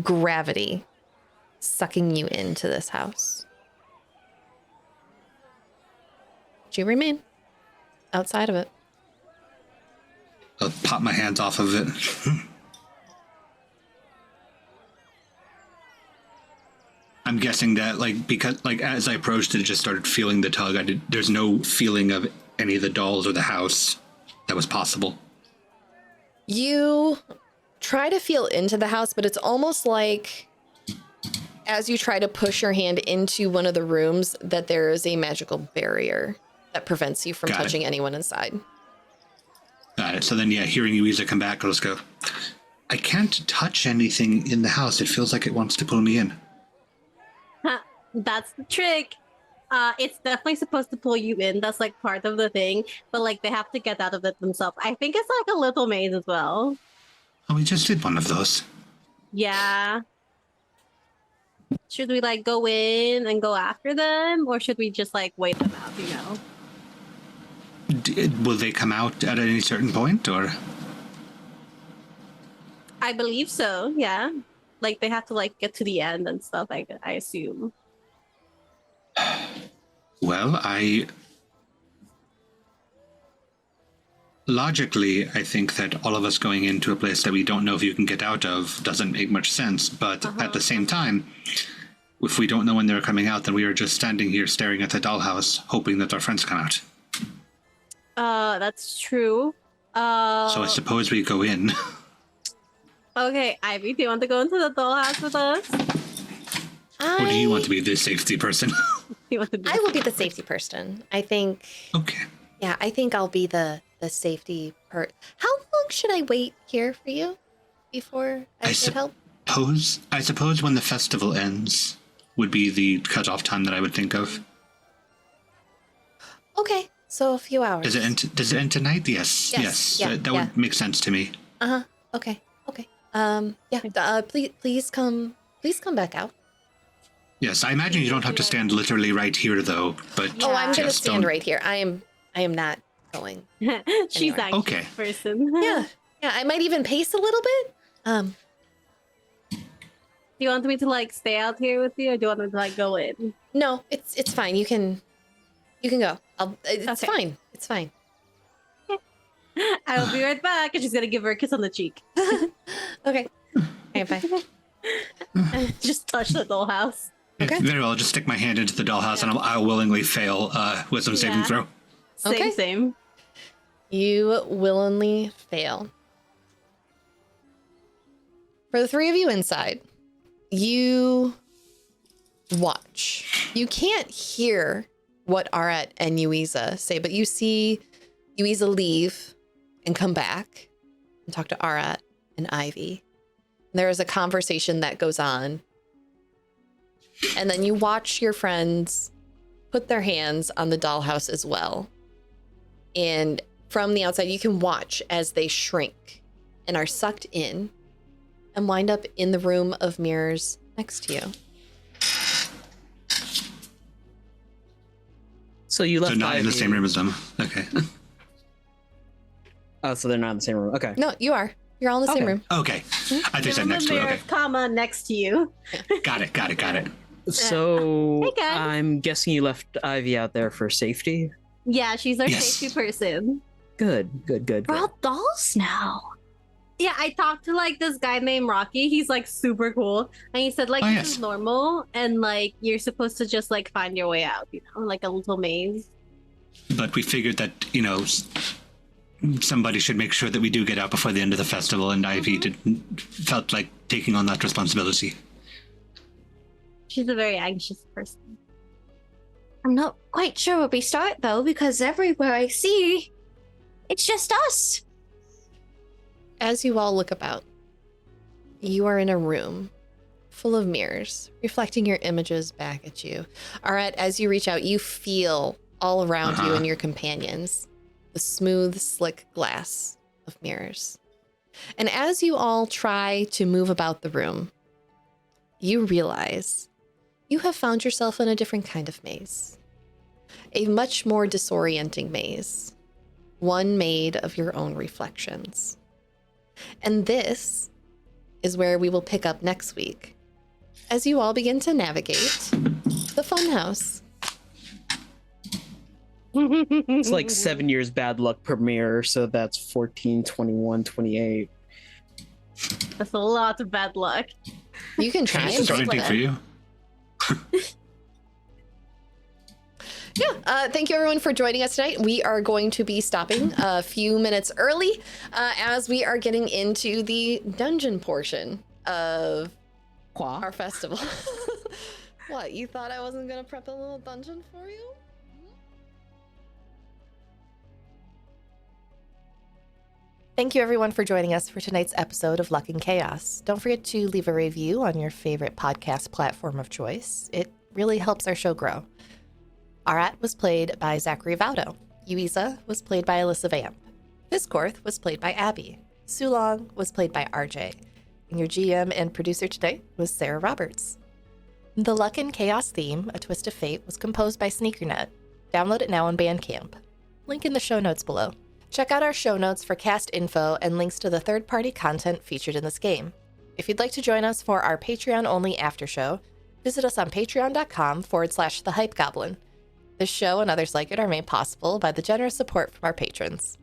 gravity sucking you into this house. But you remain outside of it. I'll pop my hands off of it. I'm guessing that, because as I approached it, just started feeling the tug. There's no feeling of any of the dolls or the house that was possible. You try to feel into the house, but it's almost like as you try to push your hand into one of the rooms that there is a magical barrier that prevents you from touching anyone inside. Got it. So then, hearing Yuiza come back, I'll just go, I can't touch anything in the house. It feels like it wants to pull me in. That's the trick. It's definitely supposed to pull you in. That's like part of the thing. But they have to get out of it themselves. I think it's like a little maze as well. Oh, we just did one of those. Yeah. Should we go in and go after them? Or should we just wait them out, Will they come out at any certain point, or? I believe so, yeah. They have to get to the end and stuff, I assume. Well, logically, I think that all of us going into a place that we don't know if you can get out of doesn't make much sense. But at the same time, if we don't know when they're coming out, then we are just standing here staring at the dollhouse, hoping that our friends come out. That's true. So I suppose we go in. Okay, Ivy, do you want to go into the dollhouse with us? Or do you want to be the safety person? I will be the safety person. I think. Okay. Yeah, I think I'll be the safety part. How long should I wait here for you before I get help? I suppose when the festival ends would be the cutoff time that I would think of. Okay, so a few hours. Does it end tonight? Yes. Yeah, that would make sense to me. Okay. Please come back out. Yes, I imagine you don't have to stand literally right here, though. But I'm going to stand right here. I am not going. She's anywhere. actually Okay. a person. Yeah. I might even pace a little bit. Do you want me to stay out here with you, or do you want me to go in? No, it's fine. You can go. It's Okay. fine. It's fine. I'll be right back. And she's gonna give her a kiss on the cheek. Okay. Bye. Just touch the dollhouse. Okay. Very well. I'll just stick my hand into the dollhouse, and I'll willingly fail wisdom saving throw. Same. You willingly fail. For the three of you inside, you watch. You can't hear what Arat and Yuiza say, but you see Yuiza leave and come back and talk to Arat and Ivy. There is a conversation that goes on. And then you watch your friends put their hands on the dollhouse as well. And from the outside, you can watch as they shrink and are sucked in and wind up in the room of mirrors next to you. So you left. So not in the Ivy. same room as them. Okay. Oh, so they're not in the same room. Okay. No, you are. You're all in the same Okay. room. Okay. I think that Remember next to it. there's Okay. comma next to you. Got it. So Hey, guys. I'm guessing you left Ivy out there for safety. Yeah, she's our Yes. safety person. Good. We're all dolls now. Yeah, I talked to like this guy named Rocky. He's like super cool. And he said like Oh, this yes. is normal and like you're supposed to just like find your way out, like a little maze. But we figured that, somebody should make sure that we do get out before the end of the festival, and Ivy felt like taking on that responsibility. She's a very anxious person. I'm not quite sure where we start though, because everywhere I see, it's just us. As you all look about, you are in a room full of mirrors, reflecting your images back at you. Arat, as you reach out, you feel all around you and your companions the smooth, slick glass of mirrors. And as you all try to move about the room, you realize you have found yourself in a different kind of maze. A much more disorienting maze, one made of your own reflections. And this is where we will pick up next week as you all begin to navigate the funhouse. It's like 7 years bad luck per mirror, so that's 14, 21, 28. That's a lot of bad luck. You can try It's and a take thing one. for you. Yeah, thank you everyone for joining us tonight. We are going to be stopping a few minutes early as we are getting into the dungeon portion of our festival. What, you thought I wasn't going to prep a little dungeon for you? Thank you everyone for joining us for tonight's episode of Luck and Chaos. Don't forget to leave a review on your favorite podcast platform of choice. It really helps our show grow. Arat was played by Zachary Vaudo. Yuiza was played by Alessa Vamp. Fisscourth was played by Abby. Sulong was played by RJ. And your GM and producer tonight was Sara Roberts. The Luck and Chaos theme, A Twist of Fate, was composed by Sneakernet. Download it now on Bandcamp. Link in the show notes below. Check out our show notes for cast info and links to the third-party content featured in this game. If you'd like to join us for our Patreon-only after show, visit us on patreon.com/thehypegoblin. This show and others like it are made possible by the generous support from our patrons.